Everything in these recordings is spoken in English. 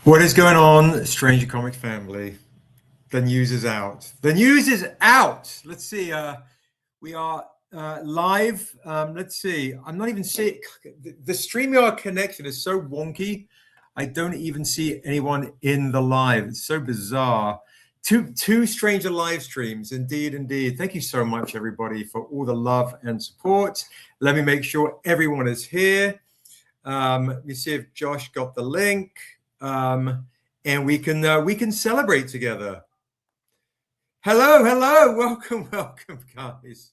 What is going on, Stranger Comics family? The news is out. The news is out. Let's see. We are live. Let's see. I'm not even seeing the StreamYard connection is so wonky. I don't even see anyone in the live. It's so bizarre. Two stranger live streams. Indeed, indeed. Thank you so much, everybody, for all the love and support. Let me make sure everyone is here. Let me see if Josh got the link. And we can celebrate together. Hello, welcome, guys.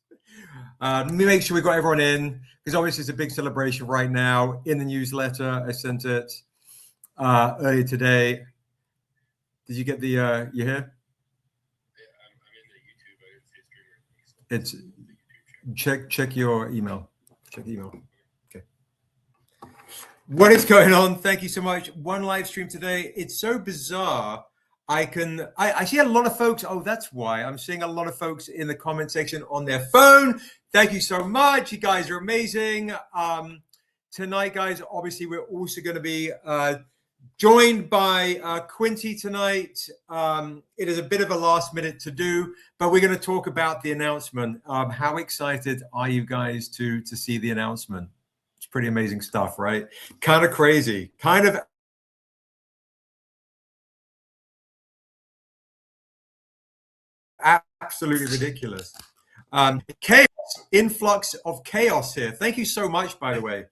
Let me make sure we got everyone in, because obviously it's a big celebration right now. In the newsletter, I sent it earlier today. Did you get the? You here? I'm in the YouTube. I didn't see a streamer. It's check your email. Check the email. What is going on? Thank you so much. One live stream today. It's so bizarre. I see a lot of folks. Oh, that's why I'm seeing a lot of folks in the comment section on their phone. Thank you so much. You guys are amazing. Tonight, guys, obviously we're also going to be joined by Quincy tonight. It is a bit of a last minute to do, but we're going to talk about the announcement. How excited are you guys to see the announcement? Pretty amazing stuff, right? Kind of crazy, kind of absolutely ridiculous. Chaos, influx of chaos here. Thank you so much, by the way,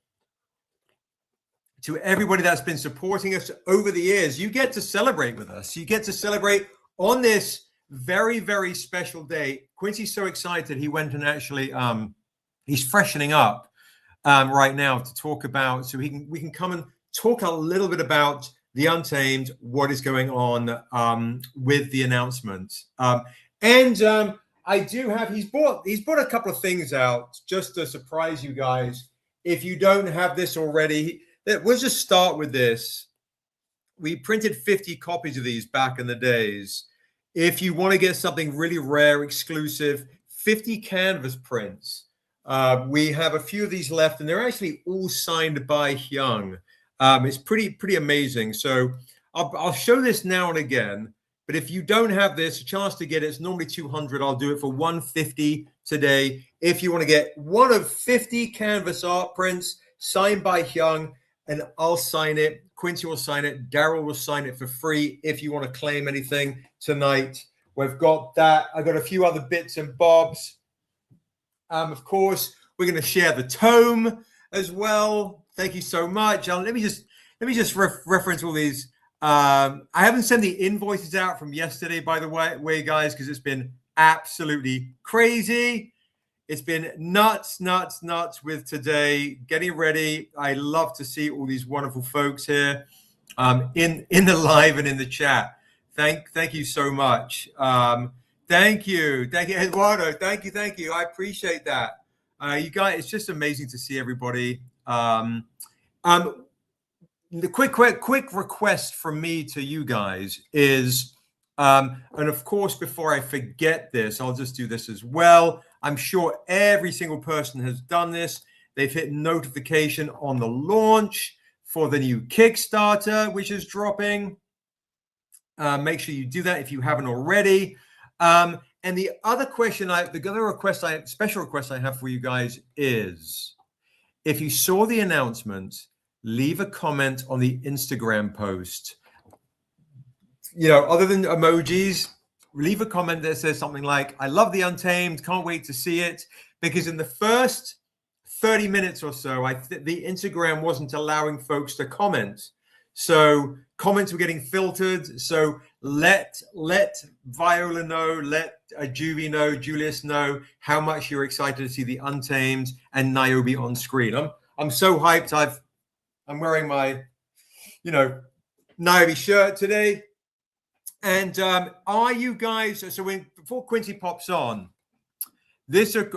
to everybody that's been supporting us over the years. You get to celebrate with us. You get to celebrate on this very, very special day. Quincy's so excited. He went and actually, he's freshening up right now to talk about, so we can come and talk a little bit about the Untamed, what is going on with the announcement. I do have, he's brought a couple of things out just to surprise you guys. If you don't have this already, we'll just start with this. We printed 50 copies of these back in the days. If you want to get something really rare, exclusive, 50 canvas prints. We have a few of these left, and they're actually all signed by Hyung. It's pretty amazing. So I'll show this now and again. But if you don't have this, a chance to get it, it's normally 200. I'll do it for 150 today. If you want to get one of 50 canvas art prints signed by Hyung, and I'll sign it. Quincy will sign it. Daryl will sign it for free if you want to claim anything tonight. We've got that. I got a few other bits and bobs. Of course, we're going to share the tome as well. Thank you so much. Let me just reference all these. I haven't sent the invoices out from yesterday, by the way, guys, because it's been absolutely crazy. It's been nuts with today. Getting ready. I love to see all these wonderful folks here in the live and in the chat. Thank you so much. Thank you, Eduardo. Thank you. I appreciate that. You guys, it's just amazing to see everybody. The quick request from me to you guys is, and of course, before I forget this, I'll just do this as well. I'm sure every single person has done this. They've hit notification on the launch for the new Kickstarter, which is dropping. Make sure you do that if you haven't already. And the other question, special request I have for you guys is, if you saw the announcement, leave a comment on the Instagram post. You know, other than emojis, leave a comment that says something like, I love the Untamed, can't wait to see it. Because in the first 30 minutes or so, the Instagram wasn't allowing folks to comment. So comments were getting filtered. So let Viola know, let Juvie know, Julius know how much you're excited to see the Untamed and Niobe on screen. I'm so hyped. I'm wearing my, Niobe shirt today. And are you guys? So before Quincy pops on, this is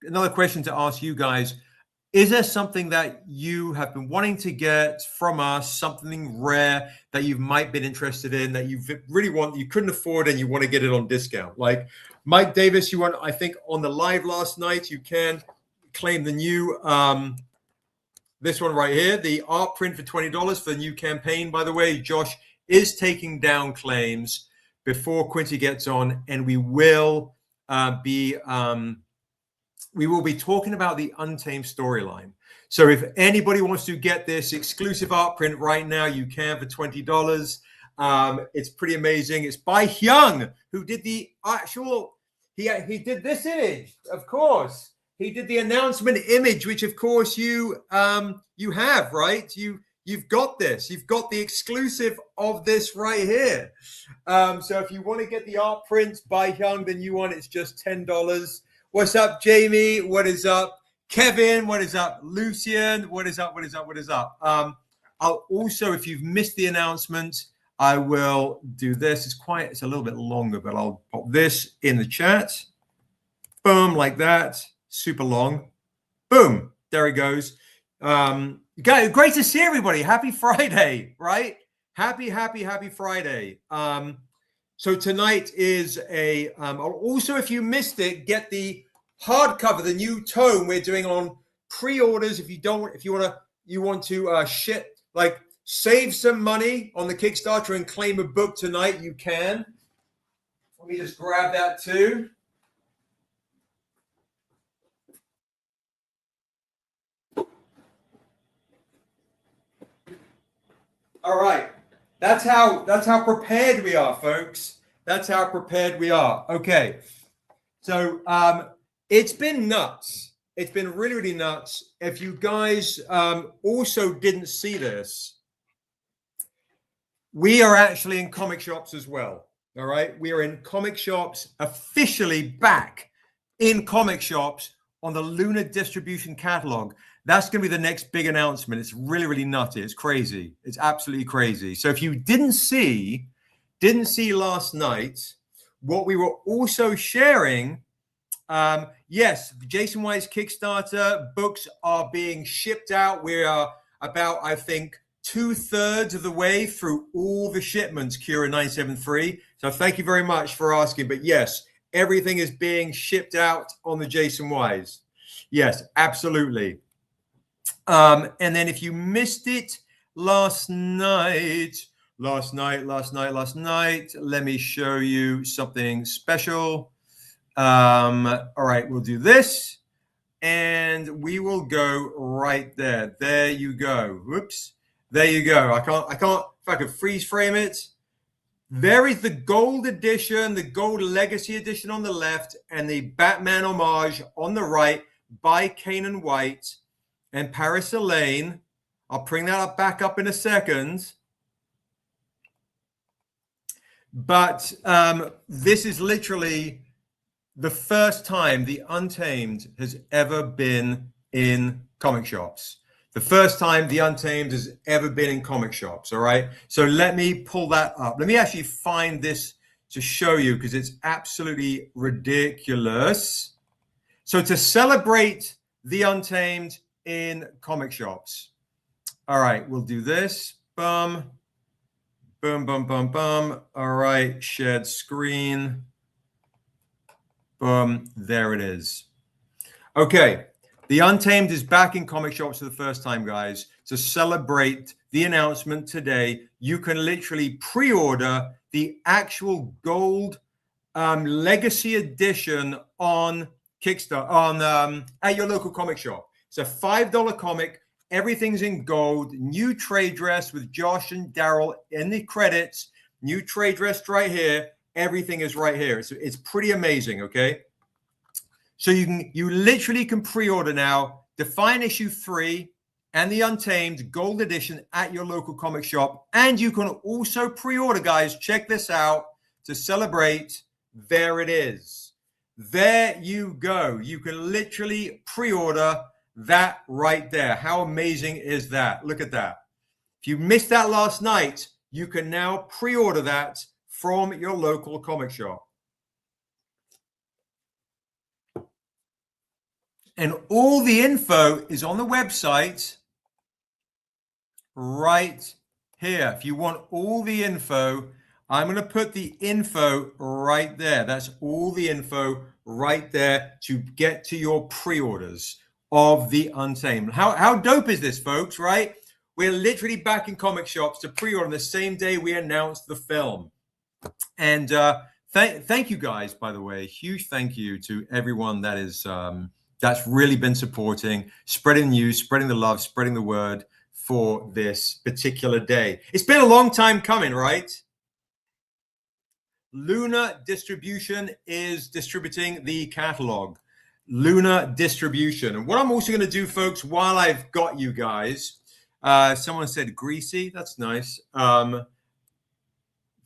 another question to ask you guys. Is there something that you have been wanting to get from us, something rare that you might been interested in, that you really want, you couldn't afford, and you want to get it on discount? Like Mike Davis, you want, I think on the live last night, you can claim the new This one right here, the art print for $20 for the new campaign. By the way, Josh is taking down claims before Quincy gets on, and we will be talking about the Untamed storyline. So if anybody wants to get this exclusive art print right now, you can for $20. It's pretty amazing. It's by Hyung, who did the actual. He did this image, of course. He did the announcement image, which of course you have, right? You've got this. You've got the exclusive of this right here. So if you want to get the art print by Hyung, then you want it's just $10. What's up, Jamie? What is up, Kevin? What is up, Lucian? What is up? What is up? What is up? I'll also, if you've missed the announcement, I will do this. It's a little bit longer, but I'll pop this in the chat. Boom, like that. Super long. Boom. There it goes. Great to see everybody. Happy Friday, right? Happy Friday. So tonight is a also, if you missed it, get the hardcover, the new tome we're doing on pre-orders. If you want to save some money on the Kickstarter and claim a book tonight, you can. Let me just grab that too. All right. That's how prepared we are, folks. That's how prepared we are. Okay. So it's been nuts. It's been really, really nuts. If you guys also didn't see this, we are actually in comic shops as well. All right. We are in comic shops, officially back in comic shops on the Lunar Distribution catalog. That's going to be the next big announcement. It's really, really nutty. It's crazy. It's absolutely crazy. So if you didn't see last night, what we were also sharing, yes, the Jaycen Wise Kickstarter books are being shipped out. We are about, I think, 2/3 of the way through all the shipments, Kira973. So thank you very much for asking. But yes, everything is being shipped out on the Jaycen Wise. Yes, absolutely. And then if you missed it last night, let me show you something special. All right, we'll do this and we will go right there. There you go. Whoops. There you go. I can't, if I could freeze frame it. There is the gold edition, the gold legacy edition on the left, and the Batman homage on the right by Kanan White and Paris Elaine. I'll bring that back up in a second. But this is literally the first time the Untamed has ever been in comic shops. The first time the Untamed has ever been in comic shops, all right? So let me pull that up. Let me actually find this to show you because it's absolutely ridiculous. So to celebrate the Untamed in comic shops. All right, we'll do this. Boom, boom, boom, boom, boom. All right, shared screen. Boom, there it is. Okay, the Untamed is back in comic shops for the first time, guys. To celebrate the announcement today, you can literally pre-order the actual gold legacy edition on Kickstarter, at your local comic shop. It's a $5 comic. Everything's in gold. New trade dress with Josh and Daryl in the credits. New trade dress right here. Everything is right here. It's pretty amazing, okay? So you literally can pre-order now Define Issue 3 and the Untamed Gold Edition at your local comic shop. And you can also pre-order, guys, check this out, to celebrate. There it is. There you go. You can literally pre-order that right there. How amazing is that? Look at that. If you missed that last night, you can now pre-order that from your local comic shop. And all the info is on the website right here. If you want all the info, I'm going to put the info right there. That's all the info right there to get to your pre-orders of the Untamed. How dope is this, folks, right? We're literally back in comic shops to pre-order on the same day we announced the film. And thank you guys, by the way. Huge thank you to everyone that is that's really been supporting, spreading news, spreading the love, spreading the word for this particular day. It's been a long time coming, right? Luna Distribution is distributing the catalog. Luna Distribution. And what I'm also going to do, folks, while I've got you guys, someone said greasy. That's nice.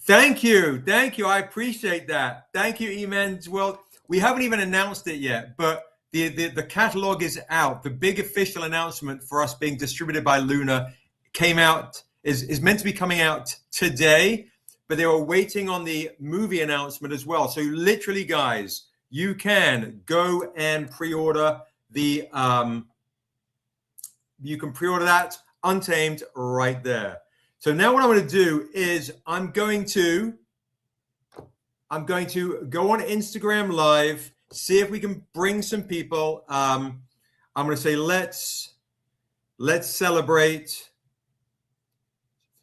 Thank you. I appreciate that. Thank you, E-Man. Well, we haven't even announced it yet, but the catalog is out. The big official announcement for us being distributed by Luna came out, is meant to be coming out today, but they were waiting on the movie announcement as well. So literally, guys, you can go and pre-order the you can pre-order that Untamed right there. So now what I'm going to do is I'm going to go on Instagram Live, see if we can bring some people. I'm going to say let's celebrate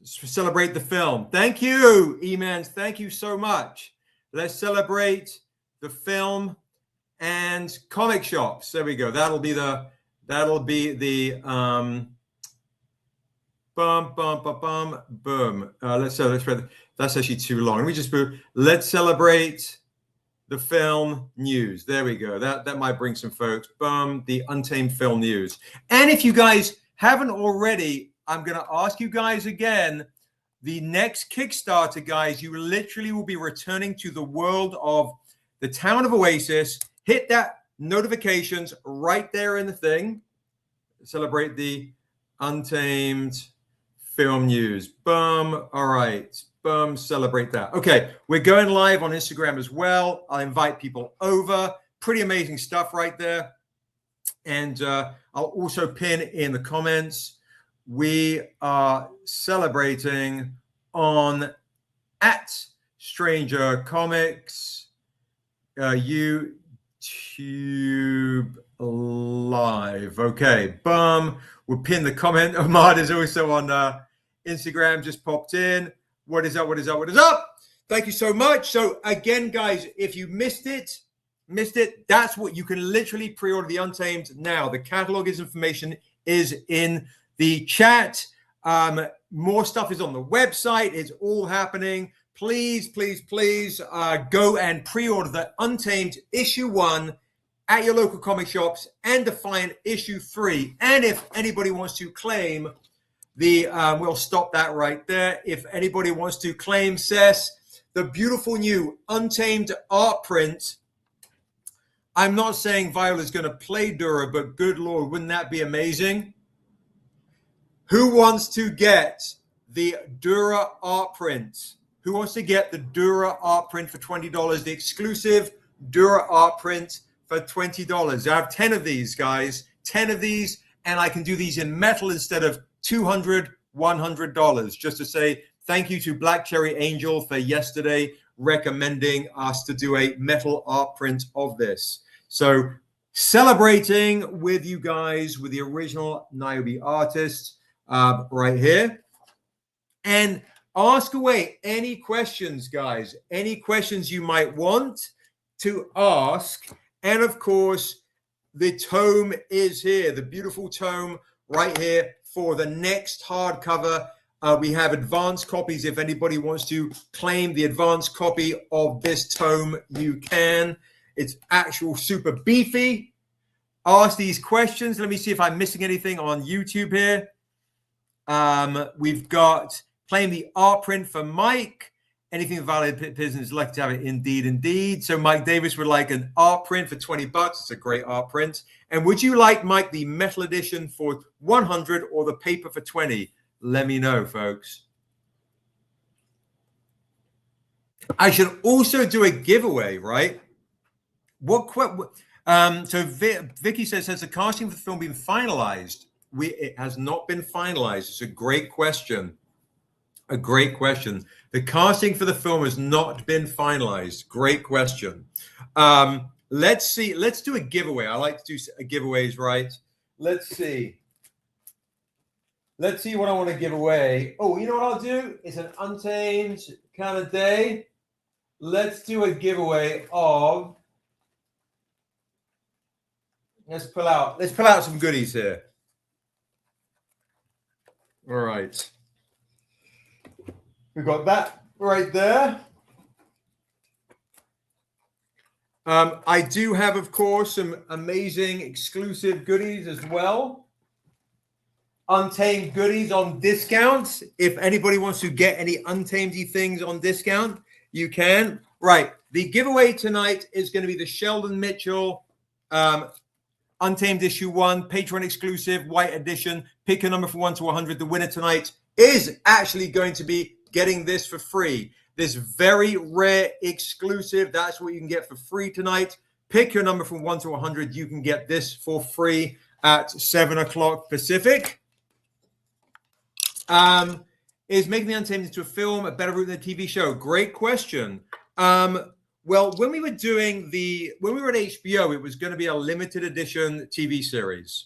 the film. Thank you, E-Mans. Thank you so much. Let's celebrate the film and comic shops. There we go. That'll be the boom. Let's that's actually too long. Let me just put let's celebrate the film news. There we go. That might bring some folks. Boom, the Untamed film news. And if you guys haven't already, I'm going to ask you guys again, the next Kickstarter, guys, you literally will be returning to the world of the town of Oasis. Hit that notifications right there in the thing. Celebrate the Untamed film news. Boom. All right. Boom. Celebrate that. Okay. We're going live on Instagram as well. I'll invite people over. Pretty amazing stuff right there. And I'll also pin in the comments. We are celebrating on @Stranger Comics YouTube Live. Okay. Boom. We'll pin the comment. Ahmad is also on Instagram, just popped in. What is up? Thank you so much. So again, guys, if you missed it, that's what you can literally pre-order the Untamed now. The catalog information is in the chat. More stuff is on the website. It's all happening. Please go and pre-order the Untamed issue 1 at your local comic shops and Defiant issue 3. And if anybody wants to claim the, we'll stop that right there. If anybody wants to claim, Cess, the beautiful new Untamed art print. I'm not saying Viola's going to play Dura, but good Lord, wouldn't that be amazing? Who wants to get the Dura art print? Who wants to get the Dura art print for $20? The exclusive Dura art print for $20. I have 10 of these, guys. 10 of these, and I can do these in metal instead of $200, $100. Just to say thank you to Black Cherry Angel for yesterday recommending us to do a metal art print of this. So celebrating with you guys with the original Niobe artist right here. And ask away any questions, guys. Any questions you might want to ask. And of course, the tome is here, the beautiful tome right here for the next hardcover. We have advanced copies. If anybody wants to claim the advanced copy of this tome, you can. It's actual super beefy. Ask these questions. Let me see if I'm missing anything on YouTube here. We've got claim the art print for Mike. Anything valid business like to have it, indeed. So Mike Davis would like an art print for $20. It's a great art print. And would you like, Mike, the metal edition for $100 or the paper for $20? Let me know, folks. I should also do a giveaway, right? So Vicky says, has the casting for the film been finalized? It has not been finalized. It's a great question. A great question. The casting for the film has not been finalized. Great question. Let's see. Let's do a giveaway. I like to do giveaways, right? Let's see. Let's see what I want to give away. Oh, you know what I'll do? It's an Untamed kind of day. Let's do a giveaway of. Let's pull out some goodies here. All right. We've got that right there. I do have, of course, some amazing exclusive goodies as well. Untamed goodies on discounts. If anybody wants to get any Untamed-y things on discount, you can. Right. The giveaway tonight is going to be the Sheldon Mitchell Untamed issue 1, Patreon exclusive, white edition. Pick a number from 1 to 100. The winner tonight is actually going to be getting this for free. This very rare exclusive. That's what you can get for free tonight. Pick your number from 1 to 100. You can get this for free at 7 o'clock Pacific. Is making the Untamed into a film a better route than a TV show? Great question. Well, when we were at HBO, it was going to be a limited edition TV series.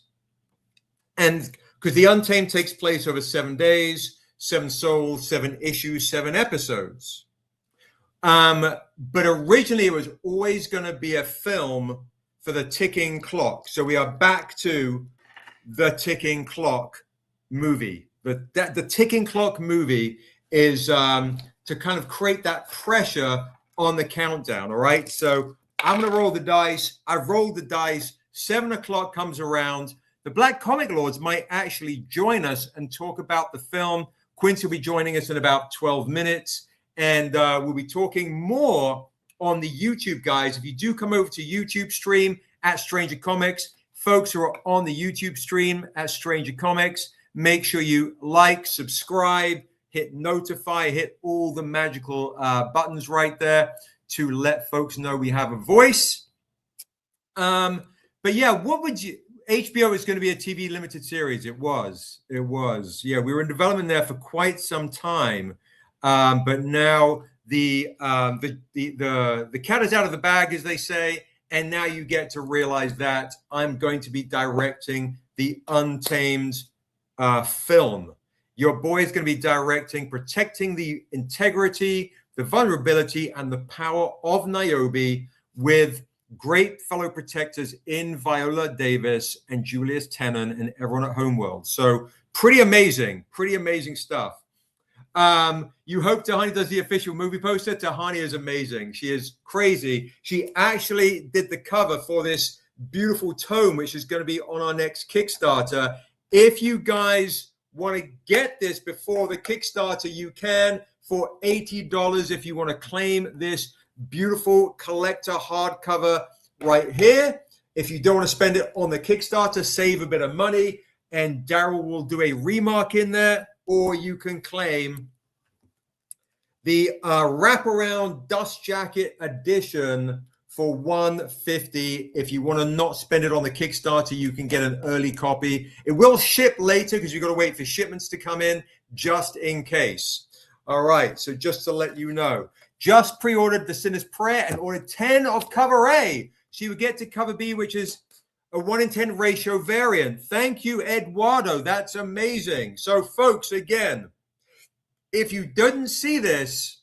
And because the Untamed takes place over 7 days, 7 souls, 7 issues, 7 episodes. But originally it was always going to be a film for the ticking clock. So we are back to the ticking clock movie. But the ticking clock movie is to kind of create that pressure on the countdown. All right. So I'm going to roll the dice. I've rolled the dice. 7 o'clock comes around. The Black Comic Lords might actually join us and talk about the film. Quincy will be joining us in about 12 minutes. And we'll be talking more on the YouTube, guys. If you do come over to YouTube stream at Stranger Comics, folks who are on the YouTube stream at Stranger Comics, make sure you like, subscribe, hit notify, hit all the magical buttons right there to let folks know we have a voice. But yeah, what would you... HBO is going to be a TV limited series. It was. Yeah, we were in development there for quite some time. But now the cat is out of the bag, as they say, and now you get to realize that I'm going to be directing the Untamed film. Your boy is going to be directing, protecting the integrity, the vulnerability, and the power of Niobe with great fellow protectors in Viola Davis and Julius Tennant and everyone at Homeworld. So pretty amazing stuff. You hope Tahani does the official movie poster. Tahani is amazing. She is crazy. She actually did the cover for this beautiful tome, which is going to be on our next Kickstarter. If you guys want to get this before the Kickstarter, you can for $80 if you want to claim this beautiful collector hardcover right here. If you don't want to spend it on the Kickstarter, save a bit of money, and Daryl will do a remark in there. Or you can claim the wraparound dust jacket edition for $150. If you want to not spend it on the Kickstarter, you can get an early copy. It will ship later because you've got to wait for shipments to come in, just in case. All right, so just to let you know, just pre-ordered The Sinner's Prayer and ordered 10 of cover A. So you get to cover B, which is a 1 in 10 ratio variant. Thank you, Eduardo. That's amazing. So, folks, again, if you didn't see this,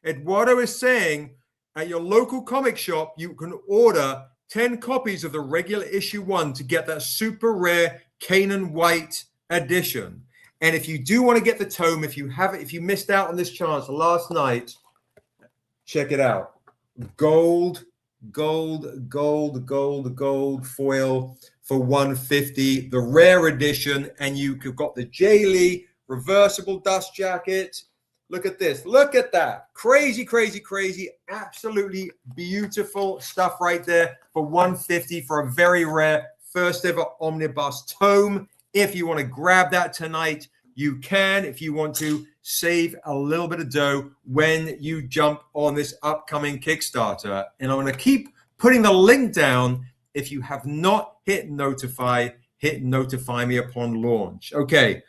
Eduardo is saying at your local comic shop, you can order 10 copies of the regular issue 1 to get that super rare Canaan White edition. And if you do want to get the tome, if you missed out on this chance last night, check it out. Gold foil for $150, the rare edition, and you've got the Jay Lee reversible dust jacket. Look at this. Look at that. Crazy, absolutely beautiful stuff right there for $150 for a very rare first ever omnibus tome. If you want to grab that tonight, you can. If you want to save a little bit of dough when you jump on this upcoming Kickstarter. And I'm going to keep putting the link down. If you have not hit notify me upon launch. Okay.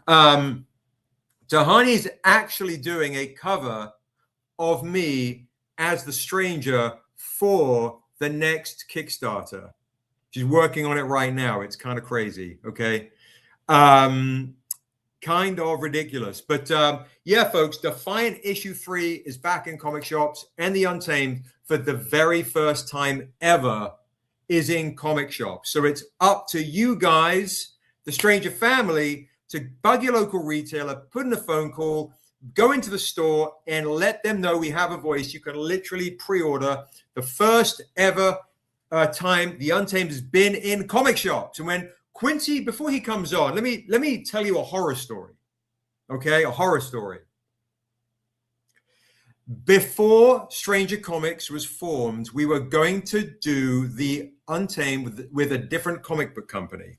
Tahani is actually doing a cover of me as the stranger for the next Kickstarter. She's working on it right now. It's kind of crazy. Okay. Kind of ridiculous. But yeah, folks, Defiant issue 3 is back in comic shops, and the Untamed, for the very first time ever, is in comic shops. So it's up to you guys, the Stranger family, to bug your local retailer, put in a phone call, go into the store, and let them know we have a voice. You can literally pre-order the first ever time the Untamed has been in comic shops. And when Quincy, before he comes on, let me tell you a horror story. Okay, a horror story. Before Stranger Comics was formed, we were going to do the Untamed with a different comic book company.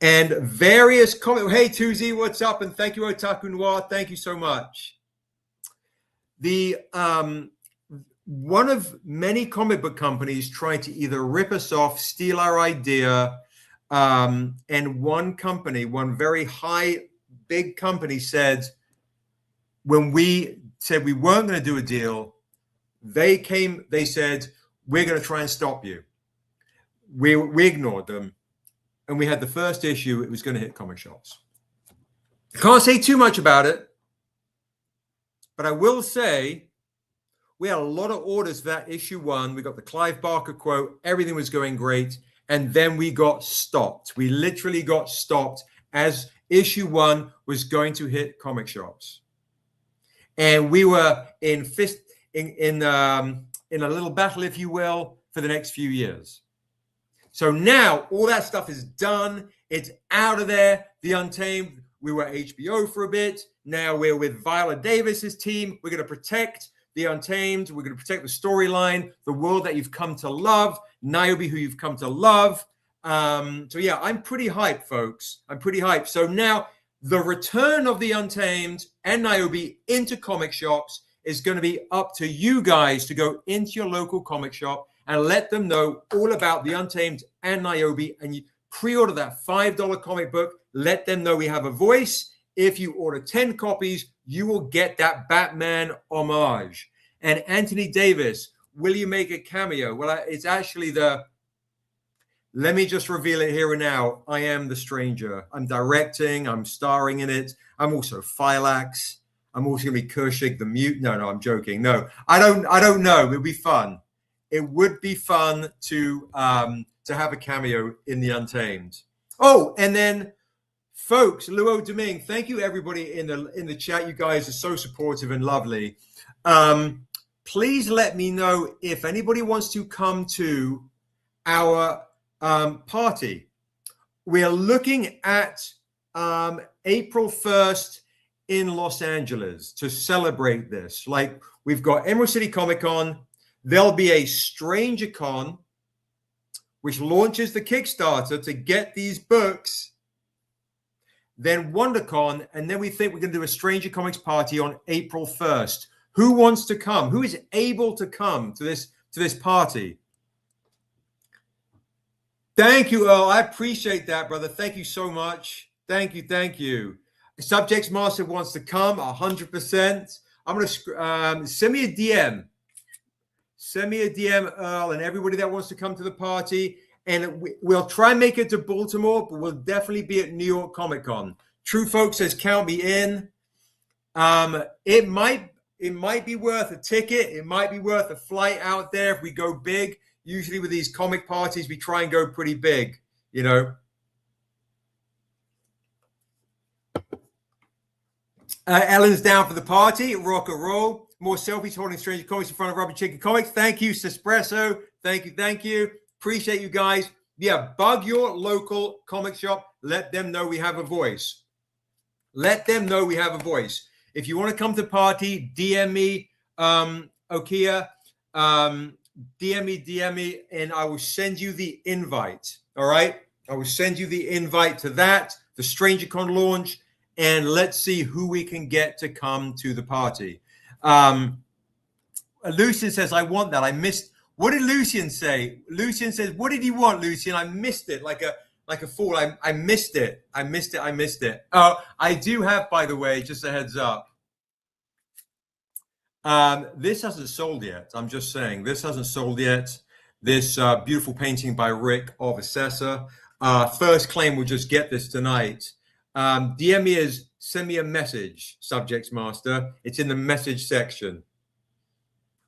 And various hey Tuzi, what's up? And thank you, Otaku Noir. Thank you so much. The one of many comic book companies tried to either rip us off, steal our idea, and one company, one very big company said, when we said we weren't going to do a deal, they said, we're going to try and stop you. We ignored them. And we had the first issue. It was going to hit comic shops. I can't say too much about it, but I will say we had a lot of orders for that issue 1. We got the Clive Barker quote. Everything was going great. And then we got stopped. We literally got stopped as issue 1 was going to hit comic shops. And we were in a little battle, if you will, for the next few years. So now all that stuff is done. It's out of there. The Untamed, we were HBO for a bit. Now we're with Viola Davis's team. We're going to protect the Untamed. We're going to protect the storyline, the world that you've come to love, Niobe, who you've come to love. So yeah, I'm pretty hyped, folks. I'm pretty hyped. So now the return of the Untamed and Niobe into comic shops is going to be up to you guys to go into your local comic shop and let them know all about the Untamed and Niobe, and you pre-order that $5 comic book. Let them know we have a voice. If you order 10 copies, you will get that Batman homage. And Anthony Davis, will you make a cameo? Well, it's actually let me just reveal it here and now. I am the Stranger. I'm directing. I'm starring in it. I'm also Phylax. I'm also going to be Kershig the Mute. No, I'm joking. No, I don't know. It'll be fun. It would be fun to have a cameo in the Untamed. Oh, and then, folks, Luo Domingue, thank you everybody in the chat. You guys are so supportive and lovely. Please let me know if anybody wants to come to our party. We are looking at April 1st in Los Angeles to celebrate this. Like, we've got Emerald City Comic Con. There'll be a Stranger Con, which launches the Kickstarter to get these books. Then WonderCon, and then we think we're going to do a Stranger Comics party on April 1st. Who wants to come? Who is able to come to this party? Thank you, Earl. I appreciate that, brother. Thank you so much. Thank you. Subjects Master wants to come 100%. I'm going to send me a DM. Send me a DM, Earl, and everybody that wants to come to the party. And we'll try and make it to Baltimore, but we'll definitely be at New York Comic Con. True Folk says, count me in. It might be worth a ticket. It might be worth a flight out there if we go big. Usually with these comic parties, we try and go pretty big, you know. Ellen's down for the party. Rock and roll. More selfies holding Stranger Comics in front of Rubber Chicken Comics. Thank you, Sespresso. Thank you. Appreciate you guys. Yeah, bug your local comic shop. Let them know we have a voice. Let them know we have a voice. If you want to come to party, DM me, Okia. DM me, and I will send you the invite. All right? I will send you the invite to that, the StrangerCon launch, and let's see who we can get to come to the party. Lucian says, I want that. I missed. What did Lucian say? Lucian says, what did you want, Lucian? I missed it like a fool. I missed it. I missed it. Oh, I do have, by the way, just a heads up. This hasn't sold yet. I'm just saying, this hasn't sold yet. this beautiful painting by Rick of Assessor. First claim will just get this tonight. DM me send me a message, Subjects Master. It's in the message section.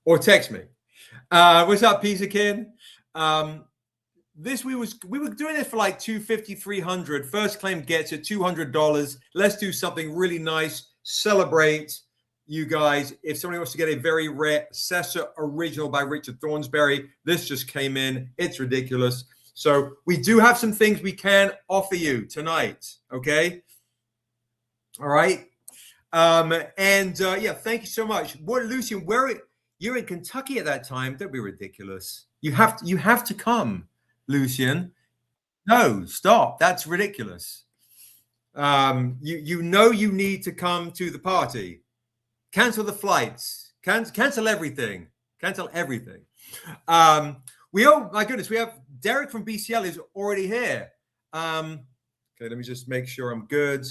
Or text me. What's up, Pizza Kid? We were doing this for like $250, $300. First claim gets it $200. Let's do something really nice. Celebrate you guys. If somebody wants to get a very rare Assessor original by Richard Thornsberry, this just came in. It's ridiculous. So we do have some things we can offer you tonight. Okay. All right. Yeah, thank you so much. What, Lucian, you're in Kentucky at that time. Don't be ridiculous. You have to come, Lucian. No, stop. That's ridiculous. You know you need to come to the party. Cancel the flights. Cancel everything. Cancel everything. My goodness, we have Derek from BCL is already here. Okay, let me just make sure I'm good.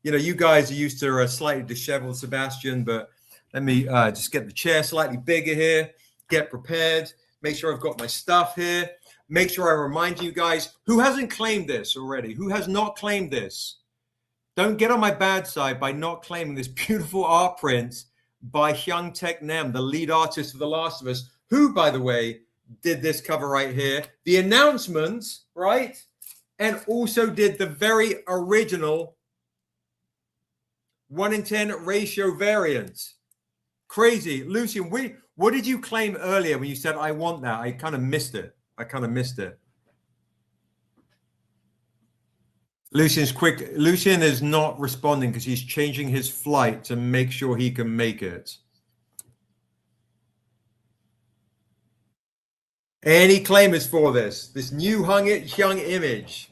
You know, you guys are used to a slightly disheveled Sebastian, but let me just get the chair slightly bigger here, get prepared, make sure I've got my stuff here, make sure I remind you guys, who hasn't claimed this already? Who has not claimed this? Don't get on my bad side by not claiming this beautiful art print by Hyung Taek Nam, the lead artist of The Last of Us, who, by the way, did this cover right here, the announcement, right? And also did the very original 1:10 ratio variant. Crazy. Lucian, what did you claim earlier when you said, I want that? I kind of missed it. Lucian is not responding because he's changing his flight to make sure he can make it. Any claimers for this new hung image?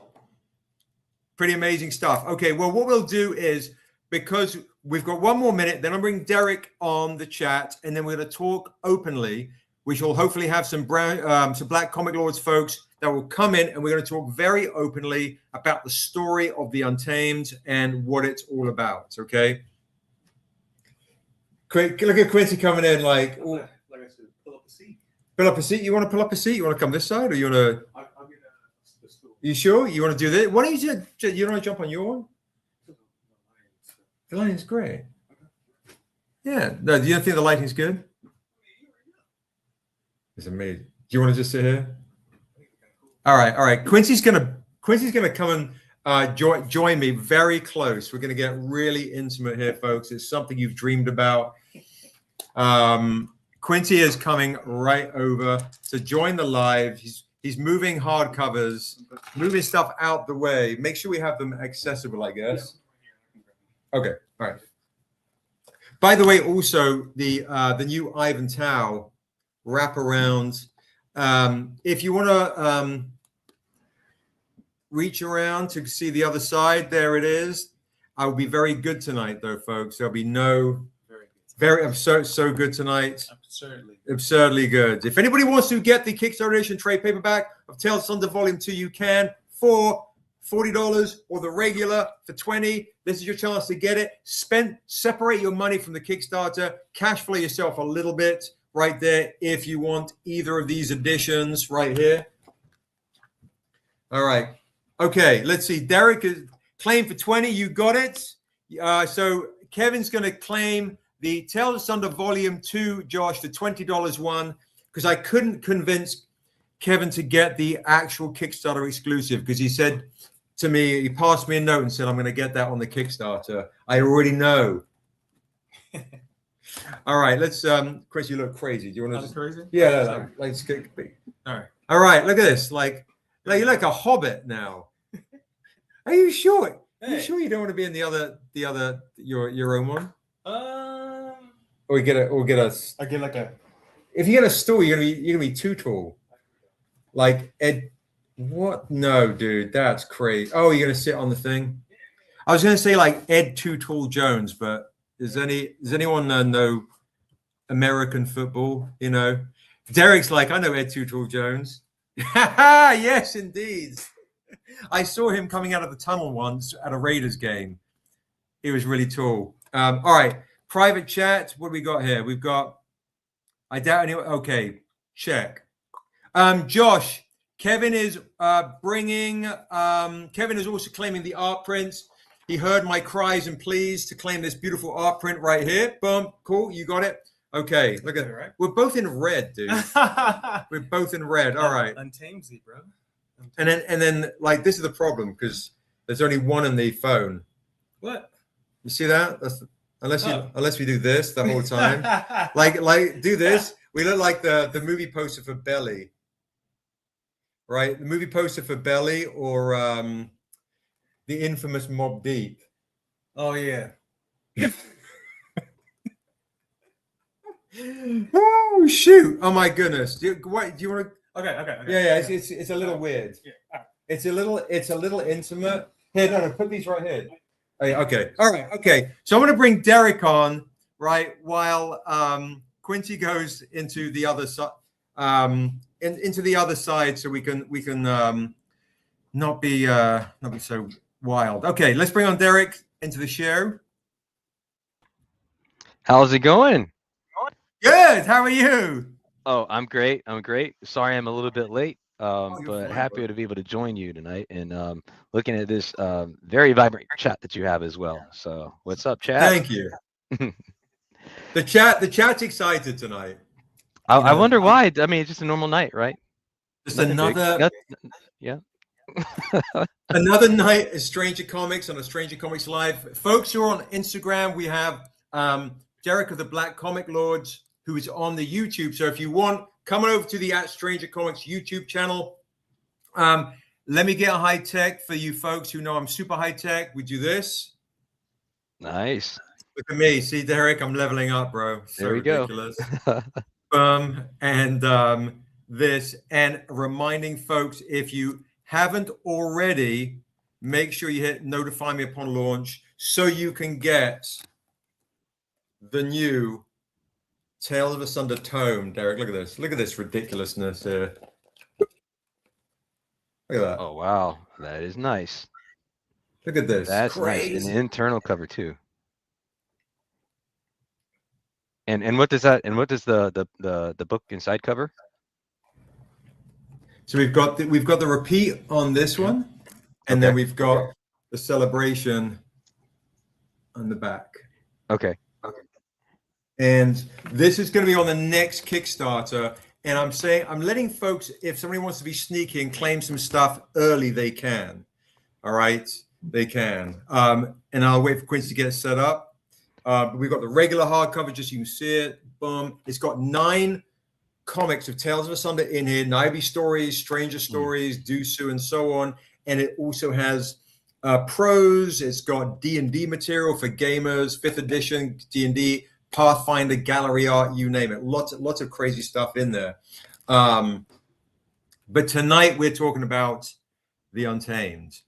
Pretty amazing stuff. Okay, well, what we'll do is, because we've got one more minute, then I'll bring Derek on the chat, and then we're going to talk openly, which will hopefully have some Black Comic Lords folks that will come in, and we're going to talk very openly about the story of the Untamed and what it's all about. Okay. Look at Quincy coming in like I said, pull up a seat. Pull up a seat. You want to pull up a seat? You want to come this side, or you want to? I'm in the stool. You sure? You want to do this? Why don't you want to jump on your one? The lighting's great. Yeah. No, do you think the lighting's good? It's amazing. Do you want to just sit here? All right. Quincy's gonna come and join me very close. We're gonna get really intimate here, folks. It's something you've dreamed about. Quincy is coming right over to join the live. He's moving hardcovers, moving stuff out the way. Make sure we have them accessible, I guess. Okay. All right. By the way, also the new Ivan Tao wraparound. If you want to reach around to see the other side, there it is. I will be very good tonight, though, folks. There'll be no very so good tonight. Absurdly good. If anybody wants to get the Kickstarter edition trade paperback of Tales of Thunder Volume 2, you can for $40 or the regular for $20. This is your chance to get it. Separate your money from the Kickstarter. Cash flow yourself a little bit right there if you want either of these editions right here. All right. Okay, let's see. Derek is claimed for 20. You got it. So Kevin's going to claim the Tales of Thunder Volume 2, Josh, for $20 one, because I couldn't convince Kevin to get the actual Kickstarter exclusive, because he said to me, he passed me a note and said, I'm going to get that on the Kickstarter. I already know. All right, let's, Chris, you look crazy. Do you want to? Crazy? Yeah, let's get. All right, look at this. Like you're like a hobbit now. Are you sure? Hey. Are you sure you don't want to be in the other your own one? Or get us. I get like a. If you get a stool, you're gonna be too tall. Like Ed. What? No, dude, that's crazy. Oh, you're gonna sit on the thing. I was gonna say like Ed Too Tall Jones, but does anyone know American football? You know, Derek's like, I know Ed Too Tall Jones. Yes, indeed. I saw him coming out of the tunnel once at a Raiders game. He was really tall. All right, private chat. What do we got here? We've got. I doubt anyone. Okay, check. Josh, Kevin is bringing. Kevin is also claiming the art prints. He heard my cries and pleas to claim this beautiful art print right here. Boom, cool, you got it. Okay, look at it. Right? We're both in red, dude. We're both in red. All right. Untamed, bro. And then like this is the problem because there's only one in the phone. What? You see that? That's unless we do this the whole time. like do this. We look like the movie poster for Belly. Right? The movie poster for Belly or the infamous Mobb Deep. Oh yeah. Oh shoot! Oh my goodness! Do you want to? Okay. Yeah. It's a little weird. Yeah. It's a little intimate. Here, no, put these right here. Okay. All right. Okay. So I'm going to bring Derek on right while Quincy goes into the other side. Into the other side, so we can not be so wild. Okay, let's bring on Derek into the show. How's it going? Good. How are you? Oh, I'm great. Sorry, I'm a little bit late, but fine, happy bro. to be able to join you tonight and looking at this very vibrant chat that you have as well. So, what's up, chat? Thank you. The chat's excited tonight. I wonder why. I mean, it's just a normal night, right? Just Nothing big. another Yeah. another night of Stranger Comics on a Stranger Comics Live. Folks who are on Instagram, we have Derek of the Black Comic Lords, who is on the YouTube. So if you want, come on over to the @Stranger Comics YouTube channel. Let me get a high tech for you folks who know I'm super high tech. We do this. Nice. Look at me. See, Derek, I'm leveling up, bro. So There we ridiculous. go. And this, and reminding folks, if you haven't already, make sure you hit notify me upon launch so you can get the new Tales of Asunda tome. Derek, look at this. Look at this ridiculousness here. Look at that. Oh wow, that is nice. Look at this. That's crazy. nice. An internal cover too. And what does that? And what does the book inside cover? So we've got the repeat on this one, and then we've got the celebration on the back. Okay. And this is going to be on the next Kickstarter. And I'm letting folks, if somebody wants to be sneaky and claim some stuff early, they can. All right, they can. And I'll wait for Quincy to get it set up. But we've got the regular hardcover, just so you can see it. Boom. It's got 9 comics of Tales of Asunda in here, Niobe stories, Stranger stories, Dusu, and so on. And it also has prose. It's got D&D material for gamers, 5th edition D&D, Pathfinder, gallery art, you name it. Lots of crazy stuff in there. But tonight we're talking about the Untamed.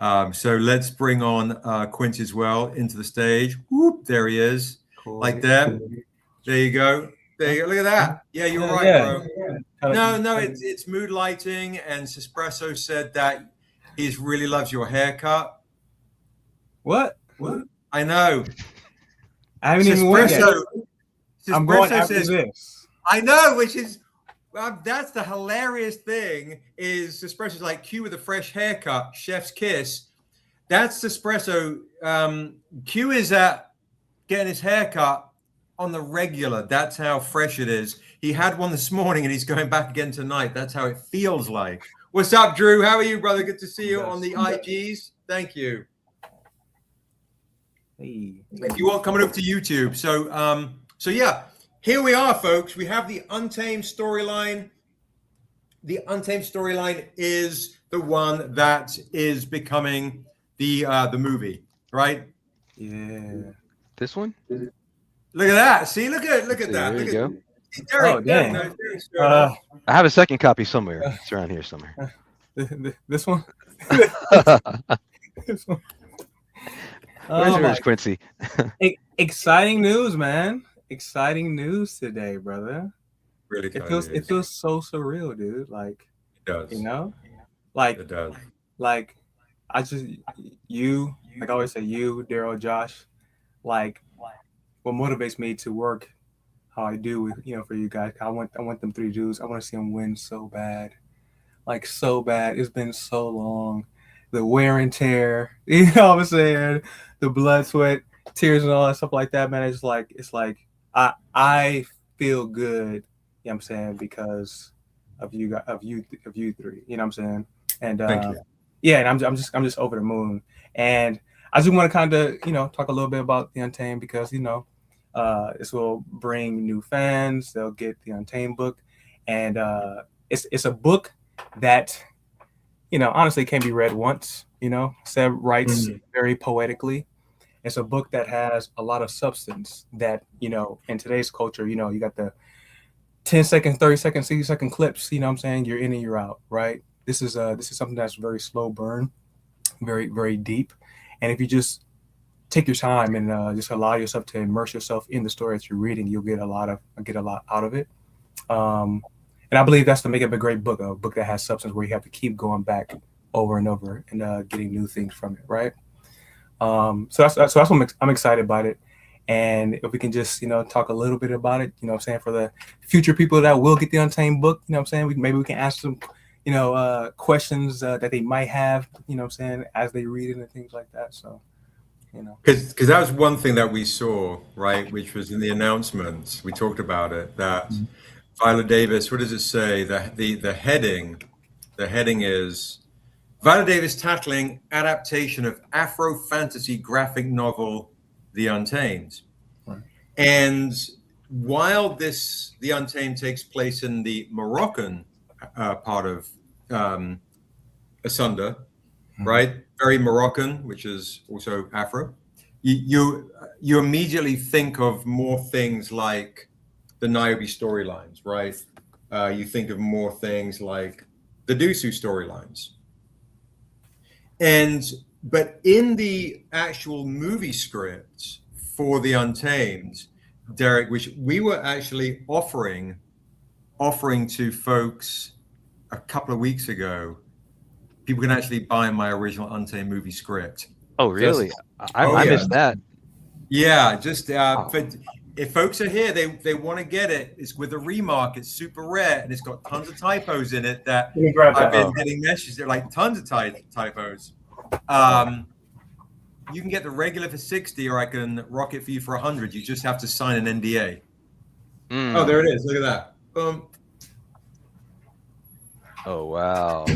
So let's bring on Quincy as well into the stage. Whoop, there he is. Cool. Like that. There you go. There you go. Look at that. Yeah, you're right, bro. Yeah. No, it's mood lighting, and Espresso said that he really loves your haircut. What? I know. I haven't even worked yet. I'm going after this. I know, which is that's the hilarious thing. Is Espresso's like Q with a fresh haircut, chef's kiss. That's Espresso. Q is at getting his haircut on the regular. That's how fresh it is. He had one this morning, and he's going back again tonight. That's how it feels like. What's up, Drew? How are you, brother? Good to see you on the IGs. Thank you. Hey. If you want, coming over to YouTube. So yeah, here we are, folks. We have the Untamed storyline. The Untamed storyline is the one that is becoming the movie, right? Yeah. This one? Look at that. See, look at that. There look you go. Derek, dang. Derek, I have a second copy somewhere. It's around here somewhere. This one? This one. Where's yours, Quincy? Exciting news, man. Exciting news today, brother. Really, it feels so surreal, dude. Like, it does. You know? Like, it does. Like, I just, like I always say, you, Daryl, Josh, like, what motivates me to work I do, for you guys. I want them 3 dudes. I want to see them win so bad, like so bad. It's been so long, the wear and tear. You know what I'm saying? The blood, sweat, tears, and all that stuff like that, man. It's like I feel good. You know what I'm saying, because of you guys, of you 3. You know what I'm saying? And Thank you. yeah, and I'm just over the moon. And I just want to kind of talk a little bit about the Untamed, because this will bring new fans. They'll get the Untamed book, and it's a book that honestly can be read once. Seb writes very poetically. It's a book that has a lot of substance that in today's culture, you got the 10-second, 30-second, 60-second clips. You know what I'm saying? You're in and you're out, right? This is something that's very slow burn, very, very deep. And if you just take your time and just allow yourself to immerse yourself in the story that you're reading, you'll get a lot out of it. And I believe that's to make it a great book, a book that has substance, where you have to keep going back over and over and getting new things from it, right? So that's what I'm excited about it. And if we can just, talk a little bit about it, what I'm saying, for the future people that will get the Untamed book, what I'm saying, maybe we can ask them, questions that they might have, what I'm saying, as they read it and things like that. So, Because that was one thing that we saw, right, which was in the announcements. We talked about it, that Viola Davis, what does it say? The heading is Viola Davis tackling adaptation of Afro fantasy graphic novel The Untamed. Right. And while The Untamed takes place in the Moroccan part of Asunda, right? Very Moroccan, which is also Afro. You immediately think of more things like the Niobe storylines, right? You think of more things like the Dusu storylines. But in the actual movie script for The Untamed, Derek, which we were actually offering to folks a couple of weeks ago, people can actually buy my original Untamed movie script. Oh, really? I missed that. Yeah, just if folks are here, they want to get it. It's with a remark. It's super rare, and it's got tons of typos in it that I've been getting messages. They're like tons of typos. You can get the regular for 60, or I can rock it for you for 100. You just have to sign an NDA. Oh, there it is. Look at that. Boom. Oh, wow.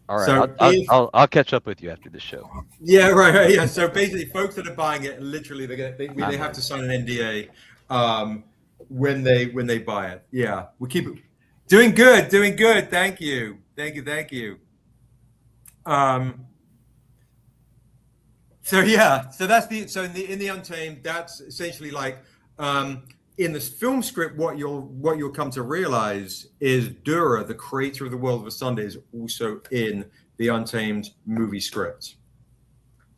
All right, so I'll catch up with you after the show. Yeah, right. Yeah. So basically, folks that are buying it, literally, they have to sign an NDA when they buy it. Yeah, we keep it doing good. Thank you. So that's in the Untamed, that's essentially like in this film script, what you'll come to realize is Dura, the creator of the world of Asunda, is also in the Untamed movie script.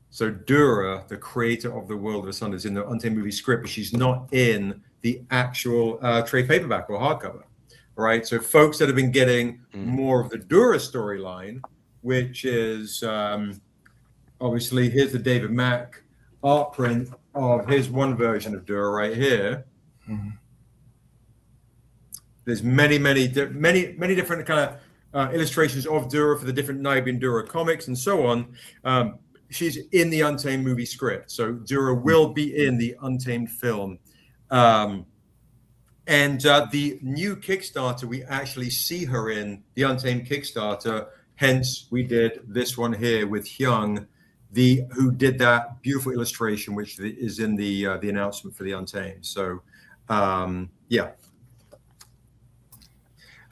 So Dura, the creator of the world of Asunda, is in the Untamed movie script, but she's not in the actual trade paperback or hardcover. Right. So folks that have been getting more of the Dura storyline, which is obviously, here's the David Mack art print of his one version of Dura right here. There's many different kind of illustrations of Dura for the different Niobe and Dura comics and so on. She's in the Untamed movie script, so Dura will be in the Untamed film. And the new Kickstarter, we actually see her in the Untamed Kickstarter. Hence, we did this one here with Hyung, who did that beautiful illustration, which is in the announcement for the Untamed. So, yeah.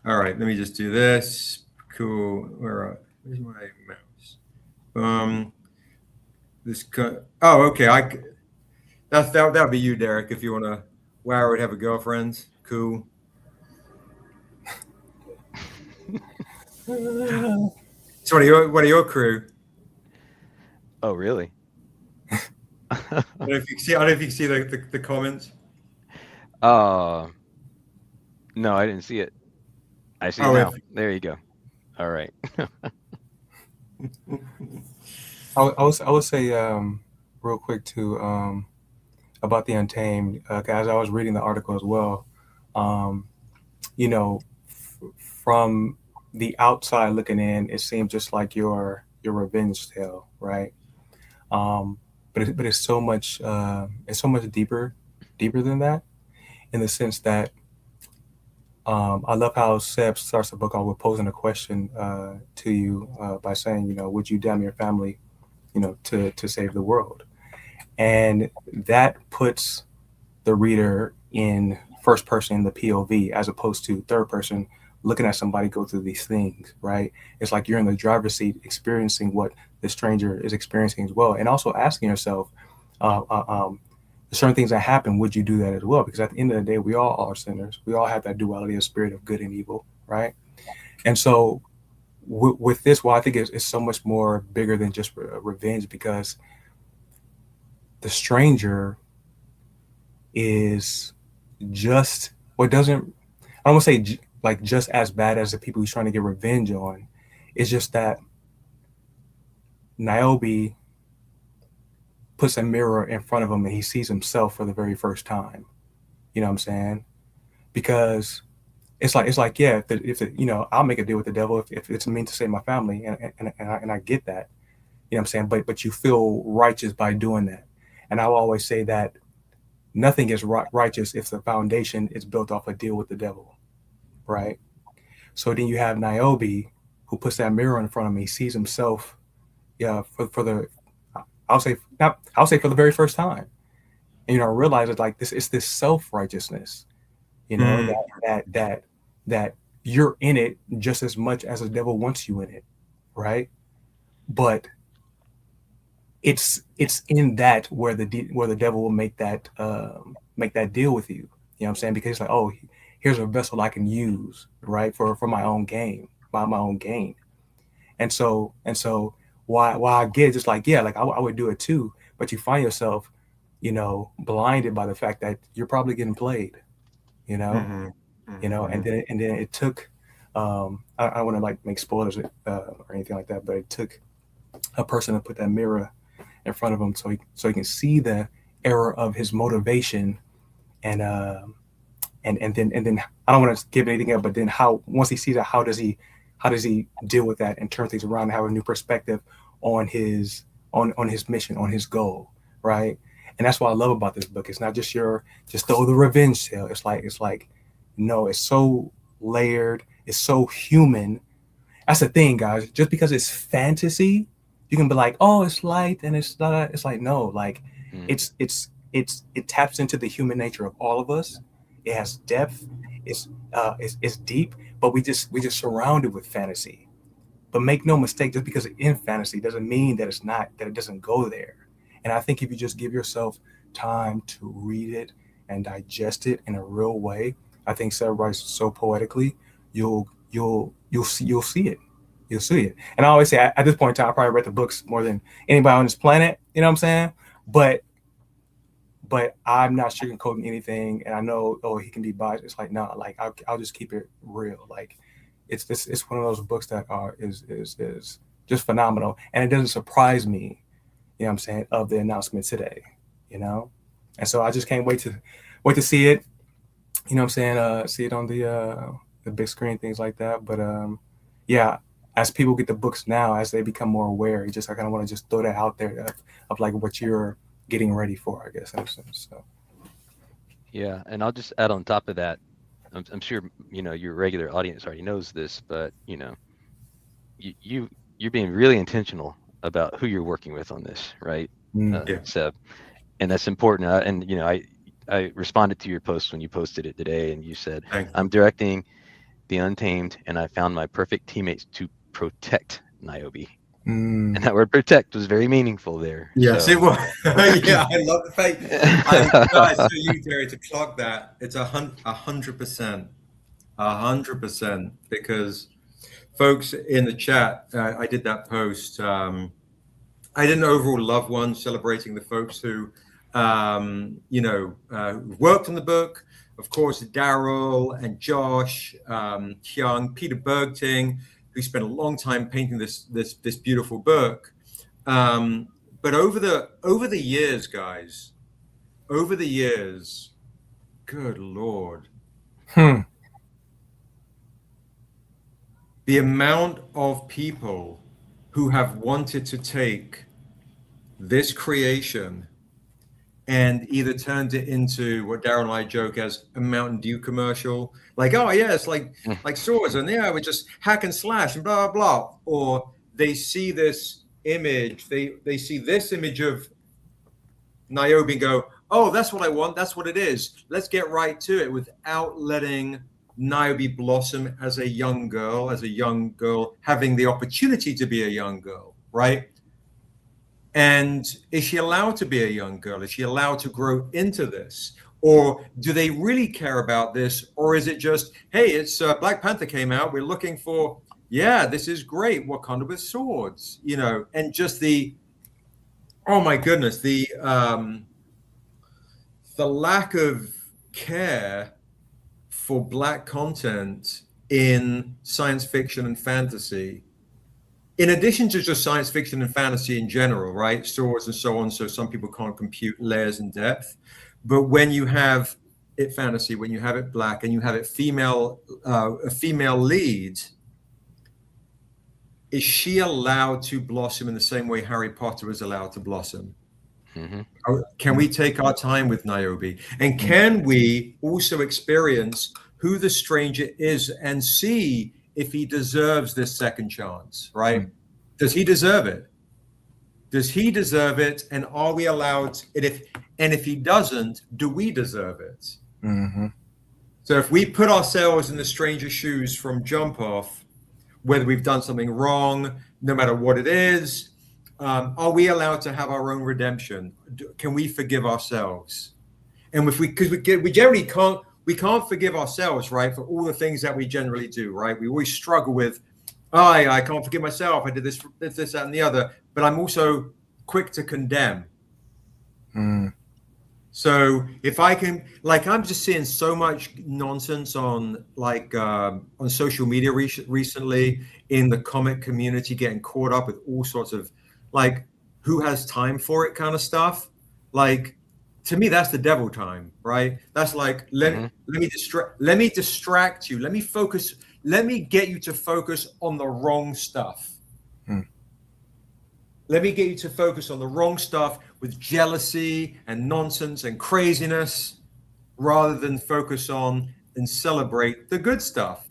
All right, let me just do this. Cool. Where's my mouse? Oh, okay. That would be you, Derek, if you want to. Wow, would have a girlfriend. Cool. It's one of your crew. Oh, really? I don't know if you can see the comments. No, I didn't see it. I see it now. There you go. All right. I would say real quick too. about the Untamed, as I was reading the article as well, you know, from the outside looking in, it seems just like your revenge tale, right? But it's so much deeper than that, in the sense that I love how Seb starts the book off with posing a question to you by saying, would you damn your family, to save the world? And that puts the reader in first person, in the POV, as opposed to third person, looking at somebody go through these things, right? It's like you're in the driver's seat experiencing what the stranger is experiencing as well. And also asking yourself, certain things that happen, would you do that as well? Because at the end of the day, we all are sinners. We all have that duality of spirit of good and evil, right? And so with this, well, I think it's so much more bigger than just revenge, because the stranger is just what doesn't, I don't want to say like just as bad as the people he's trying to get revenge on. It's just that Niobe puts a mirror in front of him and he sees himself for the very first time. You know what I'm saying? Because it's like yeah, if I'll make a deal with the devil if it's meant to save my family, and I get that. You know what I'm saying? But you feel righteous by doing that. And I'll always say that nothing is righteous if the foundation is built off a deal with the devil, right? So then you have Niobe, who puts that mirror in front of him. He sees himself, for the, I'll say for the very first time, and realize it like this. It's this self-righteousness, that you're in it just as much as the devil wants you in it, right? But it's in that where the devil will make that deal with you. You know what I'm saying? Because it's like, oh, here's a vessel I can use, right, for my own gain, by my own gain. And so why I get just like, yeah, like I would do it too, but you find yourself, blinded by the fact that you're probably getting played, and then it took, I don't want to like make spoilers or anything like that, but it took a person to put that mirror in front of him so he can see the error of his motivation, and then I don't want to give anything up, but then once he sees that, how does he deal with that and turn things around and have a new perspective on his mission, on his goal, right? And that's what I love about this book. It's not just just throw the revenge tale. It's like no, it's so layered, it's so human. That's the thing, guys. Just because it's fantasy, you can be like, oh, it's light and it's not. It's like, no, like it taps into the human nature of all of us. It has depth. It's deep, but we just surrounded with fantasy. But make no mistake, just because it's in fantasy doesn't mean that it doesn't go there. And I think if you just give yourself time to read it and digest it in a real way, I think Sarah writes so poetically, you'll see it. You'll see it. And I always say, at this point in time, I probably read the books more than anybody on this planet. You know what I'm saying? But I'm not sugarcoating anything, and I know, oh, he can be biased. It's like, no, like I'll just keep it real. Like it's one of those books that is just phenomenal, and it doesn't surprise me, you know what I'm saying, of the announcement today, and so I just can't wait to see it, you know what I'm saying, see it on the big screen, things like that. But yeah, as people get the books now, as they become more aware, I kind of want to just throw that out there of like what you're getting ready for, I guess, in a sense. So. Yeah, and I'll just add on top of that, I'm sure your regular audience already knows this, but you're being really intentional about who you're working with on this, right? Seb, and that's important. And I responded to your post when you posted it today, and you said, I'm directing the Untamed, and I found my perfect teammates to protect Niobe. And that word "protect" was very meaningful there. Yes, so. It was. Yeah, I love the fact. I saw you, Jerry, to clock that. It's 100%, 100%. Because, folks in the chat, I did that post. I did an overall loved one celebrating the folks who, worked on the book. Of course, Daryl and Josh, Hyung, Peter Bergting, who spent a long time painting this beautiful book. But over the years, guys, over the years, good Lord, the amount of people who have wanted to take this creation and either turned it into what Darren and I joke as a Mountain Dew commercial, like, oh yeah, it's like swords, and yeah, we just hack and slash and blah blah blah. Or they see this image, they see this image of Niobe and go, oh, that's what I want, that's what it is. Let's get right to it, without letting Niobe blossom as a young girl, having the opportunity to be a young girl, right? And is she allowed to be a young girl? Is she allowed to grow into this? Or do they really care about this? Or is it just, hey, it's Black Panther came out, we're looking for, yeah, this is great, Wakanda with swords, you know, and just the, oh my goodness, the lack of care for Black content in science fiction and fantasy, in addition to just science fiction and fantasy in general, right? Swords and so on. So some people can't compute layers and depth. But when you have it fantasy, when you have it Black, and you have it female, a female lead, is she allowed to blossom in the same way Harry Potter is allowed to blossom? Can we take our time with Niobe? And can we also experience who the stranger is and see if he deserves this second chance, right? Does he deserve it? Does he deserve it? And are we allowed it? And if he doesn't, do we deserve it? So if we put ourselves in the stranger's shoes from jump off, whether we've done something wrong, no matter what it is, are we allowed to have our own redemption? Can we forgive ourselves? And if we generally can't, we can't forgive ourselves, right, for all the things that we generally do, right? We always struggle with, I can't forgive myself. I did this, that, and the other. But I'm also quick to condemn. So if I can, like, I'm just seeing so much nonsense on, like, on social media recently, in the comic community, getting caught up with all sorts of, like, who has time for it kind of stuff. Like, to me, that's the devil time, right? That's like, let me distract you. Let me focus. Let me get you to focus on the wrong stuff. Let me get you to focus on the wrong stuff with jealousy and nonsense and craziness, rather than focus on and celebrate the good stuff,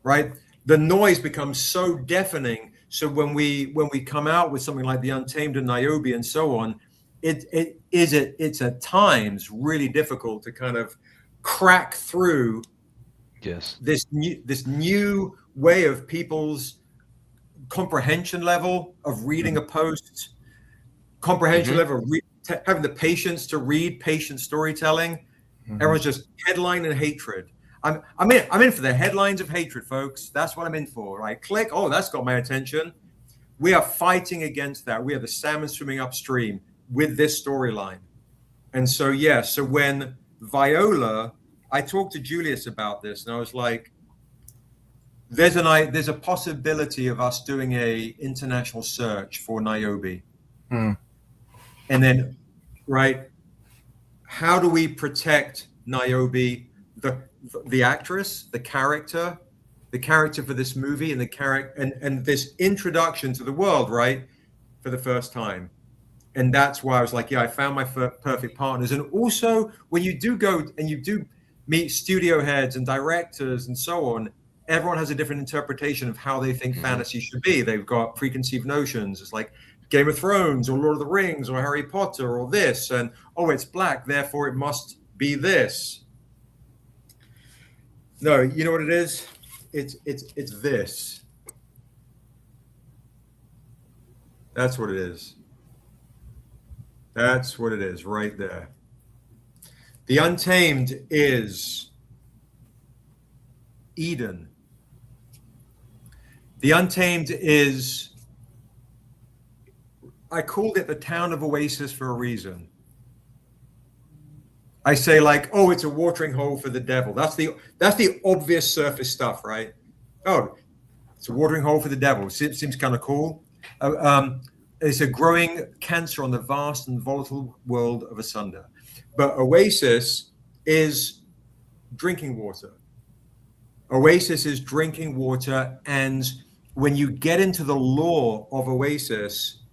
right? The noise becomes so deafening. So when we come out with something like the Untamed and Niobe and so on, it's at times really difficult to kind of crack through this new way of people's comprehension level of reading a post, comprehension level of having the patience to read, patient storytelling. Everyone's just headline and hatred. I'm in for the headlines of hatred, folks. That's what I'm in for. Right? Click. Oh, that's got my attention. We are fighting against that. We are the salmon swimming upstream with this storyline. And so, yeah, so when Viola, I talked to Julius about this, and I was like, there's a possibility of us doing a international search for Niobe. And then, right, how do we protect Niobe, the actress, the character for this movie, and the character and this introduction to the world, right, for the first time. And that's why I was like, yeah, I found my perfect partners. And also, when you do go and you do meet studio heads and directors and so on, everyone has a different interpretation of how they think fantasy should be. They've got preconceived notions. It's like Game of Thrones or Lord of the Rings or Harry Potter or this. And, oh, it's Black, therefore it must be this. No, you know what it is? It's this. That's what it is. That's what it is right there. The Untamed is Eden. The Untamed is, I called it the town of Oasis for a reason. I say, like, oh, it's a watering hole for the devil. That's the obvious surface stuff, right? Oh, it's a watering hole for the devil. Seems kind of cool. It's a growing cancer on the vast and volatile world of Asunda. But Oasis is drinking water. Oasis is drinking water, and when you get into the lore of Oasis,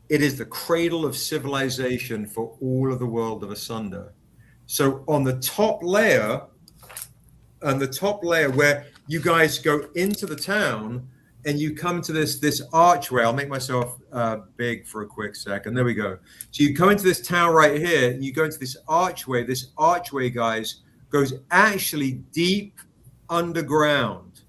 it is the cradle of civilization for all of the world of Asunda. So on the top layer, where you guys go into the town and you come to this archway. I'll make myself big for a quick second. There we go. So you come into this town right here, and you go into this archway. This archway, guys, goes actually deep underground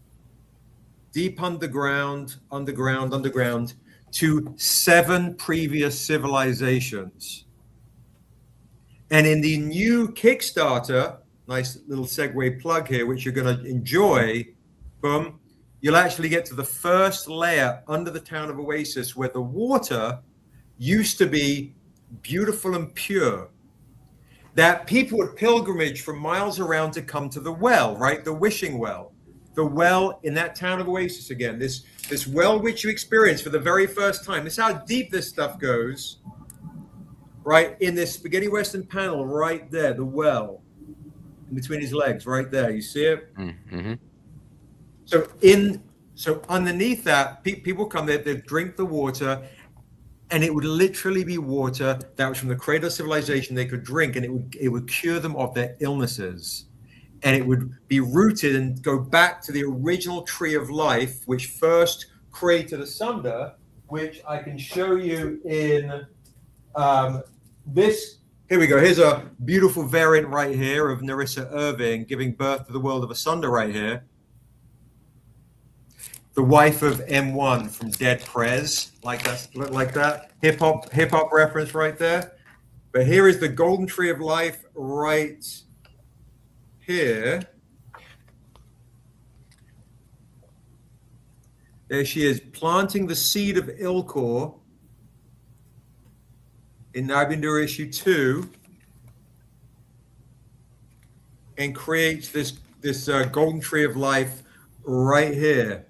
to 7 previous civilizations. And in the new Kickstarter, nice little segue plug here, which you're going to enjoy, boom, you'll actually get to the first layer under the town of Oasis, where the water used to be beautiful and pure, that people would pilgrimage from miles around to come to the well, right? The wishing well. The well in that town of Oasis again, this well which you experience for the very first time. This is how deep this stuff goes, right? In this spaghetti western panel right there, the well in between his legs right there. You see it? Mm-hmm. So underneath that, people come there, they drink the water, and it would literally be water that was from the cradle of civilization they could drink, and it would cure them of their illnesses. And it would be rooted and go back to the original tree of life, which first created Asunda, which I can show you in this. Here we go. Here's a beautiful variant right here of Narissa Irving giving birth to the world of Asunda right here. The wife of M1 from Dead Prez, like that. Hip hop reference right there. But here is the golden tree of life right here. There she is, planting the seed of Ilkor in Nabindur issue 2, and creates this golden tree of life right here.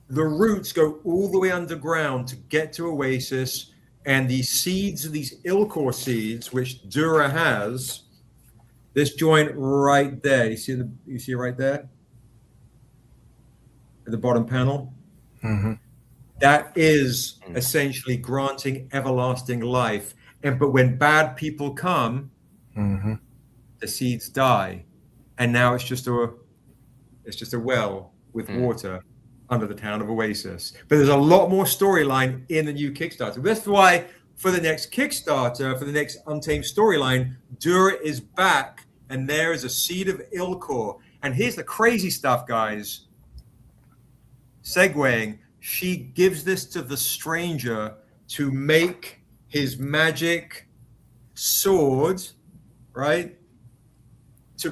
The roots go all the way underground to get to Oasis, and the seeds, these Ilkor seeds, which Dura has, this joint right there. You see it right there at the bottom panel. Mm-hmm. That is essentially granting everlasting life. But when bad people come, Mm-hmm. the seeds die, and now it's just a well with water under the town of Oasis. But there's a lot more storyline in the new Kickstarter. That's why for the next Kickstarter, for the next Untamed storyline, Dura is back, and there is a seed of Ilkor. And here's the crazy stuff, guys. Segueing, she gives this to the stranger to make his magic sword, right?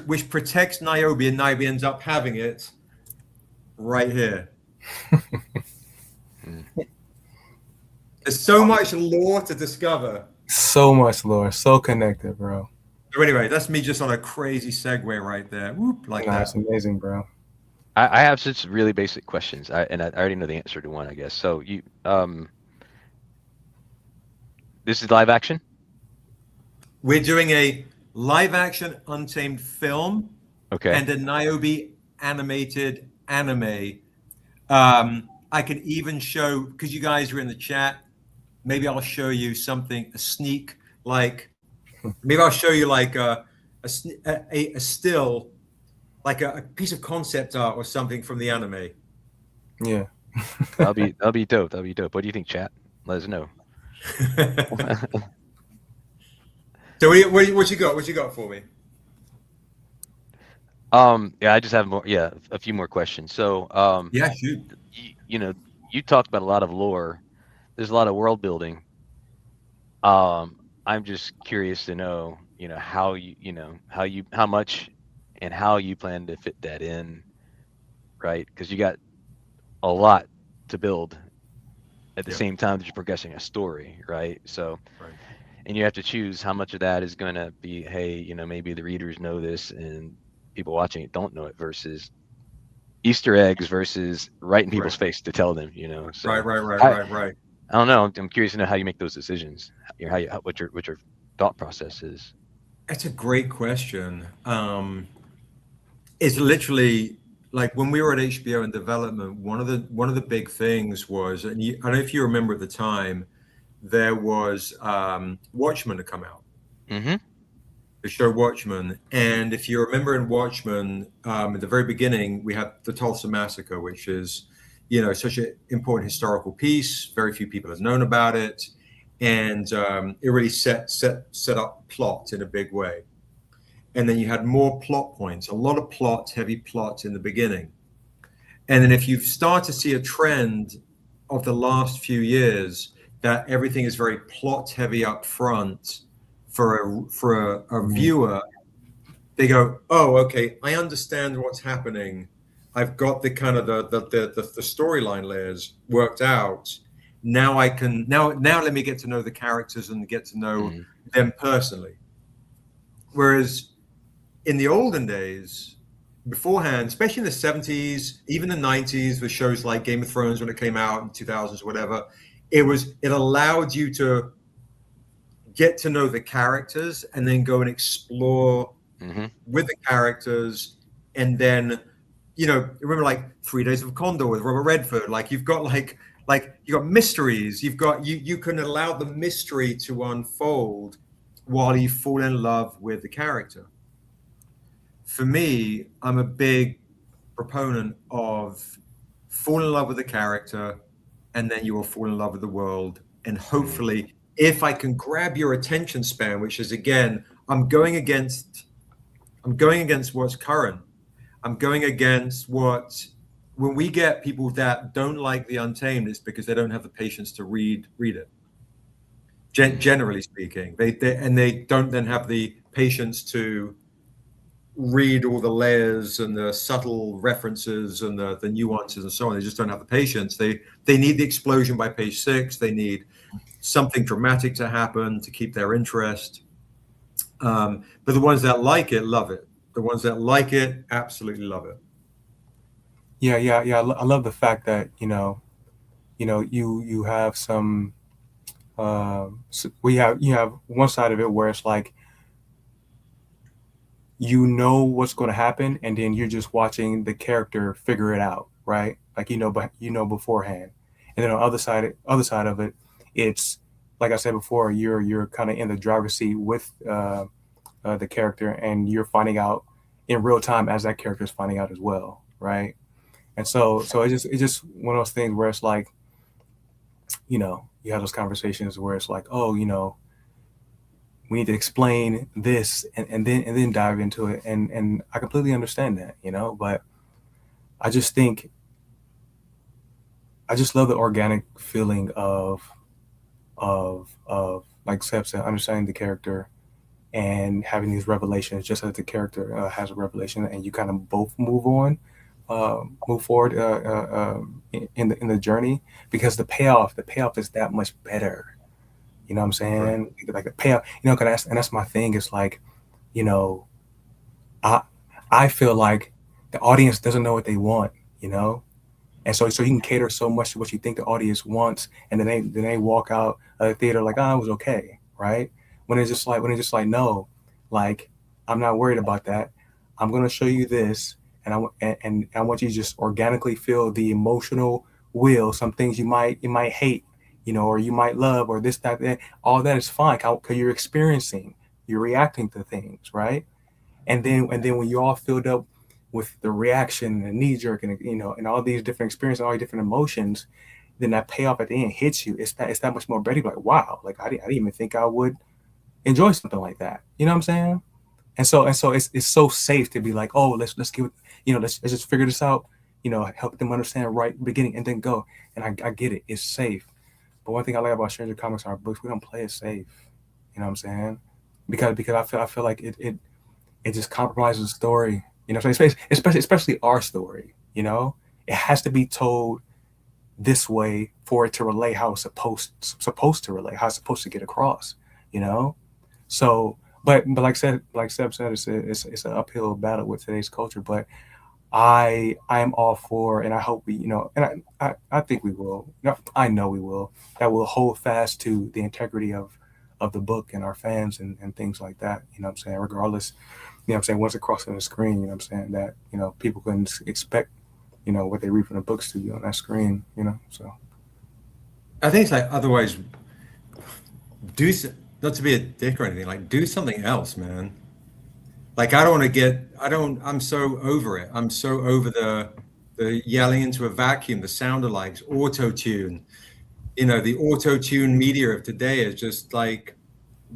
Which protects Niobe, and Niobe ends up having it right here. There's so much lore to discover. So much lore, so connected, bro. So anyway, that's me just on a crazy segue right there. Whoop, like that. That's amazing, bro. I have such really basic questions, I already know the answer to one, I guess. So you, this is live action? We're doing a live action Untamed film, Okay. and a Niobe animated anime. I can even show, because you guys are in the chat, maybe I'll show you something, a sneak, like, maybe I'll show you like a still, like a piece of concept art or something from the anime. Yeah. That'll be dope. That'll be dope. What do you think, chat? Let us know. So what you got? What you got for me? Yeah, I just have more. Yeah, a few more questions. So, Yeah, shoot. you know, you talked about a lot of lore. There's a lot of world building. I'm just curious to know, how how much and how you plan to fit that in, right? Because you got a lot to build at the same time that you're progressing a story, right? So, Right. and you have to choose how much of that is going to be, hey, maybe the readers know this and people watching it don't know it, versus Easter eggs versus right in people's Right. face to tell them, you know. So Right. I don't know. I'm curious to know how you make those decisions. What your thought process is. That's a great question. It's literally like when we were at HBO in development, one of the big things was, and I don't know if you remember at the time, there was Watchmen to come out, Mm-hmm. the show Watchmen. And if you remember in Watchmen, at the very beginning, we had the Tulsa Massacre, which is, such an important historical piece. Very few people have known about it. And it really set up plot in a big way. And then you had more plot points, a lot of heavy plot in the beginning. And then if you start to see a trend of the last few years that everything is very plot heavy up front for a viewer, they go, oh, okay, I understand what's happening. I've got the kind of the storyline layers worked out. Now I can now let me get to know the characters and get to know them personally. Whereas in the olden days, beforehand, especially in the 70s, even the 90s, with shows like Game of Thrones when it came out in 2000s, whatever, it allowed you to get to know the characters and then go and explore with the characters. And then, remember like 3 Days of Condor with Robert Redford, like you've got you got mysteries, you can allow the mystery to unfold while you fall in love with the character. For me, I'm a big proponent of fall in love with the character, and then you will fall in love with the world. And hopefully, if I can grab your attention span, which is again, I'm going against what's current. I'm going against when we get people that don't like the Untamed, it's because they don't have the patience to read it. Generally speaking, they don't then have the patience to read all the layers and the subtle references and the nuances and so on. They just don't have the patience. They need the explosion by page 6. They need something dramatic to happen to keep their interest. But the ones that like it love it. The ones that like it absolutely love it. Yeah. I love the fact that you have some. You have one side of it where it's like what's going to happen, and then you're just watching the character figure it out, right? Like but beforehand. And then on the other side of it, it's like I said before, you're kind of in the driver's seat with the character, and you're finding out in real time as that character is finding out as well, right? And so it's just one of those things where it's like, you have those conversations where it's like, oh, we need to explain this and then dive into it. And I completely understand that, but I just love the organic feeling of like Seb said, understanding the character and having these revelations, just as the character has a revelation, and you kind of both move forward in the journey, because the payoff is that much better. You know what I'm saying? Right. Like the payoff, and that's my thing. It's like, I feel like the audience doesn't know what they want, and so you can cater so much to what you think the audience wants, and then they walk out of the theater like, oh, it was okay, right? When it's just like, no, like, I'm not worried about that. I'm gonna show you this, and I want you to just organically feel the emotional wheel. Some things you might hate, or you might love, or this, that, all that is fine, because you're reacting to things, right? And then when you all filled up with the reaction and knee jerk and and all these different experiences, all these different emotions, then that payoff at the end hits you. It's that much more better. Like, wow, like I didn't even think I would enjoy something like that. You know what I'm saying? And so it's so safe to be like, oh, let's give it, let's just figure this out, help them understand right beginning and then go. And I get it, it's safe. But one thing I like about Stranger Comics, our books, we don't play it safe. You know what I'm saying? Because I feel like it just compromises the story. Especially our story. It has to be told this way for it to relate how it's supposed to relate, how it's supposed to get across. So, but like Seb said, it's an uphill battle with today's culture. But I am all for, and I hope we, and I think we will. No, I know we will. That will hold fast to the integrity of the book and our fans and things like that. You know what I'm saying? Regardless, you know what I'm saying, once it crosses the screen, you know what I'm saying, that, people can expect, what they read from the books to be on that screen, so. I think it's like, otherwise, not to be a dick or anything, like do something else, man. Like, I'm so over it. I'm so over the yelling into a vacuum, the sound alikes, auto-tune. The auto-tune media of today is just like,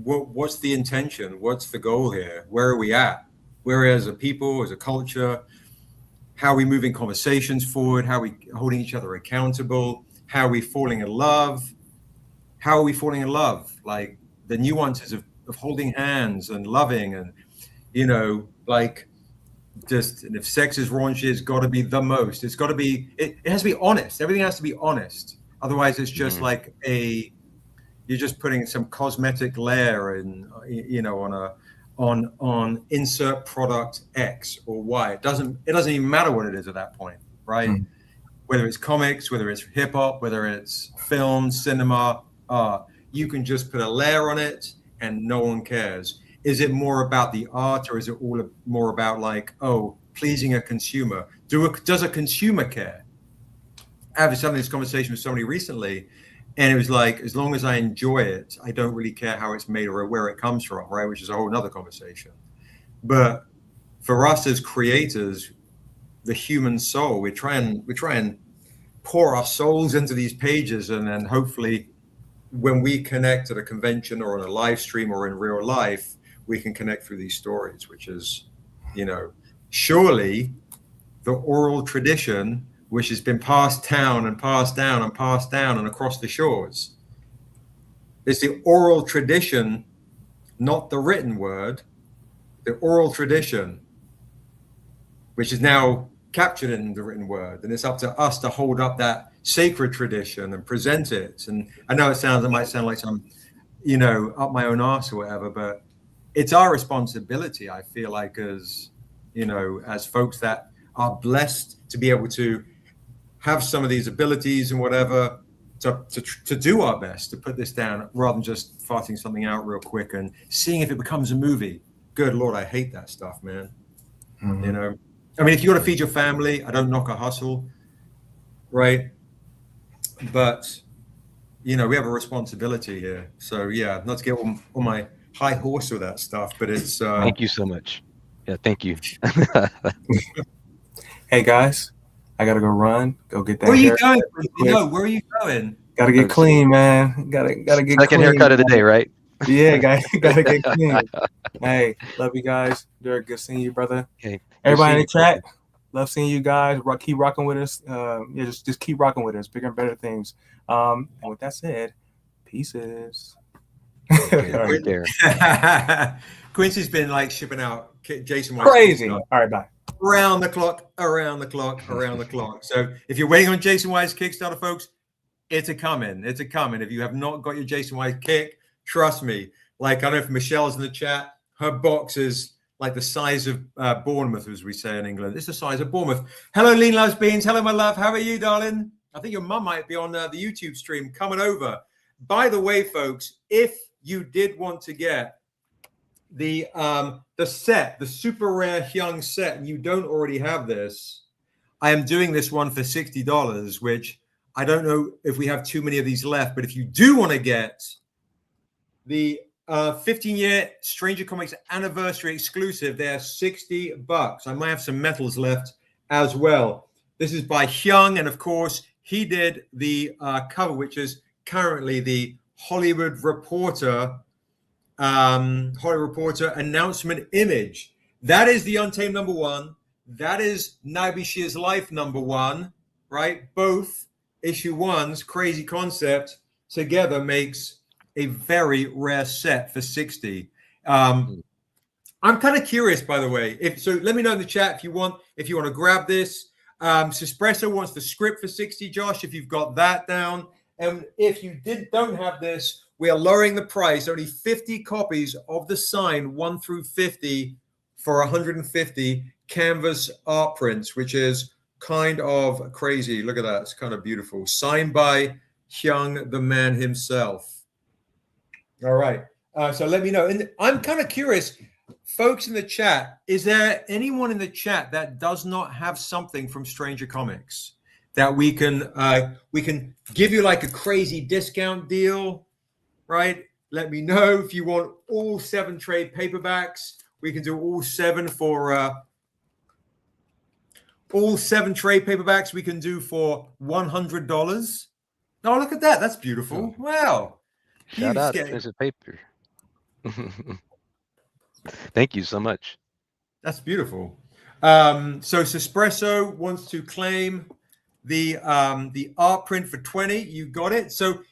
what's the intention? What's the goal here? Where are we at? Where as a people, as a culture, how are we moving conversations forward? How are we holding each other accountable? How are we falling in love? How are we falling in love? Like the nuances of holding hands and loving and, like just, and if sex is raunchy, it's got to be the most. It's got to be, it has to be honest. Everything has to be honest. Otherwise, it's just like you're just putting some cosmetic layer in, on insert product X or Y. It doesn't even matter what it is at that point, right? Whether it's comics, whether it's hip hop, whether it's film, cinema, you can just put a layer on it and no one cares. Is it more about the art, or is it all more about like, pleasing a consumer? Does a consumer care? I was having this conversation with somebody recently, and it was like, as long as I enjoy it, I don't really care how it's made or where it comes from, right? Which is a whole nother conversation. But for us as creators, the human soul, we try and pour our souls into these pages, and then hopefully when we connect at a convention or on a live stream or in real life, we can connect through these stories, which is, surely the oral tradition, which has been passed down and passed down and passed down and across the shores. It's the oral tradition, not the written word, the oral tradition, which is now captured in the written word. And it's up to us to hold up that sacred tradition and present it. And I know it might sound like I'm, up my own arse or whatever, but it's our responsibility, I feel like, as, as folks that are blessed to be able to have some of these abilities and whatever, to do our best to put this down rather than just farting something out real quick and seeing if it becomes a movie. Good Lord, I hate that stuff, man. I mean, if you got to feed your family, I don't knock a hustle, right? But, we have a responsibility here. So, yeah, not to get on my high horse with that stuff, but it's... Thank you so much. Yeah, thank you. Hey, guys, I got to go run. Go get that Where are you haircut. going? Where are you going? Got to get clean, man. Got to get Second clean. haircut of the day, right? Yeah, got to get clean. Hey, love you guys. Derek, good seeing you, brother. Okay. Everybody in the chat, love seeing you guys. Keep rocking with us. Just keep rocking with us. Bigger and better things. And with that said, pieces. Right there. Quincy's been like shipping out Jaycen Wise. Crazy. All right, bye. Around the clock. So if you're waiting on Jaycen Wise Kickstarter, folks, it's a coming. If you have not got your Jaycen Wise kick, trust me. Like, I don't know if Michelle's in the chat. Her box is like the size of Bournemouth, as we say in England. It's the size of Bournemouth. Hello, Lean Loves Beans. Hello, my love. How are you, darling? I think your mum might be on the YouTube stream coming over. By the way, folks, if you did want to get the set, the super rare Hyung set, and you don't already have this, I am doing this one for $60, which I don't know if we have too many of these left, but if you do want to get the 15-year Stranger Comics anniversary exclusive, they're $60. I might have some metals left as well. This is by Hyung, and of course, he did the cover, which is currently the Hollywood Reporter announcement image. That is the Untamed #1. That is Niobe Shear's Life #1, right? Both issue ones, crazy concept, together makes a very rare set for 60. I'm kind of curious, by the way. Let me know in the chat if you want to grab this. Sespresso wants the script for 60, Josh, if you've got that down. And if you don't have this, we are lowering the price. Only 50 copies of the sign 1 through 50 for 150 canvas art prints, which is kind of crazy. Look at that. It's kind of beautiful. Signed by Hyung, the man himself. All right. So let me know. And I'm kind of curious, folks in the chat, is there anyone in the chat that does not have something from Stranger Comics that we can give you like a crazy discount deal, right? Let me know. If you want all 7 trade paperbacks, we can do all 7 for all 7 trade paperbacks we can do for $100. Oh, look at that. That's beautiful. Wow. Shout out expensive paper. Thank you so much. That's beautiful. So Sespresso wants to claim the art print for 20. You got it. So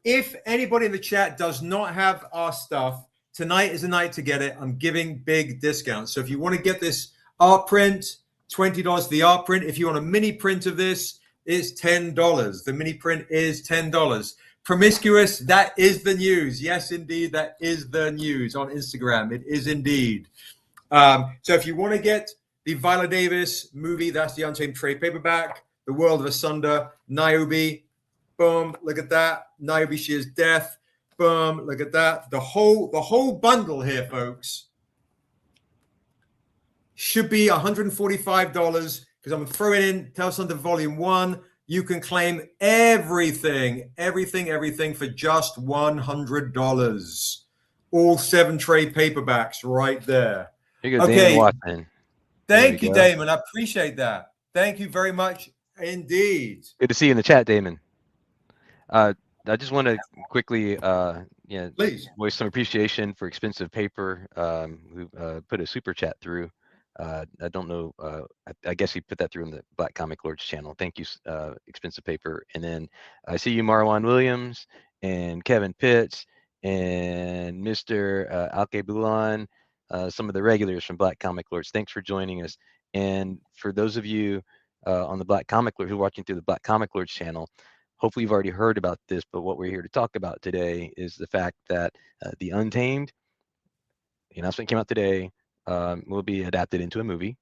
if anybody in the chat does not have our stuff, tonight is the night to get it. I'm giving big discounts. So if you want to get this art print, $20 the art print. If you want a mini print of this, it's $10. The mini print is $10. Promiscuous, that is the news. Yes, indeed, that is the news on Instagram. It is indeed. So if you want to get the Viola Davis movie, that's the Untamed trade paperback. The World of Asunda, Niobe, boom, look at that. Niobe, She Is Death, boom, look at that. The whole bundle here, folks, should be $145 because I'm going to throw it in Tell Us Under Volume 1. You can claim everything for just $100. All 7 trade paperbacks right there. Here you go, Damon Watson. Thank you, Damon. I appreciate that. Thank you very much indeed. Good to see you in the chat, Damon. I just want to quickly please voice some appreciation for Expensive Paper, who put a super chat through. I don't know. I guess he put that through in the Black Comic Lords channel. Thank you, Expensive Paper. And then I see you, Marwan Williams and Kevin Pitts and Mr. Alke Bulan, some of the regulars from Black Comic Lords. Thanks for joining us. And for those of you on the Black Comic Lords who are watching through the Black Comic Lords channel, hopefully you've already heard about this, but what we're here to talk about today is the fact that the Untamed, the announcement came out today, will be adapted into a movie.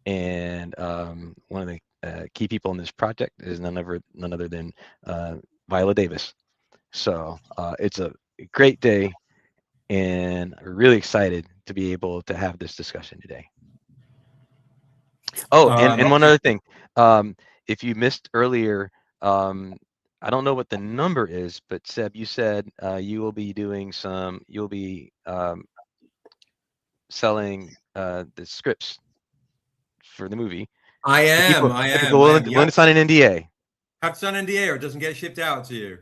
And one of the key people in this project is none other than Viola Davis. So it's a great day, and we're really excited to be able to have this discussion today. Oh, and one other thing. If you missed earlier, I don't know what the number is, but Seb, you said you will be doing you'll be selling the scripts for the movie. I am. Willing to sign an NDA. Have to sign an NDA or it doesn't get shipped out to you.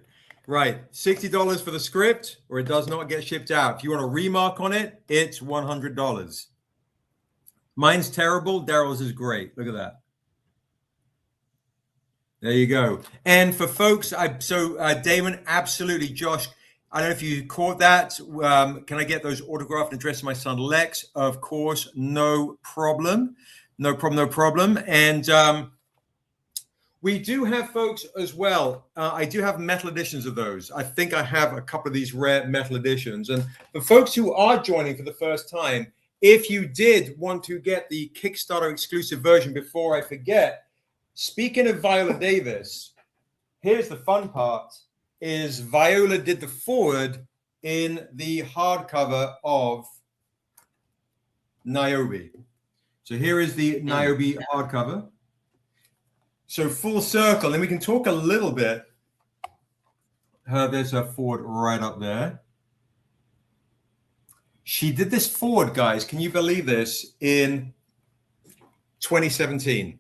Right. $60 for the script or it does not get shipped out. If you want a remark on it, it's $100. Mine's terrible. Daryl's is great. Look at that. There you go. And for folks, Damon, absolutely, Josh, I don't know if you caught that. Can I get those autographed and addressed to my son, Lex? Of course, no problem. No problem. And we do have, folks, as well. I do have metal editions of those. I think I have a couple of these rare metal editions. And for folks who are joining for the first time, if you did want to get the Kickstarter exclusive version before I forget, speaking of Viola Davis, here's the fun part, is Viola did the forward in the hardcover of Niobe. So here is the Niobe hardcover. So full circle, and we can talk a little bit. There's her forward right up there. She did this forward, guys. Can you believe this? In 2017.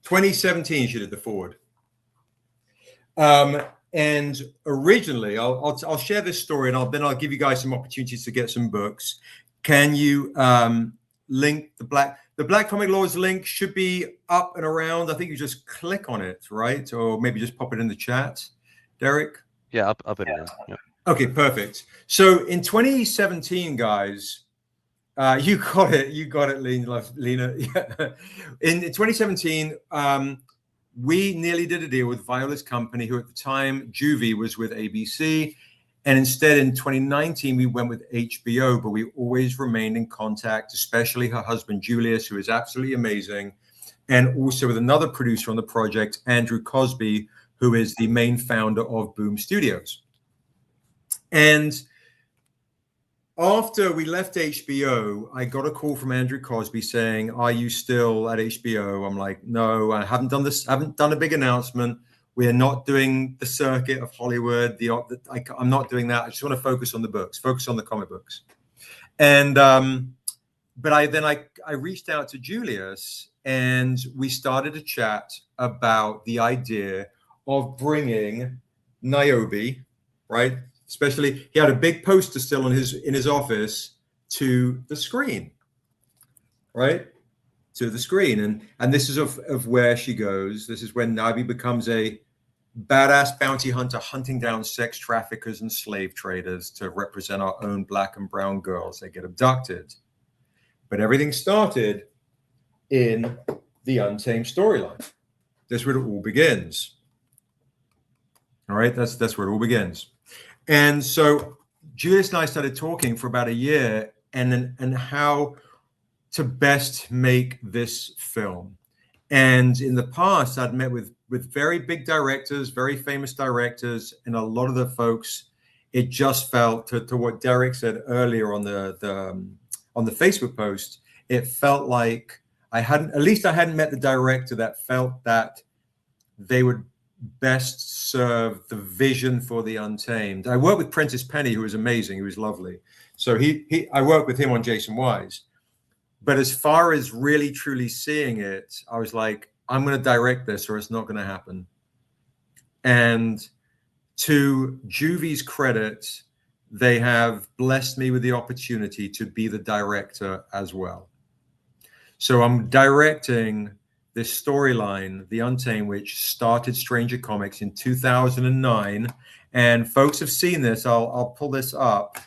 2017, she did the forward. And originally, I'll share this story, and then I'll give you guys some opportunities to get some books. Can you link the Black Comic Lords link? Should be up and around. I think you just click on it, right? Or maybe just pop it in the chat, Derek. Yeah, up and around. Yep. Okay, perfect. So in 2017, guys, you got it, Lena. Yeah. In 2017, we nearly did a deal with Viola's company, who at the time, Juvie, was with ABC. And instead, in 2019, we went with HBO, but we always remained in contact, especially her husband, Julius, who is absolutely amazing. And also with another producer on the project, Andrew Cosby, who is the main founder of Boom Studios. And after we left HBO, I got a call from Andrew Cosby saying, "Are you still at HBO?" I'm like, "No, I haven't done this. I haven't done a big announcement. We are not doing the circuit of Hollywood. I'm not doing that. I just want to focus on the books, focus on the comic books." And but I reached out to Julius, and we started a chat about the idea of bringing Niobe, right? Especially, he had a big poster still in his office, to the screen, right? To the screen, and this is of where she goes. This is when Niobe becomes a badass bounty hunter hunting down sex traffickers and slave traders to represent our own black and brown girls that get abducted. But everything started in the Untamed storyline. That's where it all begins. All right, that's where it all begins. And so Julius and I started talking for about a year, and how to best make this film. And in the past, I'd met with very big directors, very famous directors, and a lot of the folks, it just felt, to what Derek said earlier on the Facebook post, it felt like I hadn't met the director that felt that they would best serve the vision for the Untamed. I worked with Prentice Penny, who was amazing, who was lovely. So I worked with him on Jaycen Wise. But as far as really truly seeing it, I was like, I'm going to direct this or it's not going to happen. And to Juvie's credit, they have blessed me with the opportunity to be the director as well. So I'm directing this storyline, The Untamed, which started Stranger Comics in 2009. And folks have seen this. I'll pull this up.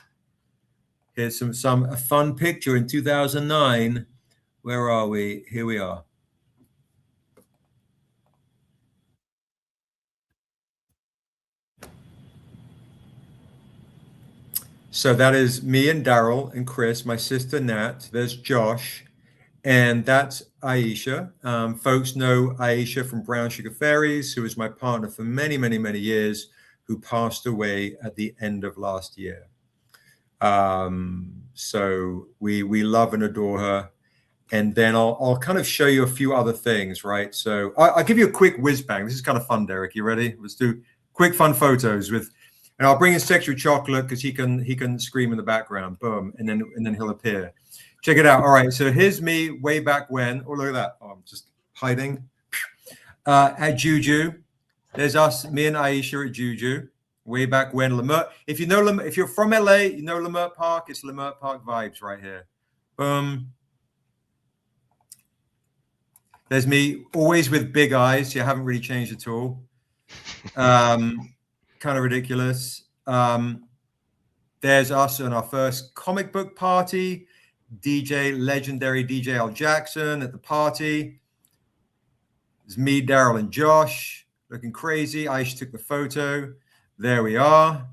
Here's a fun picture in 2009. Where are we? Here we are. So that is me and Daryl and Chris, my sister Nat. There's Josh, and that's Aisha. Folks know Aisha from Brown Sugar Fairies, who was my partner for many, many, many years, who passed away at the end of last year. So we love and adore her. And then I'll kind of show you a few other things, right? So I'll give you a quick whiz bang. This is kind of fun, Derek. You ready? Let's do quick fun photos with, and I'll bring in Sexual Chocolate because he can scream in the background. Boom, and then he'll appear. Check it out. All right, so here's me way back when. Oh, look at that. Oh, I'm just hiding. At Juju, there's us, me and Aisha at Juju. Way back when, Lemert. If you're from LA, you know Lemert Park. It's Lemert Park vibes right here. Boom. There's me, always with big eyes. You haven't really changed at all. Kind of ridiculous. There's us on our first comic book party. Legendary DJ Al Jackson at the party. There's me, Daryl, and Josh looking crazy. Aisha took the photo. There we are.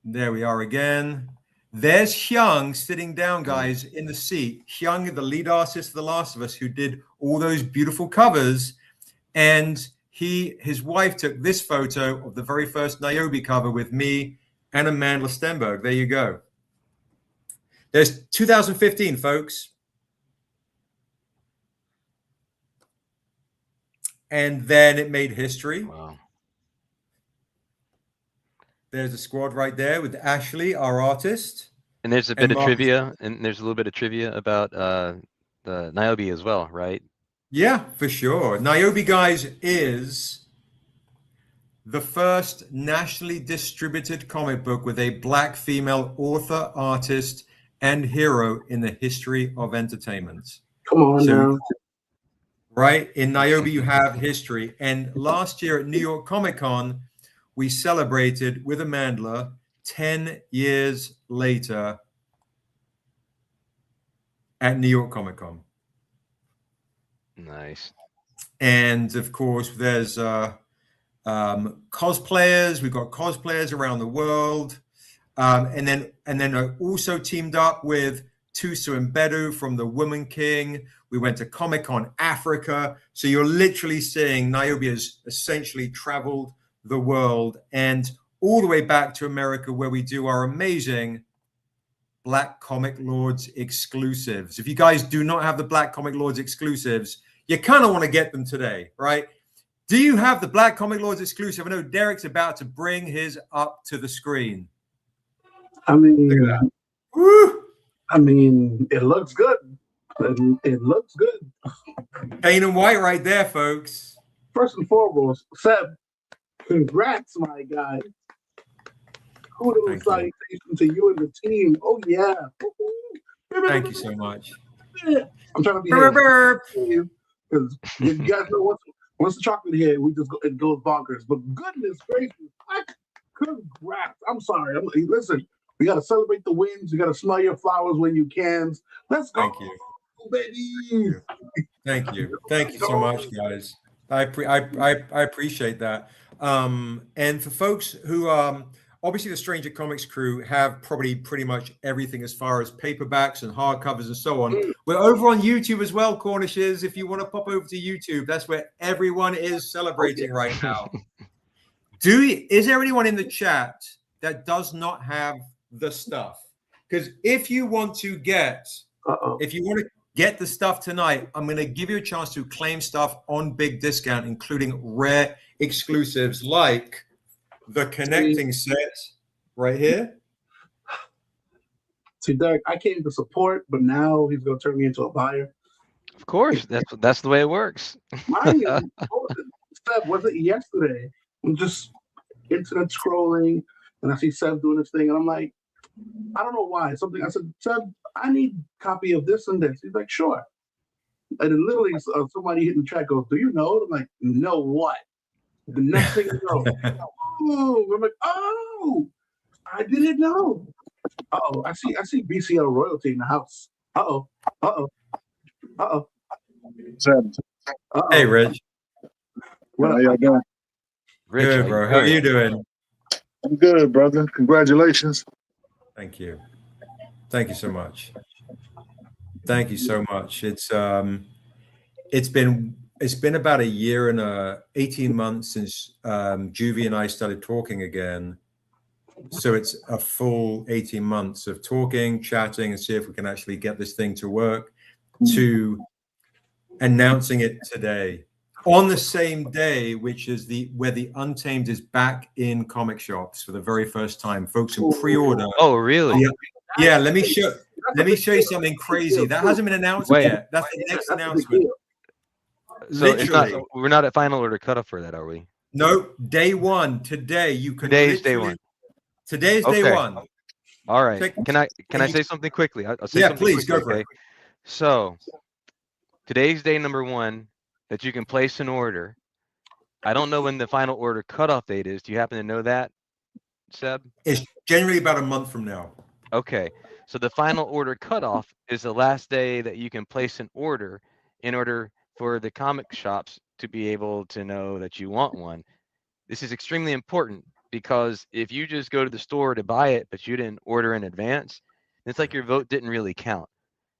There we are again. There's Hyung sitting down, guys, in the seat. Hyung, the lead artist of The Last of Us, who did all those beautiful covers. And his wife took this photo of the very first Niobe cover with me and Amanda Stenberg. There you go. There's 2015, folks. And then it made history. Wow. There's a squad right there with Ashley, our artist. And there's a bit of trivia, and there's a little bit of trivia about the Niobe as well, right? Yeah, for sure. Niobe, guys, is the first nationally distributed comic book with a black female author, artist, and hero in the history of entertainment. Come on now. Right? In Niobe, you have history. And last year at New York Comic Con, we celebrated with Amanda 10 years later at New York Comic Con. Nice. And of course, there's cosplayers. We've got cosplayers around the world. And then I also teamed up with Tusa and Bedu from the Woman King. We went to Comic-Con Africa. So you're literally seeing Niobe has essentially traveled the world and all the way back to America, where we do our amazing Black Comic Lords exclusives. If you guys do not have the Black Comic Lords exclusives, you kind of want to get them today, right? Do you have the Black Comic Lords exclusive? I know Derek's about to bring his up to the screen. I mean, Look at that. Woo! I mean, it looks good. It looks good. Plain and white right there, folks. First and foremost, Seb, congrats, my guy. Kudos, salutation to you and the team. Oh, yeah. Thank you so much. I'm trying to be because you guys know once the chocolate hit, it goes bonkers. But goodness gracious, congrats. I'm sorry. Listen, we got to celebrate the wins. You got to smell your flowers when you can. Let's go. Thank you. Baby. Thank you. Thank you so much, guys. I appreciate that. And for folks who obviously the Stranger Comics crew have probably pretty much everything as far as paperbacks and hardcovers and so on. We're over on YouTube as well, Cornishes. If you want to pop over to YouTube, that's where everyone is celebrating right now. Is there anyone in the chat that does not have the stuff? Because if you want to get the stuff tonight, I'm going to give you a chance to claim stuff on big discount, including rare exclusives like the connecting set right here. See, Derek, I came to support, but now he's going to turn me into a buyer. Of course, that's the way it works. Seb, was it yesterday? I'm just internet scrolling, and I see Seb doing this thing, and I'm like, I don't know why. I said, Seb, I need a copy of this and this. He's like, sure. And then literally somebody hit the chat goes, do you know? I'm like, know what? The next thing you know, I'm like, oh, I didn't know. Uh-oh, I see BCL royalty in the house. Uh-oh. Seb. Hey, Rich. How y'all doing? Rich, Good, bro. How are you doing? I'm good, brother. Congratulations. Thank you. Thank you so much. Thank you so much. It's been about a year and 18 months since Juvie and I started talking again. So it's a full 18 months of talking, chatting, and see if we can actually get this thing to work, to announcing it today on the same day, which is where the Untamed is back in comic shops for the very first time. Folks can pre-order. Oh, really? Yeah. Let me show you something crazy that hasn't been announced yet. That's the next announcement. So we're not at final order cutoff for that, are we? No, day one. Today you can. Today's day one. Today's day one. All right. Can I say something quickly? I'll say something please quickly, go for it. So today's day number one that you can place an order. I don't know when the final order cutoff date is. Do you happen to know that, Seb? It's generally about a month from now. Okay. So the final order cutoff is the last day that you can place an order in order for the comic shops to be able to know that you want one. This is extremely important because if you just go to the store to buy it, but you didn't order in advance, it's like your vote didn't really count,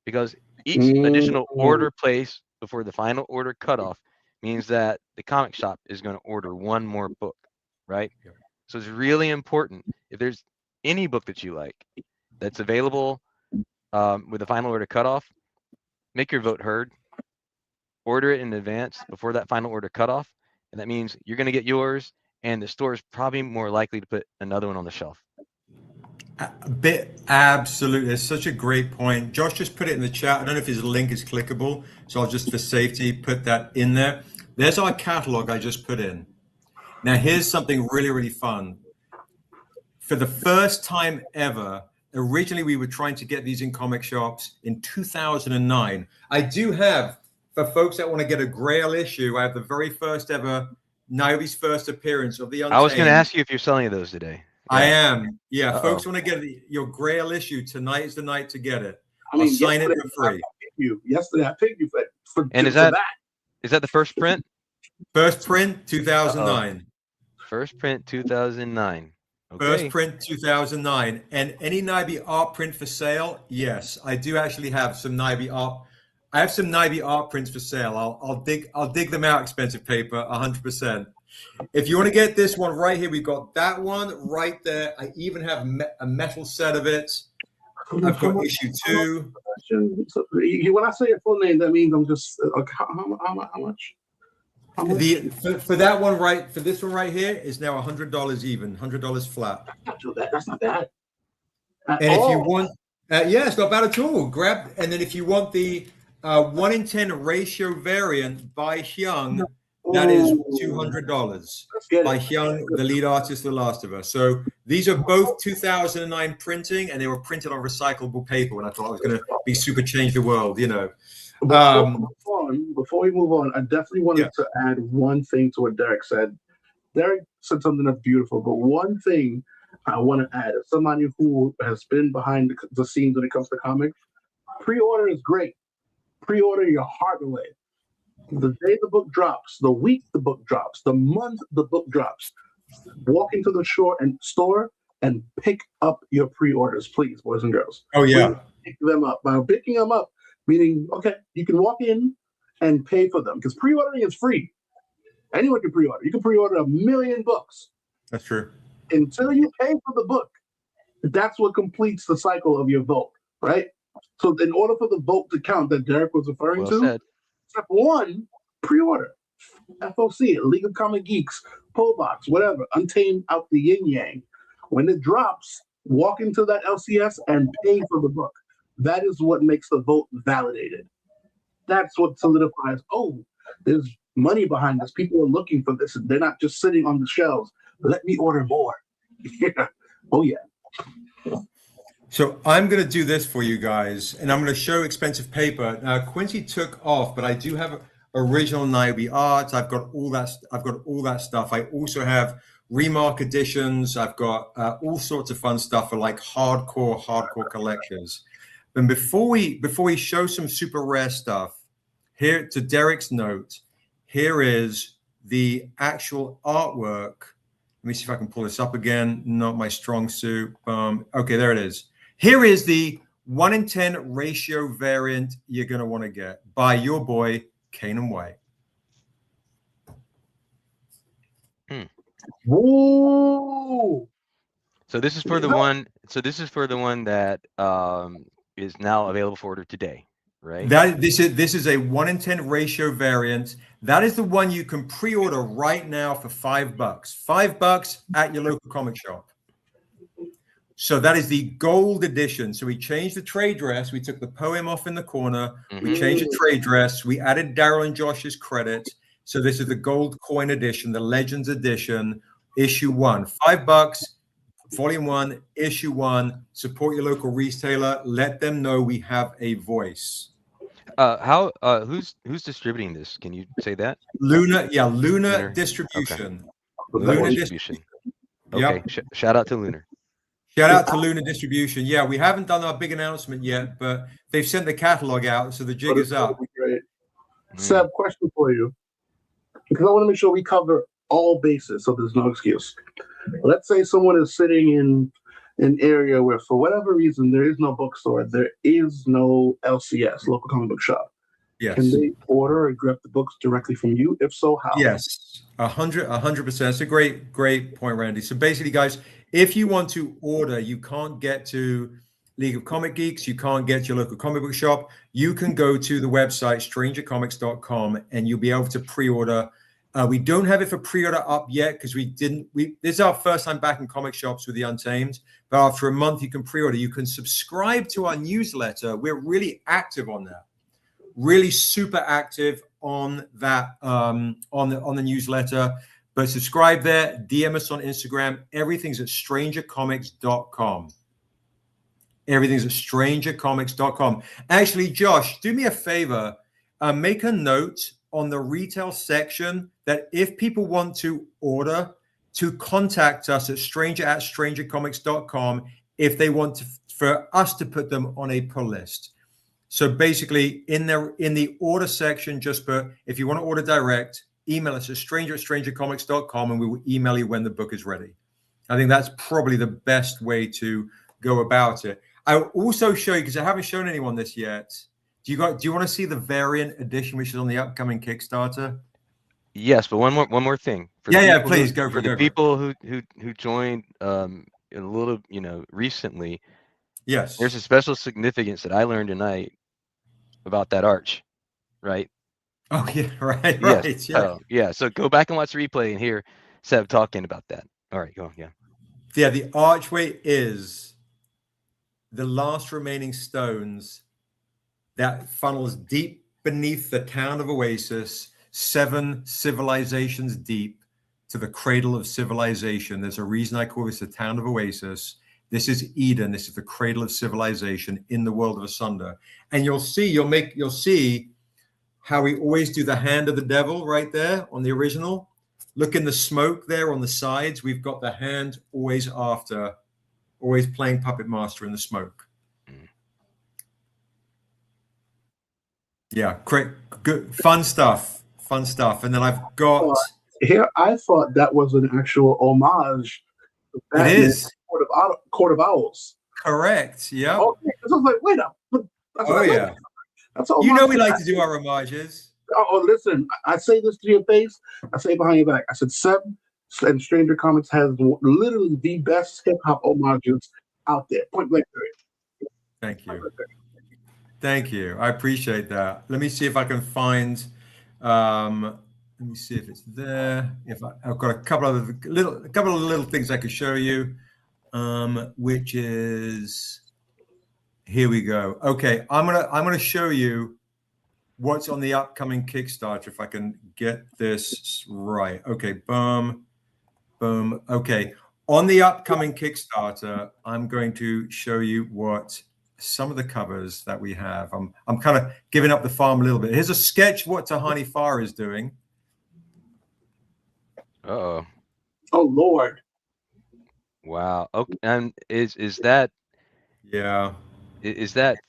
because each additional order placed before the final order cutoff means that the comic shop is going to order one more book, right? Yeah. So it's really important. If there's any book that you like that's available with the final order cutoff, make your vote heard. Order it in advance before that final order cutoff, and that means you're going to get yours, and the store is probably more likely to put another one on the shelf. Absolutely. It's such a great point. Josh just put it in the chat. I don't know if his link is clickable, so I'll just, for safety, put that in there. There's our catalog I just put in. Now, here's something really, really fun. For the first time ever, originally we were trying to get these in comic shops in 2009. I do have, for folks that want to get a Grail issue, I have the very first ever Niobe's first appearance of the Untamed. I was going to ask you if you're selling those today. Yeah. I am. Yeah, folks want to get your Grail issue. Tonight is the night to get it. I'll sign it for free. Yesterday I picked you for and is that the first print? First print, 2009. First print 2009. First Okay. print 2009. And any Niobe art print for sale? Yes, I do actually have some Niobe art. I have some Niobe art prints for sale. I'll dig them out, expensive paper, 100%. If you want to get this one right here, we've got that one right there. I even have a metal set of it. I've got issue 2. So, when I say your full name, that means I'm just how much? How much? For that one for this one right here is now $100 even, $100 flat. That's not too bad. That's not bad. And if you want, yeah, it's not bad at all. Grab, and then if you want the 1 in 10 ratio variant by Hyung, that is $200 by Hyung, the lead artist, The Last of Us. So these are both 2009 printing, and they were printed on recyclable paper. When I thought I was going to be super change the world, you know. Before we move on, I definitely wanted to add one thing to what Derek said. Derek said something that's beautiful, but one thing I want to add, as somebody who has been behind the scenes when it comes to comics, pre-order is great. Pre-order your heart away. The day the book drops, the week the book drops, the month the book drops, walk into the store and pick up your pre-orders, please, boys and girls. Oh, yeah. Please pick them up. By picking them up, meaning, okay, you can walk in and pay for them because pre-ordering is free. Anyone can pre-order. You can pre-order 1 million books. That's true. Until you pay for the book, that's what completes the cycle of your vote, right? So in order for the vote to count that Derek was referring to, step 1, pre-order. FOC, League of Comic Geeks, Pollbox, whatever, Untamed out the yin yang. When it drops, walk into that LCS and pay for the book. That is what makes the vote validated. That's what solidifies, oh, there's money behind this. People are looking for this. They're not just sitting on the shelves. Let me order more. Yeah. Oh, yeah. So I'm going to do this for you guys, and I'm going to show expensive paper. Now, Quincy took off, but I do have original Niobe art. I've got all that stuff. I also have remark editions. I've got all sorts of fun stuff for like hardcore collectors. And before we show some super rare stuff, here to Derek's note, here is the actual artwork. Let me see if I can pull this up again. Not my strong suit. Okay, there it is. Here is the 1 in 10 ratio variant you're going to want to get by your boy, Kanan White. Whoa! So this is for the one. So this is for the one that is now available for order today, right? This is a 1 in 10 ratio variant. That is the one you can pre-order right now for $5. $5 at your local comic shop. So that is the gold edition. So we changed the trade dress. We took the poem off in the corner. We changed the trade dress. We added Daryl and Josh's credit. So this is the gold coin edition, the Legends edition, issue 1. $5, volume 1, issue 1. Support your local retailer. Let them know we have a voice. Who's distributing this? Can you say that? Luna Distribution. Okay. Luna Distribution. Okay. Yep. Shout out to Lunar. Shout out to Luna Distribution. Yeah, we haven't done our big announcement yet, but they've sent the catalog out, so the jig is up. Great. Seb, question for you, because I want to make sure we cover all bases, so there's no excuse. Let's say someone is sitting in an area where, for whatever reason, there is no bookstore, there is no LCS, local comic book shop. Yes. Can they order or grab the books directly from you? If so, how? Yes, 100%. That's a great point, Randy. So basically, guys, if you want to order, you can't get to League of Comic Geeks, you can't get to your local comic book shop, you can go to the website strangercomics.com and you'll be able to pre-order. We don't have it for pre-order up yet because this is our first time back in comic shops with the Untamed, but after a month you can pre-order. You can subscribe to our newsletter. We're really active on that. Really super active on that on the newsletter. But subscribe there, DM us on Instagram. Everything's at strangercomics.com. Everything's at strangercomics.com. Actually, Josh, do me a favor. Make a note on the retail section that if people want to order, to contact us at strangercomics.com if they want for us to put them on a pull list. So basically, in the order section, just put, if you want to order direct, email us at stranger@strangercomics.com, and we will email you when the book is ready. I think that's probably the best way to go about it. I'll also show you, because I haven't shown anyone this yet. Do you want to see the variant edition, which is on the upcoming Kickstarter? Yes, but one more thing. Please go for the people who joined a little, recently. Yes. There's a special significance that I learned tonight about that arch, right? Oh yeah, right. Yes. Yeah. So go back and watch the replay and hear Seb talking about that. All right, go on. Yeah. Yeah, the archway is the last remaining stones that funnels deep beneath the town of Oasis, 7 civilizations deep, to the cradle of civilization. There's a reason I call this the town of Oasis. This is Eden. This is the cradle of civilization in the world of Asunda. And you'll see how we always do the hand of the devil right there on the original. Look in the smoke there on the sides. We've got the hand always playing Puppet Master in the smoke. Yeah, great, good, fun stuff. And then I've got here. I thought that was an actual homage. It is Court of Owls. Correct. Yeah. Okay, because I was like, wait up. That's all. You know we like to do our homages. Oh, listen, I say this to your face. I say behind your back. I said, Seb and Stranger Comics has literally the best hip hop homages out there. Point blank period. Thank you. I appreciate that. Let me see if I can find. Let me see if it's there. I've got a couple of little things I could show you, which is, here we go. Okay, I'm gonna show you what's on the upcoming Kickstarter, if I can get this right. Okay, boom. Okay, on the upcoming Kickstarter, I'm going to show you what some of the covers that we have. I'm kind of giving up the farm a little bit. Here's a sketch of what Tahani Farr is doing. Oh Lord. Wow. Okay, and is that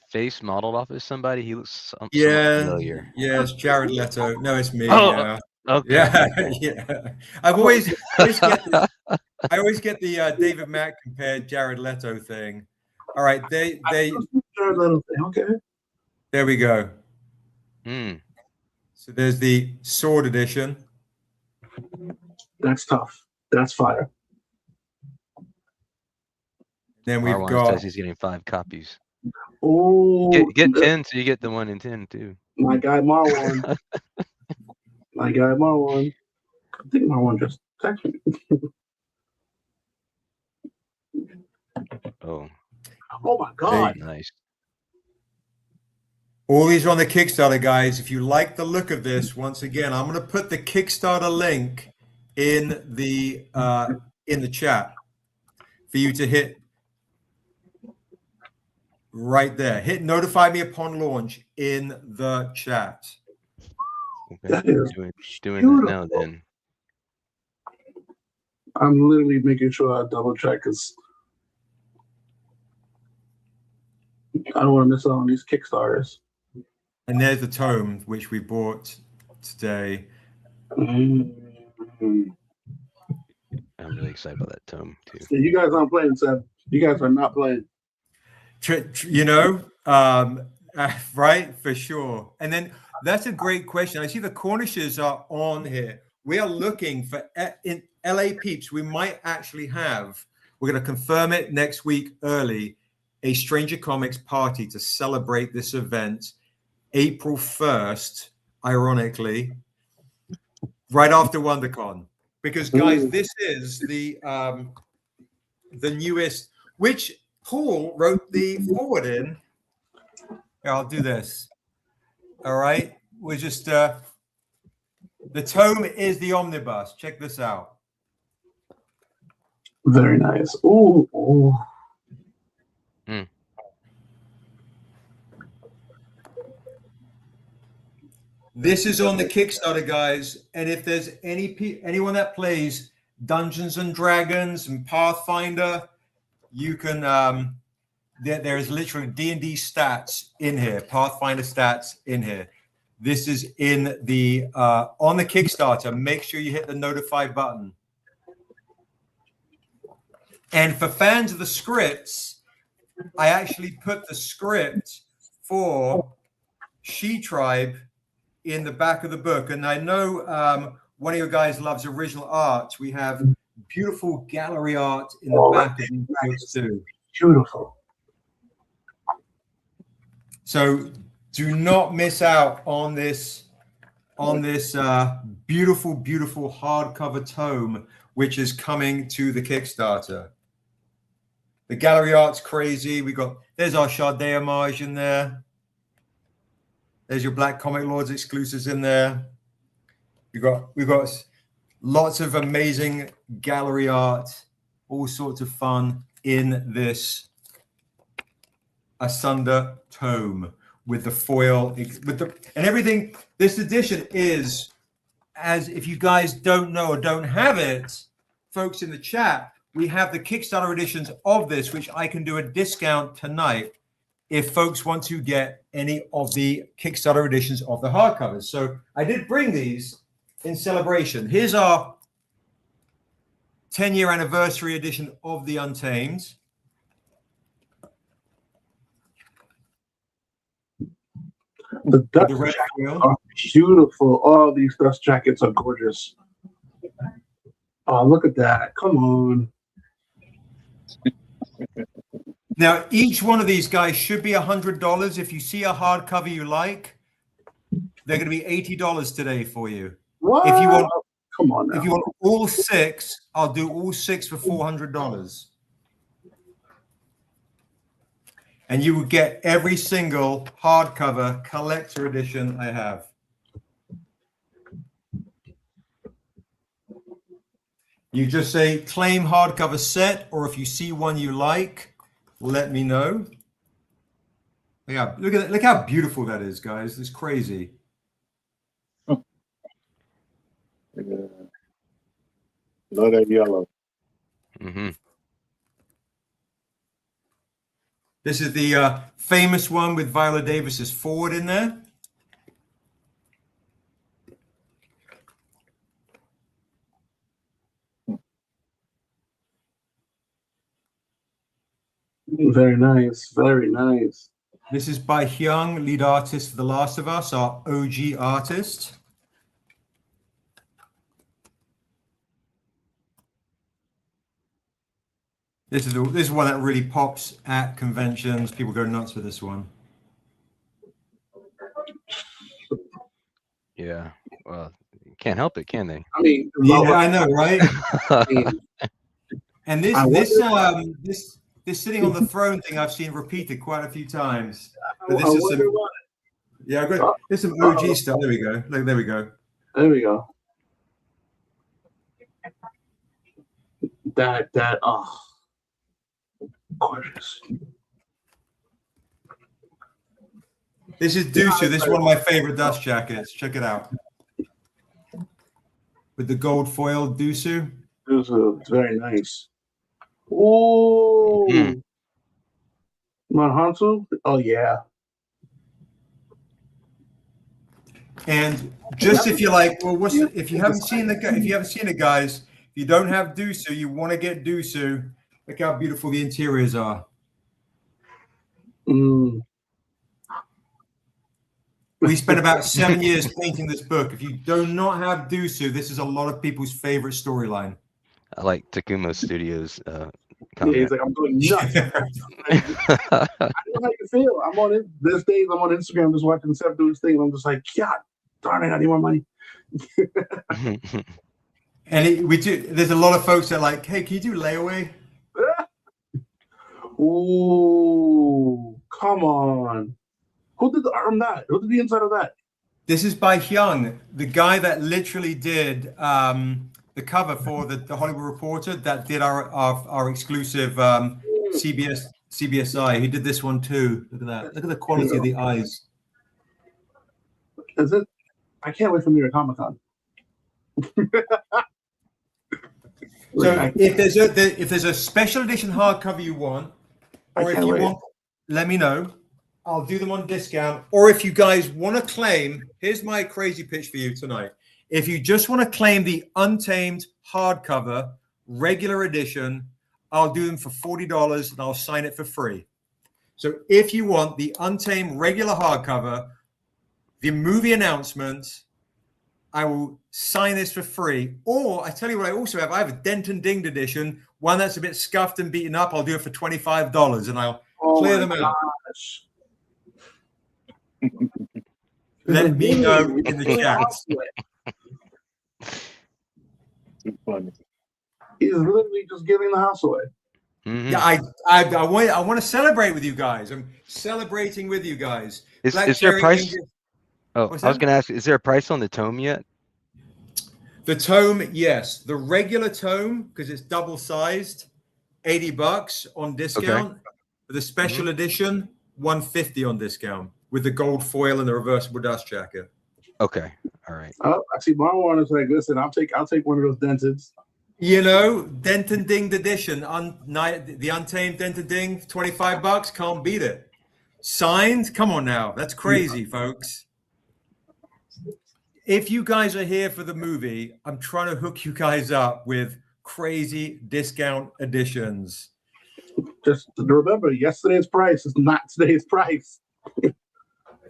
face modeled off of somebody? He looks somewhat familiar. Yeah, it's Jared Leto. No, it's me. Oh, yeah. Okay. Yeah, yeah. I always get the David Mack compared Jared Leto thing. All right, they okay. There we go. Hmm. So there's the sword edition. That's tough. That's fire. Then we've Marwan got. says he's getting 5 copies. Oh, get 10, so you get the 1 in 10 too. My guy Marwan. I think Marwan just texted me. Oh my God. Very nice. All these are on the Kickstarter, guys. If you like the look of this, once again, I'm going to put the Kickstarter link in the chat for you to hit right there. Hit notify me upon launch in the chat. Okay. That is doing that now then. I'm literally making sure I double check because I don't want to miss out on these Kickstarters. And there's the tome which we bought today. Mm-hmm. I'm really excited about that tome too. So you guys aren't playing, Seb. You guys are not playing. Right, for sure. And then that's a great question. I see the Cornishes are on here. We are looking for in LA peeps. We might actually have. We're going to confirm it next week early. A Stranger Comics party to celebrate this event, April 1st. Ironically, right after WonderCon, because guys, this is the newest, which Paul wrote the forward in. Here, I'll do this. All right, we're just the tome is the omnibus. Check this out. Very nice. Ooh. Mm. This is on the Kickstarter, guys. And if there's anyone that plays Dungeons and Dragons and Pathfinder, you can. There is literally D&D stats in here, Pathfinder stats in here. This is in the on the Kickstarter. Make sure you hit the notify button. And for fans of the scripts, I actually put the script for She Tribe in the back of the book. And I know one of you guys loves original art. We have beautiful gallery art in the back of the books too. Beautiful. So do not miss out on this beautiful, beautiful hardcover tome, which is coming to the Kickstarter. The gallery art's crazy. There's our Sade homage in there. There's your Black Comic Lords exclusives in there. We've got lots of amazing gallery art, all sorts of fun in this Asunda tome with the foil, and everything. This edition is, as if you guys don't know or don't have it, folks in the chat, we have the Kickstarter editions of this, which I can do a discount tonight if folks want to get any of the Kickstarter editions of the hardcovers. So I did bring these in celebration. Here's our 10-year anniversary edition of the Untamed. The dust The red jackets foil. are beautiful. All these dust jackets are gorgeous. Oh, look at that. Come on. Now, each one of these guys should be $100. If you see a hardcover you like, they're going to be $80 today for you. What? If you want, come on now. if you want all six, I'll do all six for $400. And you will get every single hardcover collector edition I have. You just say claim hardcover set, or if you see one you like, let me know. Yeah, look at that. Look how beautiful that is, guys. It's crazy. Yeah. Love that yellow. Mm-hmm. This is the famous one with Viola Davis's forward in there. Very nice. Very nice. This is by Hyung, lead artist for The Last of Us, our OG artist. This is one that really pops at conventions. People go nuts with this one. Yeah. Well, can't help it, can they? I mean, Yeah, I know, right? I mean, And I this sitting on the throne thing I've seen repeated quite a few times. But I wonder why. yeah, there's some OG stuff. There we go. Look, there we go. There we go. That oh, gorgeous. This is Dusu. This is one of my favorite dust jackets. Check it out. With the gold foil Dusu. This is very nice. Ooh. Manhansu? Oh yeah. And just if you're like, well, if you haven't seen it, guys, if you don't have Dusu, you want to get Dusu. Look how beautiful the interiors are. Mm. We spent about 7 years painting this book. If you do not have Dusu, this is a lot of people's favorite storyline. I like Takuma Studios Yeah, comment. he's like, I'm going nuts. I know how you feel. I'm on it. These days, I'm on Instagram just watching Seth do his thing. And I'm just like, God darn it, I need more money. And we do. There's a lot of folks that are like, hey, can you do layaway? Ooh, come on. Who did the art on that? Who did the inside of that? This is by Hyung, the guy that literally did the cover for the Hollywood Reporter, that did our exclusive CBSI. He did this one too. Look at that. Look at the quality of the eyes. Is it? I can't wait for New York Comic Con. So if there's a special edition hardcover you want, or if you want, let me know. I'll do them on discount. Or if you guys want to claim, here's my crazy pitch for you tonight. If you just want to claim the Untamed hardcover regular edition, I'll do them for $40 and I'll sign it for free. So if you want the Untamed regular hardcover, the movie announcement, I will sign this for free. Or I tell you what, I also have. I have a Dent and Dinged edition, one that's a bit scuffed and beaten up. I'll do it for $25 and I'll clear them out. Let me know in the chat. Funny. He's literally just giving the house away. Mhm. Yeah, I want to celebrate with you guys. I'm celebrating with you guys. Is Black there a Cherry price? Angel- Oh, What's I was that? going to ask, is there a price on the tome yet? The tome, yes. The regular tome, because it's double sized, $80 on discount. The special edition, $150 on discount with the gold foil and the reversible dust jacket. Okay. All right. Oh, I see Marwan is like, listen, I'll take one of those denteds. You know, Dent and Dinged edition, the Untamed Dent and Ding, $25, can't beat it. Signed, come on now, that's crazy, folks. If you guys are here for the movie, I'm trying to hook you guys up with crazy discount editions. Just remember, yesterday's price is not today's price.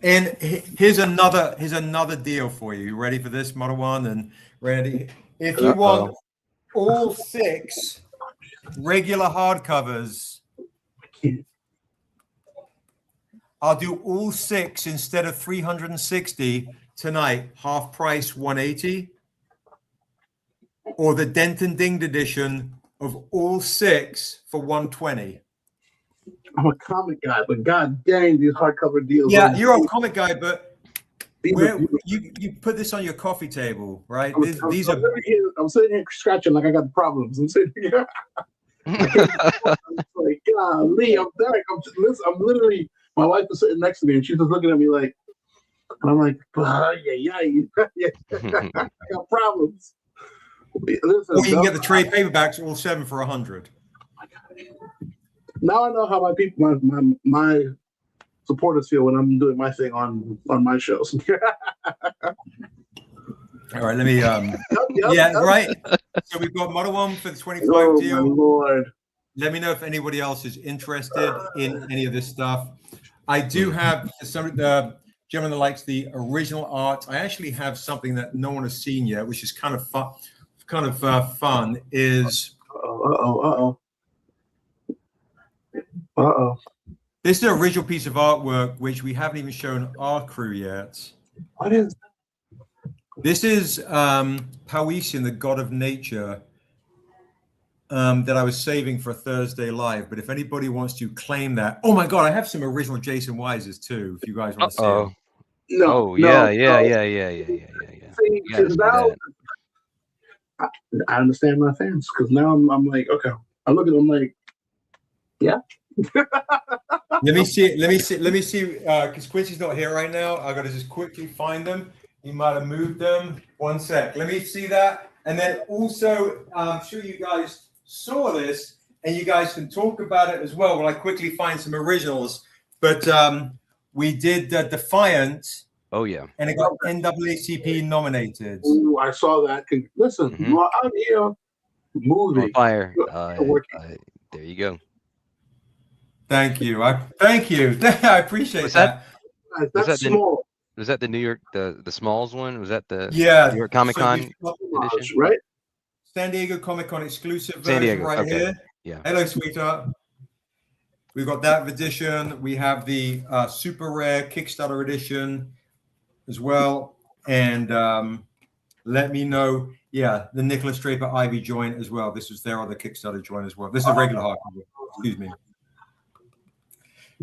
And here's another deal for you. You ready for this, Model One and Randy? If you want all 6 regular hardcovers, I'll do all 6 instead of $360 tonight, half price $180, or the Dent and Dinged edition of all 6 for $120. I'm a comic guy, but god dang, these hardcover deals. Yeah, you're a comic guy, but These where are- you put this on your coffee table, right? I'm These are sitting here scratching like I got problems. I'm sitting here. I'm like, golly, I'm there. I'm literally. My wife was sitting next to me, and she's just looking at me like, and I'm like, yeah, I got problems. Listen, or you can get the trade paperbacks all 7 for $100. now I know how my people, my supporters feel when I'm doing my thing on my shows. All right, let me Yep. right. So we've got Model One for the 25 Oh my deal. lord! Let me know if anybody else is interested in any of this stuff. I do have some the gentleman that likes the original art. I actually have something that no one has seen yet, which is kind of fun. Is this is an original piece of artwork which we haven't even shown our crew yet. What is? This is Powisian, the god of nature, that I was saving for Thursday Live. But if anybody wants to claim that, oh my god, I have some original Jaycen Wises too. If you guys want to see them. No. yeah. See, You gotta see now, that. I understand my fans because now I'm like, okay. I look at them like, yeah. Let me see. Because Quincy's not here right now. I got to just quickly find them. He might have moved them. One sec. Let me see that. And then also, I'm sure you guys saw this, and you guys can talk about it as well. While I quickly find some originals. But we did Defiant. Oh yeah. And it got NAACP nominated. Ooh, I saw that. Listen, Mhm. I'm here. Movie. On fire. Working. There you go. Thank you. I appreciate Was that- That's that the- small, Was that the New York the Smalls one? Was that the Yeah. New York Comic Con we've got edition? right? San Diego Comic Con exclusive San version Diego, right okay. here. Yeah. Hello, sweetheart. We've got that edition. We have the super rare Kickstarter edition as well. And let me know. Yeah, the Nicholas Draper Ivy joint as well. This was their other Kickstarter joint as well. This is a regular hardcover. Excuse me.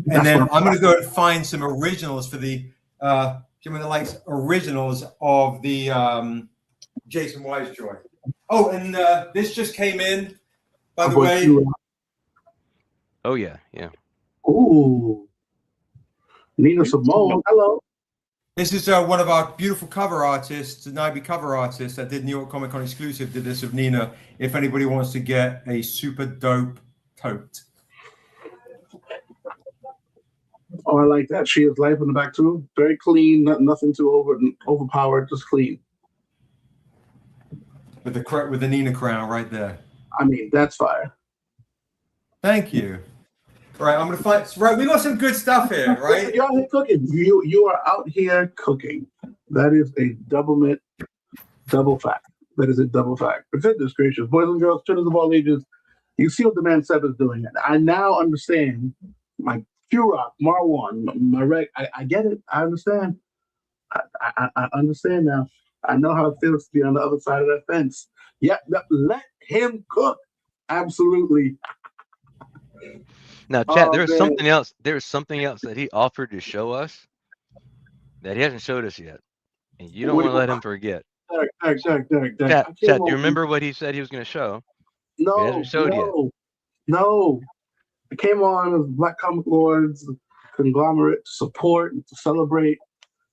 And then I'm going to go and find some originals for the gentleman that likes originals of the Jaycen Wise joint. Oh, and this just came in, by the way. Oh yeah. Ooh. Nina Simone. Hello. This is one of our beautiful cover artists, Niobe cover artists that did New York Comic Con exclusive, did this of Nina. If anybody wants to get a super dope tote. Oh, I like that. She has life in the back too. Very clean. Nothing too overpowered. Just clean. With the Nina crown right there. I mean, that's fire. Thank you. All right, I'm gonna find. Right, we got some good stuff here, right? You're out here cooking. You are out here cooking. That is a double fact. That is a double fact. For goodness gracious, boys and girls, children of all ages, you see what the man Seb is doing. I now understand my Q-Rock, Marwan, my reg. I get it. I understand. I understand now. I know how it feels to be on the other side of that fence. Yeah, let him cook. Absolutely. Now, chat. Oh, There was man. something else. There was something else that he offered to show us that he hasn't showed us yet, and you don't want to let him forget. Derek. Chat. Do you remember what he said he was going to show? He hasn't showed yet. No. I came on as Black Comic Lords conglomerate to support and to celebrate,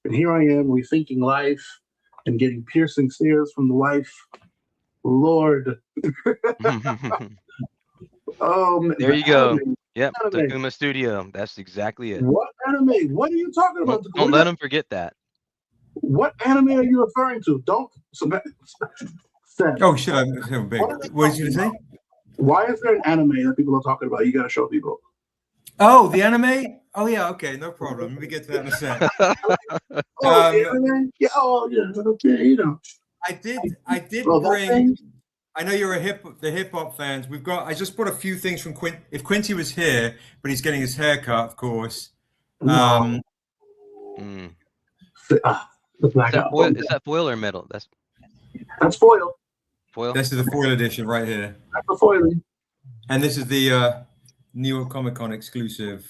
and here I am rethinking life and getting piercing stares from the wife. Lord. There you go. Anime. Yep, Anime. Takuma Studio. That's exactly it. What anime? What are you talking about? Don't let him forget that. What anime are you referring to? Don't. Seb, Oh, should I? What did you say? why is there an anime that people are talking about? You got to show people. Oh, the anime? Oh, yeah. Okay, no problem. Let me get to that in a sec. The anime? Yeah. Oh, yeah. Okay. You know. I did Oh, that bring. thing? I know you're the hip hop fans. I just brought a few things from Quint. If Quincy was here, but he's getting his hair cut, of course. No. The black Is that foil or metal? That's foil. foil. This is the foil edition right here, That's the foiling. and this is the New York Comic Con exclusive.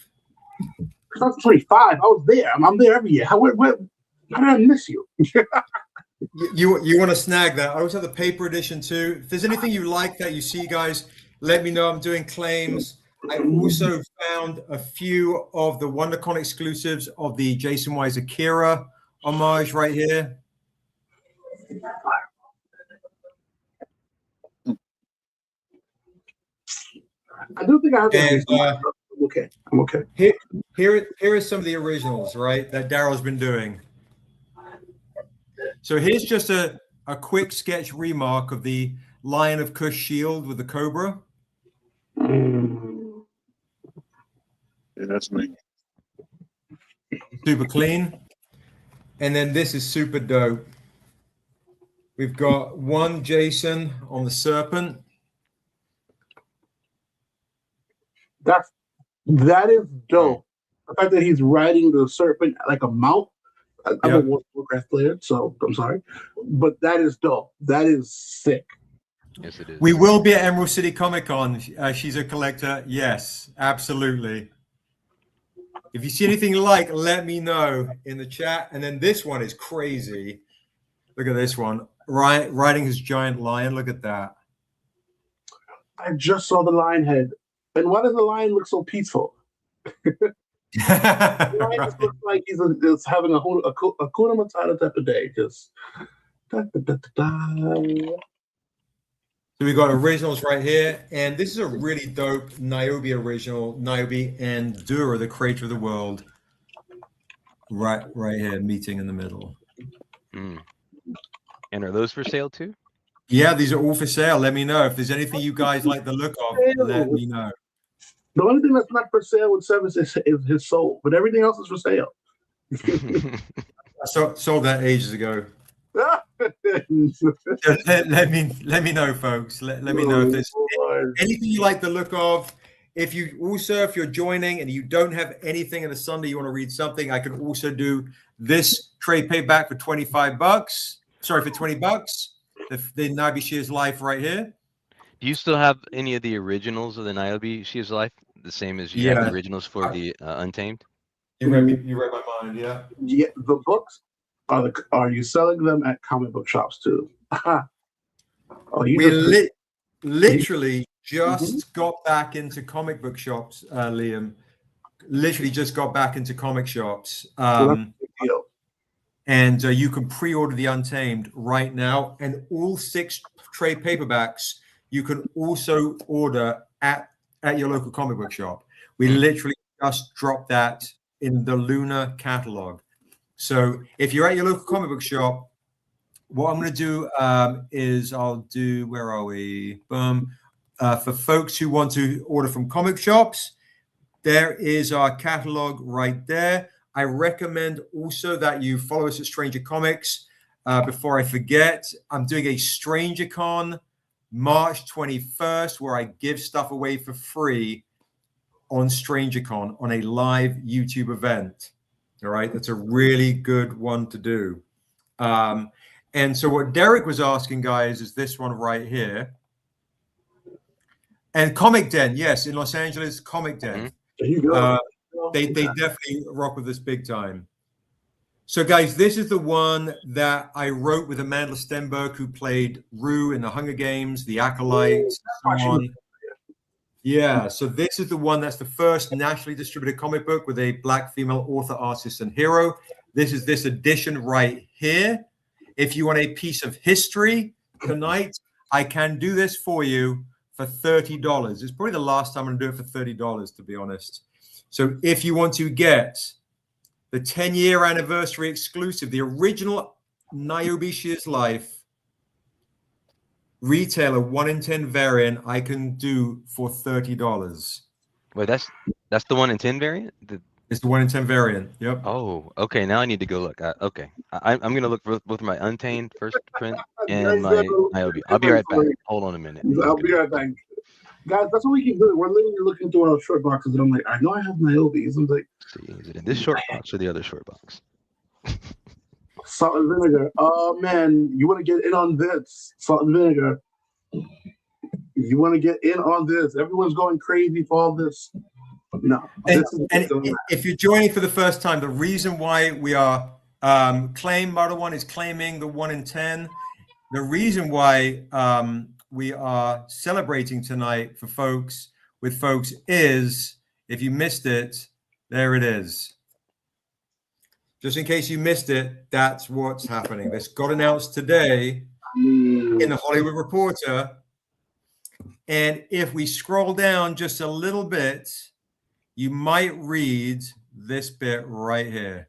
2025. I was there. I'm there every year. How did I miss you? You want to snag that? I also have the paper edition too. If there's anything you like that you see, guys, let me know. I'm doing claims. I also found a few of the WonderCon exclusives of the Jaycen Wise Akira homage right here. I do think I have And, I'm okay. Here are some of the originals, right, that Daryl's been doing. So here's just a quick sketch remark of the Lion of Kush shield with the cobra. Yeah, that's me. Super clean. And then this is super dope. We've got one Jaycen on the serpent. That is dope. The fact that he's riding the serpent like a mount. I'm a Warcraft player, so I'm sorry, but that is dope. That is sick. Yes, it is. We will be at Emerald City Comic Con. She's a collector. Yes, absolutely. If you see anything you like, let me know in the chat. And then this one is crazy. Look at this one. Riding his giant lion. Look at that. I just saw the lion head. And why does the lion look so peaceful? The lion just looks like he's having a Hakuna Matata type of day. Just So we got originals right here, and this is a really dope Niobe original, Niobe and Asunda, the creator of the world. Right here, meeting in the middle. And are those for sale too? Yeah, these are all for sale. Let me know if there's anything you guys like the look of. Let me know. The only thing that's not for sale with Seven is his soul, but everything else is for sale. I sold that ages ago. Let me know, folks. Let me know if there's anything you like the look of. If you're joining and you don't have anything on a Sunday, you want to read something, I can also do this trade payback for $25. Sorry, for $20. The Niobe Shears Life right here. Do you still have any of the originals of the Niobe Shears Life? The same as you have the originals for the Untamed? You read my mind, yeah. Yeah, the books are you selling them at comic book shops too? We literally just got back into comic book shops, Liam. Literally just got back into comic shops. And you can pre-order the Untamed right now, and all 6 trade paperbacks you can also order at your local comic book shop. We literally just dropped that in the Lunar catalog. So if you're at your local comic book shop, what I'm going to do is I'll do, where are we? Boom. For folks who want to order from comic shops, there is our catalog right there. I recommend also that you follow us at Stranger Comics. Before I forget, I'm doing a StrangerCon March 21st where I give stuff away for free on StrangerCon on a live YouTube event. All right, that's a really good one to do. And so what Derek was asking, guys, is this one right here. And Comic Den, yes, in Los Angeles, Comic Den. There you go. They definitely rock with this big time. So, guys, this is the one that I wrote with Amanda Stenberg, who played Rue in the Hunger Games, The Acolytes, and so on. Yeah, so this is the one that's the first nationally distributed comic book with a Black female author, artist, and hero. This is this edition right here. If you want a piece of history tonight, I can do this for you for $30. It's probably the last time I'm going to do it for $30, to be honest. So if you want to get the 10-year anniversary exclusive, the original Niobe Shear's Life retailer 1 in 10 variant, I can do for $30. Wait, that's the 1 in 10 variant? It's the 1 in 10 variant. Yep. Oh, okay. Now I need to go look. Okay, I'm gonna look for both my Untamed first print and my Niobe. I'll be right back. Hold on a minute. I'll be right back. Guys, that's what we keep doing. We're literally looking through our short boxes, and I'm like, I know I have Niobes. I'm like, See, is it in this short box or the other short box? salt and vinegar. Oh man, you want to get in on this? Salt and vinegar. You want to get in on this? Everyone's going crazy for all this. No. And if you're joining for the first time, the reason why we are Model 1 is claiming the 1 in 10. The reason why we are celebrating tonight for folks is, if you missed it, there it is. Just in case you missed it, that's what's happening. This got announced today in the Hollywood Reporter. And if we scroll down just a little bit, you might read this bit right here.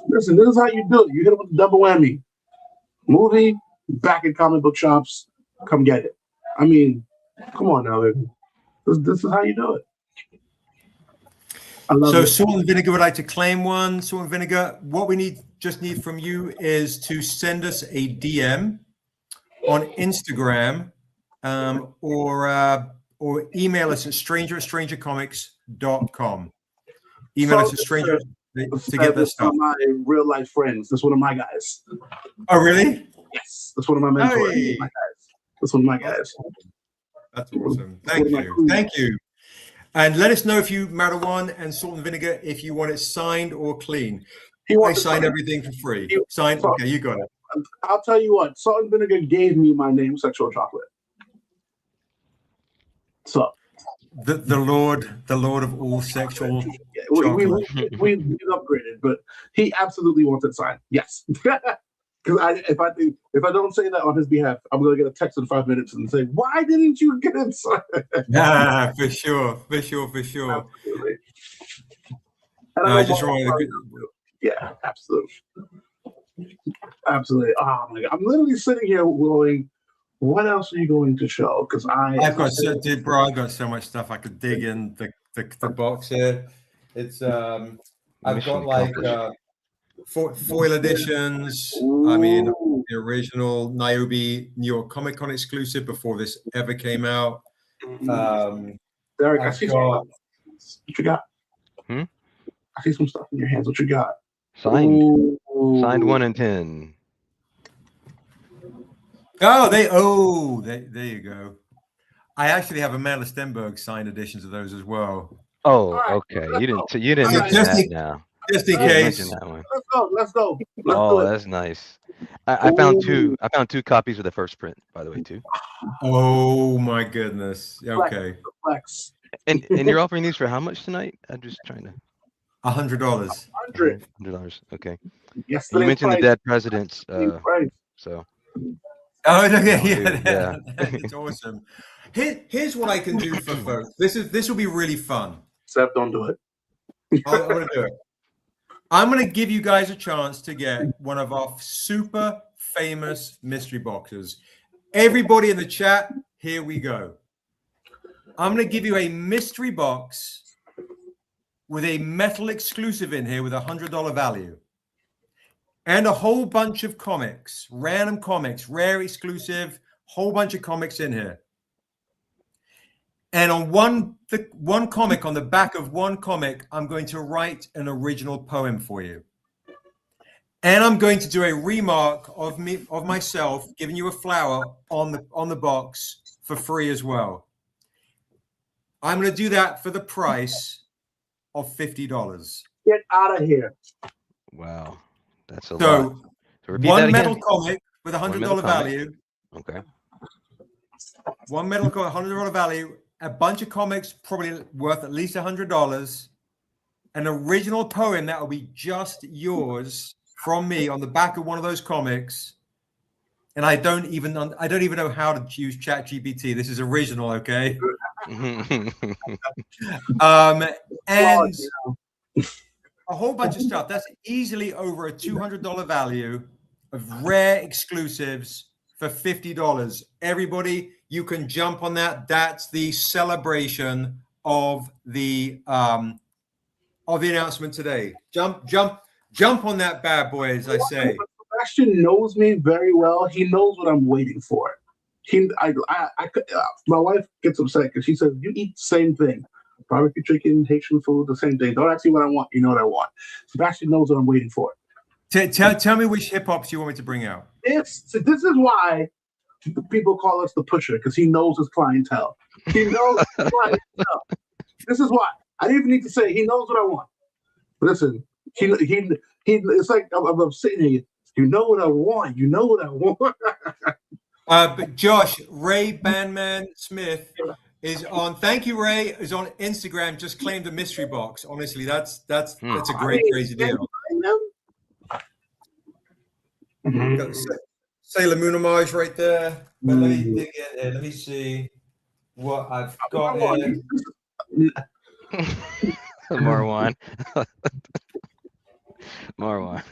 Listen, this is how you do it. You hit it with a double whammy. Movie, back in comic book shops, come get it. I mean, come on now, baby. This is how you do it. I love So it. Salt and Vinegar would like to claim one. Salt and Vinegar, what we just need from you is to send us a DM on Instagram or email us at stranger@strangercomics.com. Email us at stranger to get this stuff. One of my real life friends. That's one of my guys. Oh, really? Yes, that's one of my mentors. Hey. That's one of my guys. That's awesome. Thank you. Thank you. And let us know if you matter one and Salt and Vinegar if you want it signed or clean. I sign everything for free. Signed. Okay, you got it. I'll tell you what. Salt and Vinegar gave me my name, Sexual Chocolate. So the Lord of all sexual we upgraded, but he absolutely wants it signed. Yes. Because if I don't say that on his behalf, I'm gonna get a text in 5 minutes and say, "Why didn't you get it signed?" Yeah, for sure. Absolutely. I just wanted yeah, absolutely. Oh my God, I'm literally sitting here going, "What else are you going to show?" Because I've got so much stuff I could dig in the box here. It's I've got like foil editions. Ooh. I mean, the original Niobe New York Comic Con exclusive before this ever came out. Derek, I see what you got. I see some stuff in your hands. What you got? Signed. Ooh. Signed 1 in 10. There you go. I actually have Amanda Stenberg signed editions of those as well. Oh, okay. You didn't mention that now. Just in case. That one. Let's go. That's nice. I found two copies of the first print, by the way, too. Oh my goodness. Okay. Flex. And you're offering these for how much tonight? I'm just trying to. $100. $100. Okay. Yes. You mentioned the dead presidents. So Oh, okay, Oh, yeah, dude, yeah. it's awesome. Here's what I can do for folks. This will be really fun. Seth, don't do it. I'm going to do it. I'm going to give you guys a chance to get one of our super famous mystery boxes. Everybody in the chat, here we go. I'm going to give you a mystery box with a metal exclusive in here with a $100 value. And a whole bunch of comics, random comics, rare exclusive, whole bunch of comics in here. And on one comic, on the back of one comic, I'm going to write an original poem for you. And I'm going to do a remark of myself, giving you a flower on the box for free as well. I'm going to do that for the price of $50. Get out of here. Wow, that's a lot. So repeat one that metal again. comic with a One $100 metal comic. value. Okay. One metal comic, $100 value. A bunch of comics probably worth at least $100. An original poem that will be just yours from me on the back of one of those comics. And I don't even know how to use ChatGPT. This is original, okay? And a whole bunch of stuff. That's easily over a $200 value of rare exclusives for $50. Everybody, you can jump on that. That's the celebration of the announcement today. Jump on that bad boy, as I say. Sebastian knows me very well. He knows what I'm waiting for. My wife gets upset because she says, you eat the same thing. Barbecue chicken, Haitian food, the same thing. Don't ask me what I want. You know what I want. Sebastian knows what I'm waiting for. Tell me which hip hops you want me to bring out. This is why people call us the pusher, because he knows his clientele. He knows his clientele. This is why. I didn't even need to say he knows what I want. Listen, he it's like I'm sitting here. You know what I want. You know what I want. But Josh, Ray Bandman Smith is on. Thank you, Ray. Is on Instagram. Just claimed a mystery box. Honestly, that's a great, crazy deal. Got Sailor Moon homage right there. But let me dig in here. Let me see what I've got here. Marwan. Marwan.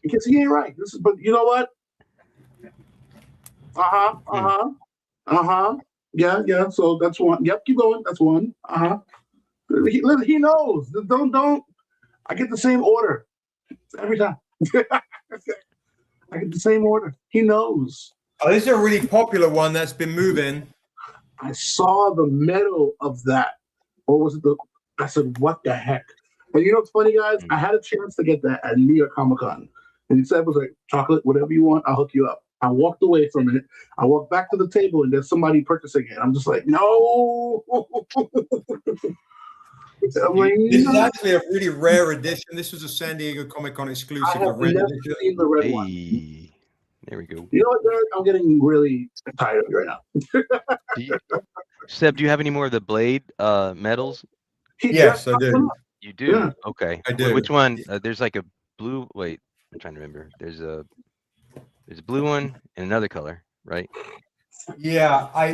Because he ain't right. But you know what? Yeah. So that's one. Yep, keep going. That's one. He knows. Don't. I get the same order every time. I get the same order. He knows. Oh, this is a really popular one that's been moving. I saw the medal of that. Or was it I said, what the heck? And you know what's funny, guys? I had a chance to get that at New York Comic Con. And he said, was like, chocolate, whatever you want, I'll hook you up. I walked away from it. I walked back to the table and there's somebody purchasing it. I'm just like, no. This is actually a really rare edition. This was a San Diego Comic Con exclusive. I have never seen the red one. There we go. You know what, Derek? I'm getting really tired of it right now. Seb, do you have any more of the Blade medals? Yes, I do. You do? Yeah. Okay. I do. Which one? There's like a blue. Wait, I'm trying to remember. There's a blue one and another color, right? Yeah, I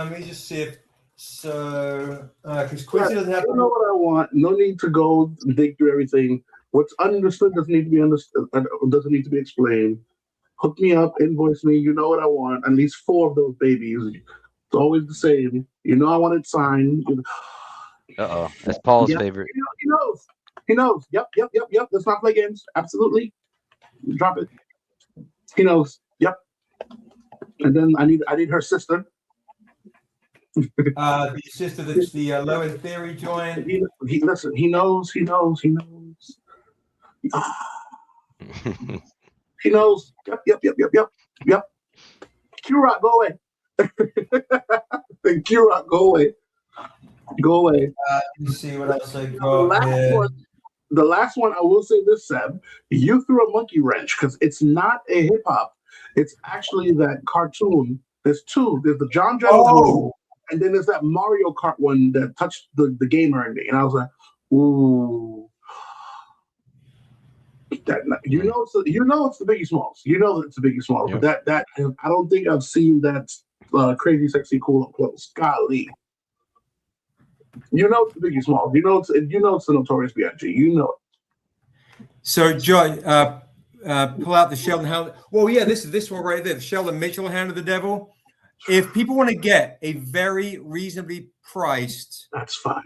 let me just see if so. Because Quincy doesn't have. I don't know what I want. No need to go dig through everything. What's understood doesn't need to be understood. Doesn't need to be explained. Hook me up, invoice me. You know what I want. At least 4 of those babies. It's always the same. You know I want it signed. Uh-oh. That's Paul's favorite. He knows. He knows. Yep. Let's not play games. Absolutely. Drop it. He knows. Yep. And then I need her sister. The sister that's the Low in Theory joint. Listen, he knows. He knows. He knows. Yep. Q-Rock, go away. Q-Rock, go away. Let me see what else I got here. The last one, I will say this, Seb. You threw a monkey wrench because it's not a hip hop. It's actually that cartoon. There's 2. There's the John one, and then there's that Mario Kart one that touched the gamer in me. And I was like, ooh. You know it's the Biggie Smalls. You know that it's the Biggie Smalls. Yep. But that I don't think I've seen that Crazy Sexy Cool up close. Golly. You know it's the Biggie Smalls. You know it's the Notorious B.I.G. You know it. So, Joy, pull out the Sheldon Hound. Well, yeah, this one right there, the Sheldon Mitchell Hand of the Devil. If people want to get a very reasonably priced That's fine.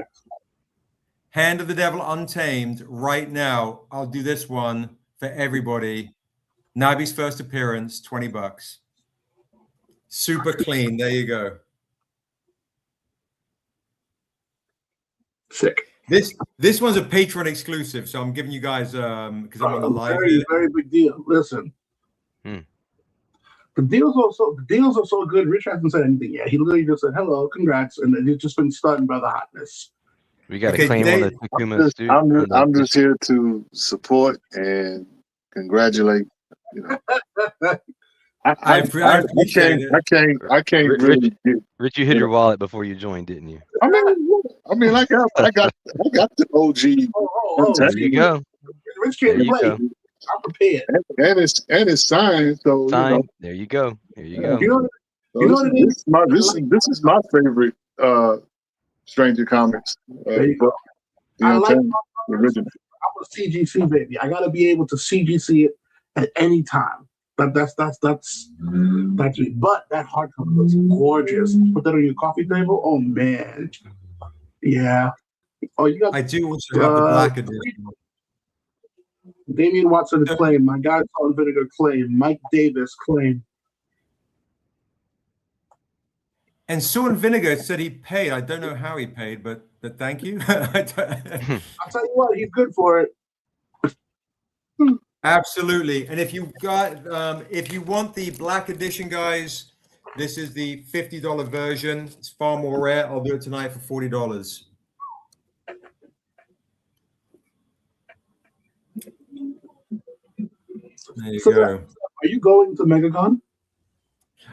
Hand of the Devil Untamed right now, I'll do this one for everybody. Nabi's first appearance, $20. Super clean. There you go. Sick. This one's a Patreon exclusive, so I'm giving you guys because I'm on the live. Very, very big deal. Listen. The deals are so good. Rich hasn't said anything yet. He literally just said hello, congrats, and then he's just been stunned by the hotness. We got to claim on the Takuma suit. I'm just here to support and congratulate. You know, I can't really. Rich, you hit your wallet before you joined, didn't you? I mean, I got the OG. There you go. Rich can't play. I'm prepared. And it's signed. So signed. There you go. There you go. You know what it is? This is my favorite Stranger Comics. There you go. I like the original. I'm a CGC baby. I gotta be able to CGC it at any time. That's me. But that hardcover looks gorgeous. Put that on your coffee table. Oh man, yeah. Oh, you got. I do also have the black edition. Damian Watson claim. My guy Salt and Vinegar claim. Mike Davis claim. And Salt and Vinegar said he paid. I don't know how he paid, but thank you. I'll tell you what, he's good for it. Absolutely. And if you want the black edition, guys, this is the $50 version. It's far more rare. I'll do it tonight for $40. There you go. Are you going to MegaCon?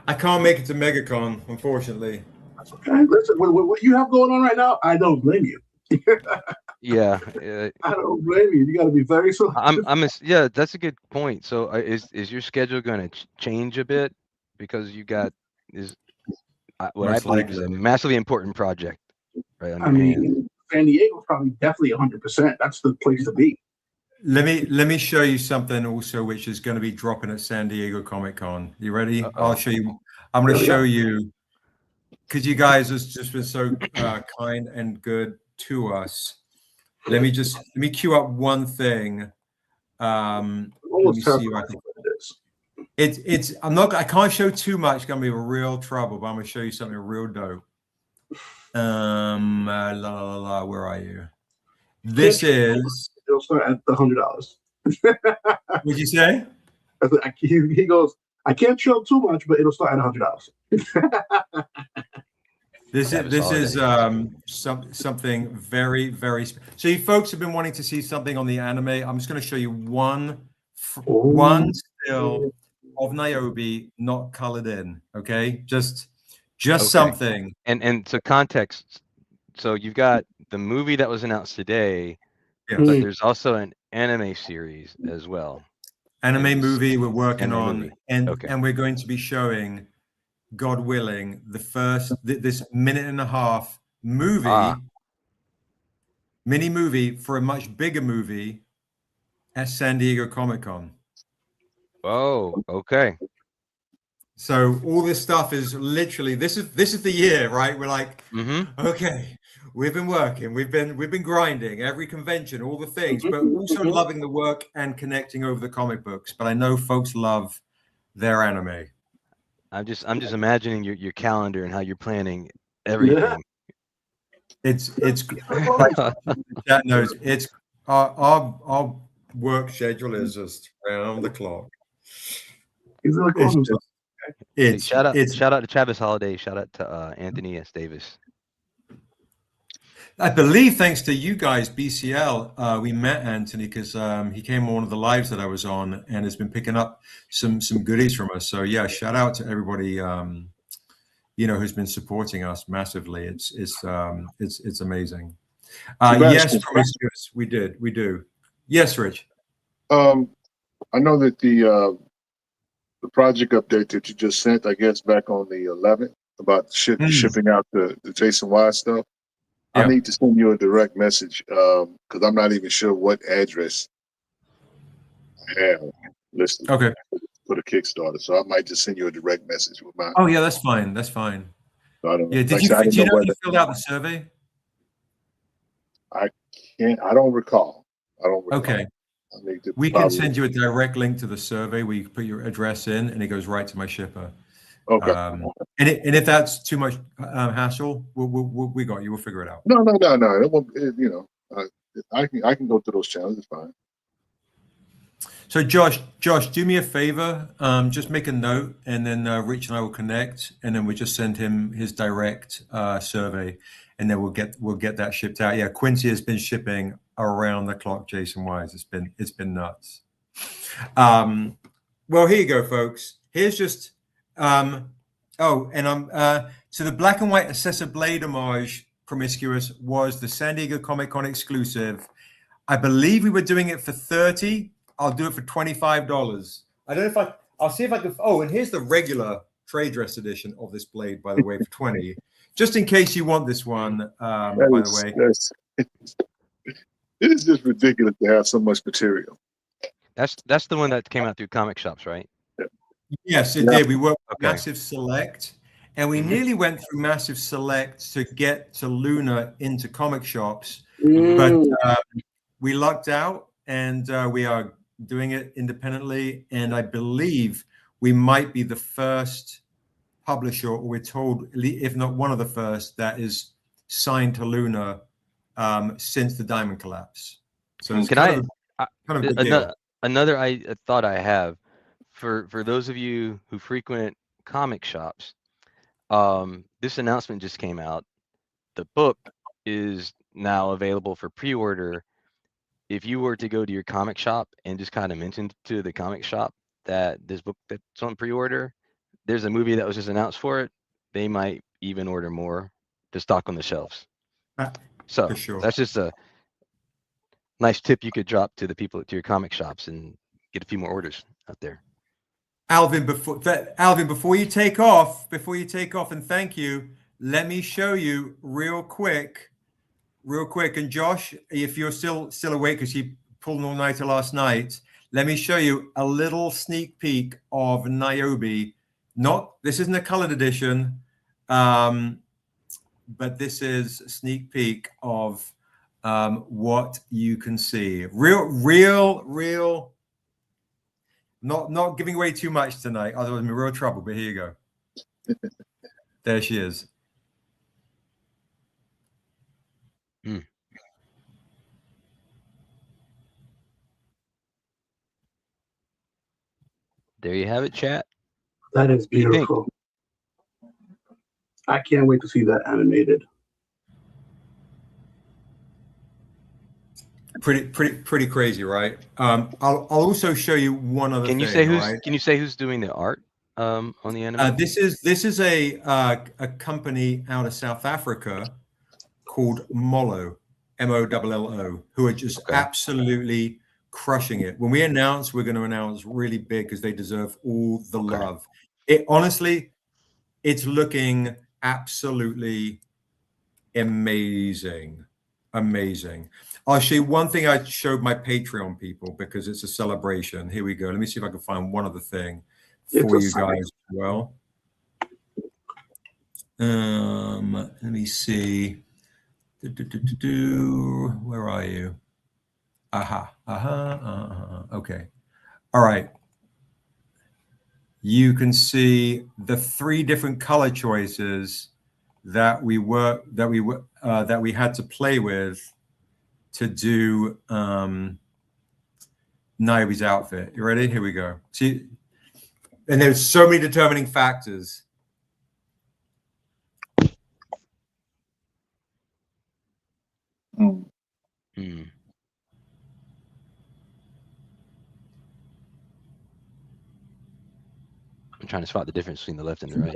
I can't make it to MegaCon, unfortunately. That's okay. Listen, what you have going on right now, I don't blame you. Yeah. I don't blame you. You got to be very selective. Yeah, that's a good point. So is your schedule going to change a bit because you got what I believe is a massively important project, right? I mean, San Diego's probably definitely 100%. That's the place to be. Let me show you something also, which is going to be dropping at San Diego Comic-Con. You ready? I'll show you. I'm going to show you because you guys have just been so kind and good to us. Let me queue up one thing. Let me see what I think it is. I can't show too much. It's gonna be a real trouble, but I'm gonna show you something real dope. Where are you? This is. It'll start at $100. What'd you say? He goes, I can't show too much, but it'll start at $100. This is something very, very. So you folks have been wanting to see something on the anime. I'm just going to show you one still of Niobe, not colored in. Okay, just something. And so context. So you've got the movie that was announced today, yes. but there's also an anime series as well. Anime movie we're working on, and we're going to be showing, God willing, this minute and a half movie, mini movie for a much bigger movie at San Diego Comic-Con. Oh, okay. So all this stuff is literally this is the year, right? We're like, okay, we've been working, we've been grinding every convention, all the things, but also loving the work and connecting over the comic books. But I know folks love their anime. I'm just imagining your calendar and how you're planning everything. Yeah. It's that knows it's our work schedule is just around the clock. Shout out to Travis Holiday. Shout out to Anthony S. Davis. I believe thanks to you guys, BCL, we met Anthony because he came on one of the lives that I was on and has been picking up some goodies from us. So yeah, shout out to everybody who's been supporting us massively. It's amazing. Yes, promiscuous. We do. Yes, Rich. I know that the project update that you just sent, I guess, back on the 11th about shipping out the Jaycen Wise stuff. Yeah. I need to send you a direct message because I'm not even sure what address I have listed Okay. for the Kickstarter. So I might just send you a direct message with my. Oh yeah, that's fine. That's fine. So I don't know. Yeah. Did Like you? I said, I Do didn't you know know whether you filled out the survey? I don't recall. I don't recall. Okay. I need to We can probably- send you a direct link to the survey where you can put your address in, and it goes right to my shipper. Okay. And if that's too much hassle, we got you. We'll figure it out. No. It won't, I can go through those channels. It's fine. So Josh, do me a favor. Just make a note, and then Rich and I will connect, and then we just send him his direct survey, and then we'll get that shipped out. Yeah, Quincy has been shipping around the clock. Jaycen Wise, it's been nuts. Well, here you go, folks. Here's just so the black and white Assessor Blade homage Promiscuous was the San Diego Comic-Con exclusive. I believe we were doing it for $30. I'll do it for $25. I don't know if I'll see if I can. Oh, and here's the regular trade dress edition of this blade, by the way, for $20. Just in case you want this one, by the way. It is just ridiculous to have so much material. That's the one that came out through comic shops, right? Yes, it did. We worked with Okay. Massive Select, and we nearly went through Massive Select to get to Luna into comic shops, but we lucked out, and we are doing it independently. And I believe we might be the first publisher, or we're told, if not one of the first, that is signed to Luna since the Diamond Collapse. So it's kind of a big deal. Another thought I have for those of you who frequent comic shops, this announcement just came out. The book is now available for pre-order. If you were to go to your comic shop and just kind of mention to the comic shop that this book that's on pre-order, there's a movie that was just announced for it, they might even order more to stock on the shelves. So For sure. that's just a nice tip you could drop to the people, to your comic shops, and get a few more orders out there. Alvin, before you take off, and thank you, let me show you real quick. And Josh, if you're still awake because you pulled an all-nighter last night, let me show you a little sneak peek of Niobe. This isn't a colored edition, but this is a sneak peek of what you can see. Real. Not giving away too much tonight, otherwise I'm in real trouble, but here you go. There she is. There you have it, chat. That is What do you think? beautiful. I can't wait to see that animated. Pretty crazy, right? I'll also show you one other thing. Can you say who's doing the art on the anime? This is a company out of South Africa called Mollo, Mollo, who are just absolutely crushing it. When we announce, we're going to announce really big because they deserve all the love. It's looking absolutely amazing. I'll show you one thing I showed my Patreon people because it's a celebration. Here we go. Let me see if I can find one other thing for you guys as well. Let me see. Where are you? Okay. All right. You can see the 3 different color choices that we had to play with to do Niobe's outfit. You ready? Here we go. See, and there's so many determining factors. I'm trying to spot the difference between the left and the right.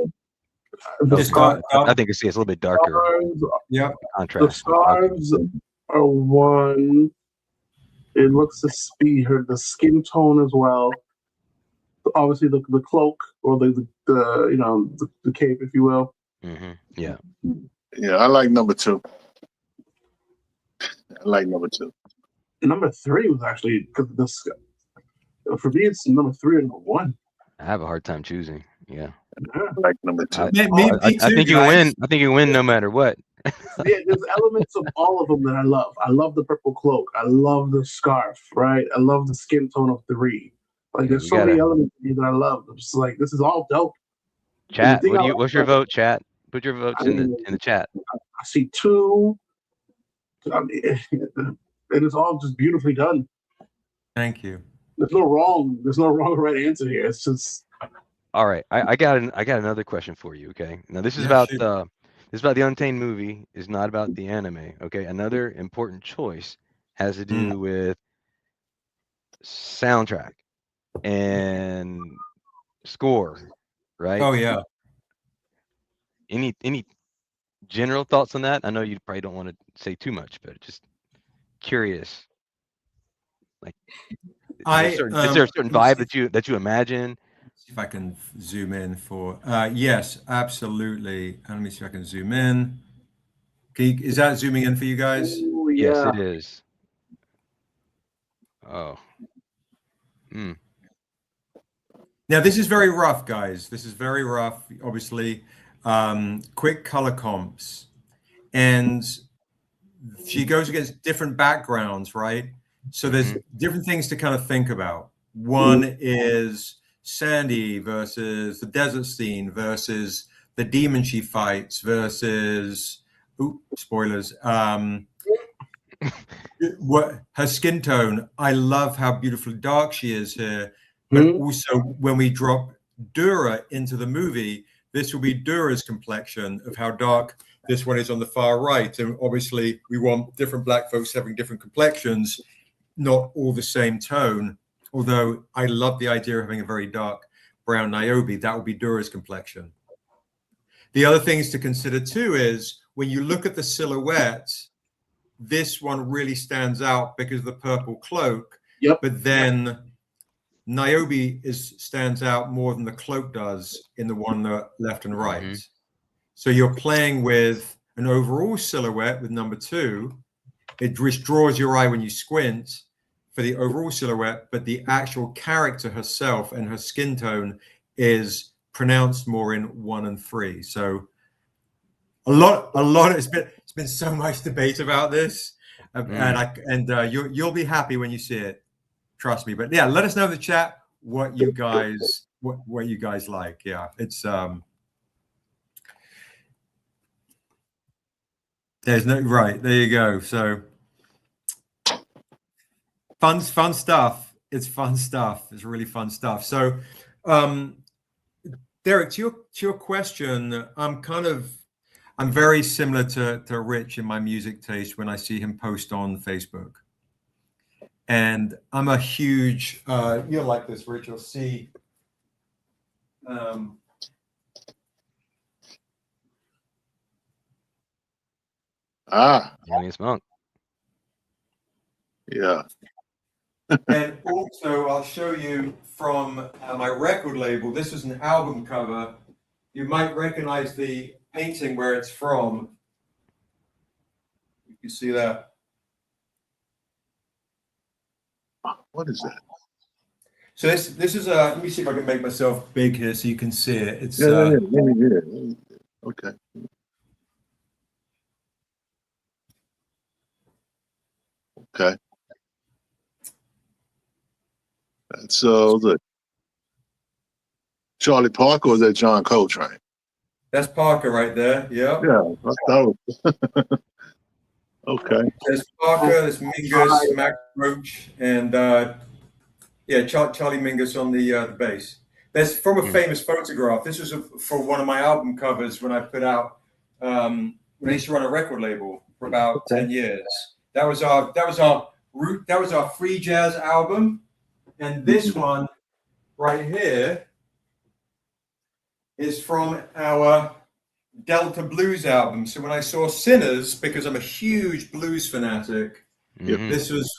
The I think it's a little bit darker. Yeah. The Contrast. scarves are one. It looks to be the skin tone as well. Obviously, the cloak or the the cape, if you will. Mm-hmm. Yeah. Yeah, I like number 2. I like number 2. And number 3 was actually because for me it's number 3 and number 1. I have a hard time choosing. Yeah. Yeah. I like number 2. Me I too, think you guys. win. I think you win no matter what. Yeah, there's elements of all of them that I love. I love the purple cloak. I love the scarf, right? I love the skin tone of 3. Like, Yeah, there's we so many gotta- elements that I love. I'm just like, this is all dope. Chat. thing I like What's your about- vote, chat? Put your votes in the chat. I see 2. I mean, and it's all just beautifully done. Thank you. There's no wrong or right answer here. It's just All right. I got another question for you. Okay. Now this is Yeah, about shoot. this is about the Untamed movie. Is not about the anime. Okay. Another important choice has to do with soundtrack and score. Right. Oh yeah. Any general thoughts on that? I know you probably don't want to say too much, but just curious. Like, is there a certain vibe that you imagine? See if I can zoom in for yes, absolutely. Let me see if I can zoom in. Is that zooming in for you guys? ooh, Yes, yeah. it is. Oh. Now this is very rough, guys. This is very rough. Obviously, quick color comps, and she goes against different backgrounds, right? So there's different things to kind of think about. One is Sandy versus the desert scene versus the demon she fights versus spoilers. What her skin tone. I love how beautifully dark she is here. But also when we drop Dura into the movie, this will be Dura's complexion of how dark this one is on the far right. And obviously we want different black folks having different complexions, not all the same tone. Although I love the idea of having a very dark brown Niobe, that would be Dura's complexion. The other things to consider too is when you look at the silhouette, this one really stands out because of the purple cloak. Yep. But then Niobe stands out more than the cloak does in the one left and right. So you're playing with an overall silhouette with number 2. It just draws your eye when you squint for the overall silhouette, but the actual character herself and her skin tone is pronounced more in 1 and 3. So a lot. It's been so much debate about this, and you'll be happy when you see it. Trust me. But yeah, let us know in the chat what you guys like. Yeah, it's there's no right. There you go. So fun stuff. It's fun stuff. It's really fun stuff. So Derek, to your question, I'm very similar to Rich in my music taste when I see him post on Facebook. And I'm a huge, you'll like this, Rich, you'll see. Youngest Monk. Yeah. And also, I'll show you from my record label. This is an album cover. You might recognize the painting where it's from. You can see that. What is that? So this is let me see if I can make myself big here so you can see it. It's Yeah. Okay. Okay. That's look. Charlie Parker, or is that John Coltrane? that's Parker right there. Yeah. Yeah, I thought. Okay. There's Parker, there's Mingus, Mac Roach, and Charlie Mingus on the bass. That's from a famous photograph. This was for one of my album covers when I put out when I used to run a record label for about 10 years. That was our free jazz album, and this one right here is from our Delta Blues album. So when I saw Sinners, because I'm a huge blues fanatic, this was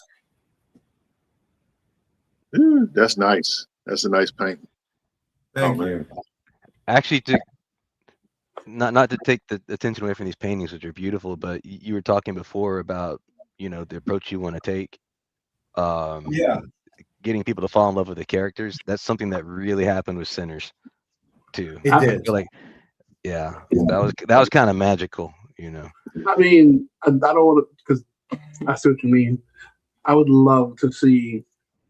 Ooh, that's nice. That's a nice paint. Thank Oh, you. man. Actually, to not to take the attention away from these paintings, which are beautiful, but you were talking before about, you know, the approach you want to take. Yeah, Getting people to fall in love with the characters. That's something that really happened with Sinners too. it I did. feel like, yeah, that was kind of magical, you know. I mean, I don't want to, because I see what you mean. I would love to see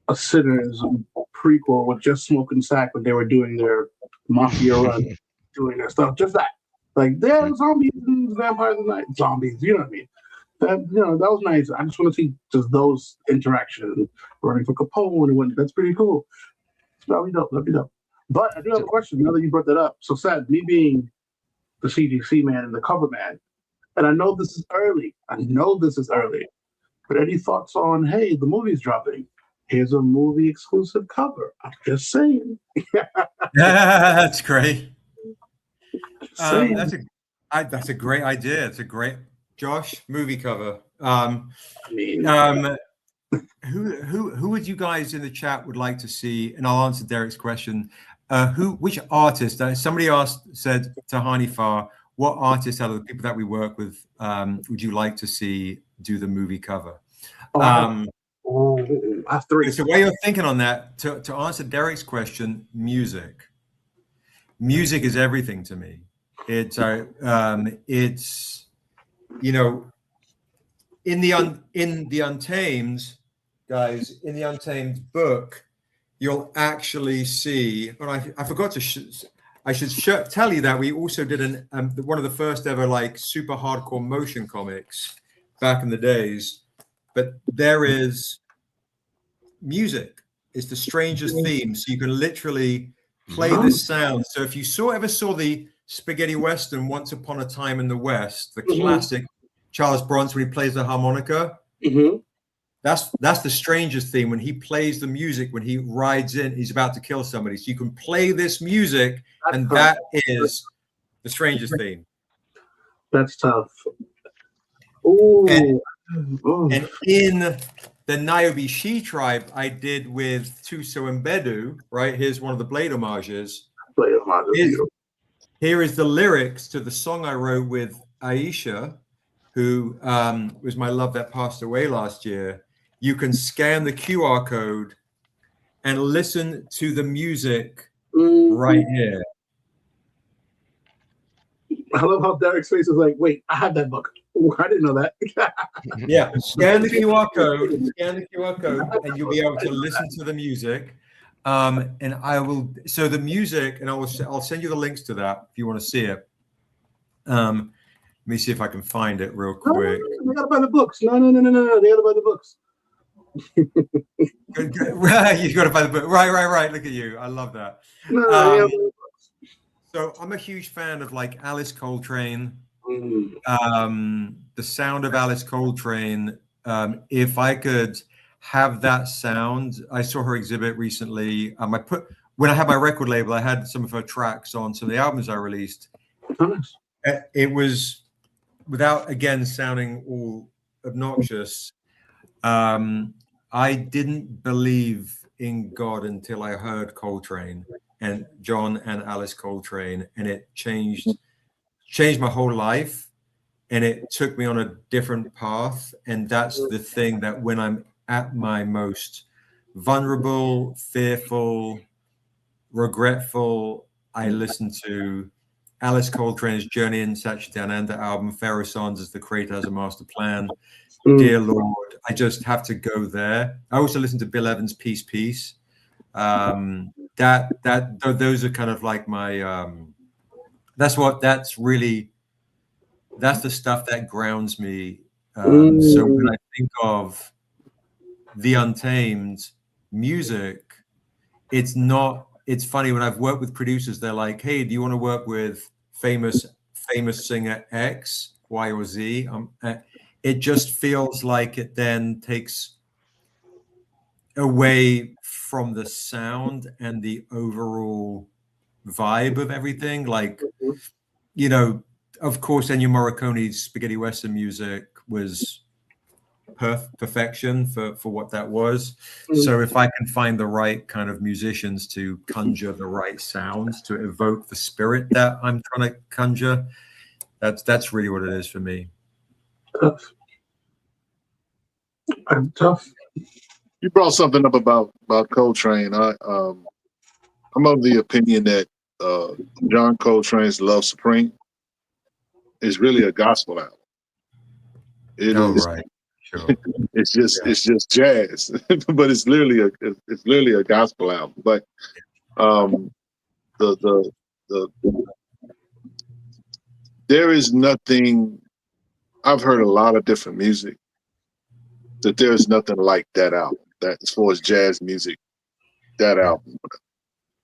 a Sinners prequel with just Smoke and Sack when they were doing their mafia run, doing their stuff. Just that. Like, there are zombies and vampires and night zombies, you know what I mean? That, you know, that was nice. I just want to see just those interactions, running for Capone and what. That's pretty cool. That'd be dope. That'd be dope. But I do have a question now that you brought that up. So, Sad, me being the CGC man and the cover man, and I know this is early. But any thoughts on, hey, the movie's dropping? Here's a movie exclusive cover. I'm just saying. That's great. Just saying. That's a great idea. It's a great Josh movie cover. I mean, Who would you guys in the chat would like to see? And I'll answer Derek's question. Which artist? Somebody said Tahani Far. What artist out of the people that we work with would you like to see do the movie cover? I have three. So while you're thinking on that, to answer Derek's question, music. Music is everything to me. It's you know, in the Untamed, guys, in the Untamed book, you'll actually see. But I forgot to. I should tell you that we also did one of the first ever like super hardcore motion comics back in the days. But there is music. It's the strangest theme, so you can literally play the sound. So if you ever saw the spaghetti western Once Upon a Time in the West, the classic Charles Bronson when he plays the harmonica, that's the strangest theme when he plays the music when he rides in, he's about to kill somebody. So you can play this music, and that is the strangest theme. That's tough. Ooh. And in the Niobe She tribe, I did with Tuso and Bedu, right? Here's one of the Blade homages. Here is the lyrics to the song I wrote with Aisha, who was my love that passed away last year. You can scan the QR code and listen to the music right here. I love how Derek's face is like, wait, I have that book. Ooh, I didn't know that. Yeah, scan the QR code, and you'll be able to listen to the music. And I will. So the music, and I'll send you the links to that if you want to see it. Let me see if I can find it real quick. They gotta buy the books. No. They gotta buy the books. Right, you got to buy the book. Right. Look at you. I love that. So I'm a huge fan of like Alice Coltrane. The sound of Alice Coltrane. If I could have that sound, I saw her exhibit recently. When I had my record label, I had some of her tracks on some of the albums I released. It was, without again sounding all obnoxious, I didn't believe in God until I heard Coltrane and John and Alice Coltrane, and it changed my whole life, and it took me on a different path. And that's the thing, that when I'm at my most vulnerable, fearful, regretful, I listen to Alice Coltrane's Journey in Satchitananda album, Pharaoh Sanders, The Creator Has a Master Plan, Dear Lord. I just have to go there. I also listen to Bill Evans' Peace, Peace. Those are kind of like my, that's the stuff that grounds me. So when I think of the Untamed music, it's funny when I've worked with producers, they're like, hey, do you want to work with famous singer X, Y, or Z? It just feels like it then takes away from the sound and the overall vibe of everything. Like, you know, of course, Ennio Morricone's spaghetti western music was perfection for what that was. So if I can find the right kind of musicians to conjure the right sounds to evoke the spirit that I'm trying to conjure, that's really what it is for me. Tough. Tough. You brought something up about Coltrane. I'm of the opinion that John Coltrane's Love Supreme is really a gospel album. It is. Right. Sure. It's just jazz, but it's literally a gospel album. But the there is nothing. I've heard a lot of different music. That there is nothing like that album. That as far as jazz music, that album.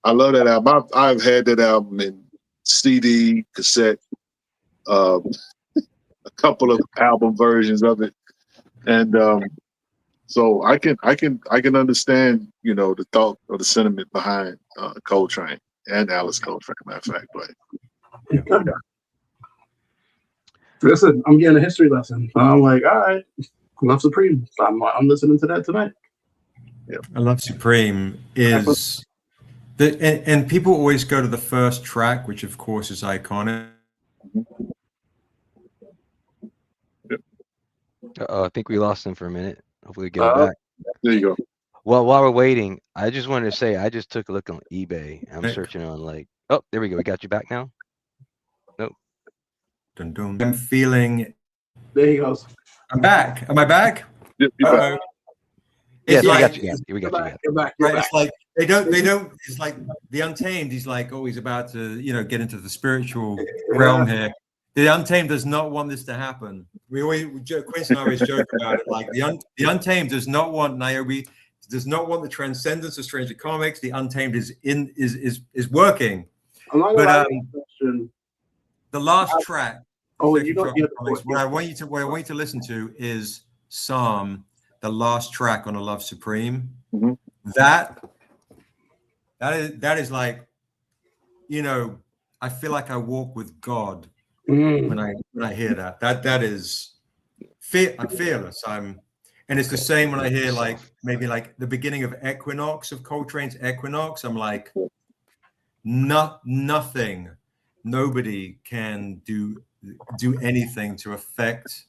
I love that album. I've had that album in CD, cassette, a couple of album versions of it, and so I can understand, you know, the thought or the sentiment behind Coltrane and Alice Coltrane, matter of fact. But listen, I'm getting a history lesson. I'm like, all right, Love Supreme. I'm listening to that tonight. Yeah, I Love Supreme is and people always go to the first track, which of course is iconic. I think we lost him for a minute. Hopefully get him back. There you go. Well, while we're waiting, I just wanted to say I just took a look on eBay. I'm searching on like, oh, there we go. We got you back now. Nope. Dun, dun. I'm feeling. There he goes. I'm back. Am I back? Yep, you're back. Yes, like, we got you. Yeah, we got you. You're back. Right, it's like they don't. It's like the Untamed. He's like, oh, he's about to, you know, get into the spiritual realm here. The Untamed does not want this to happen. Quince and I always joke about it. Like the Untamed does not want Niobe, does not want the transcendence of Stranger Comics. The Untamed is working. But the last track. Oh, you don't get what I want you to listen to is Psalm, the last track on A Love Supreme. Mm-hmm. That is like, you know, I feel like I walk with God when I hear that. That is I'm fearless. And it's the same when I hear like maybe like the beginning of Equinox, of Coltrane's Equinox. I'm like, nothing, nobody can do anything to affect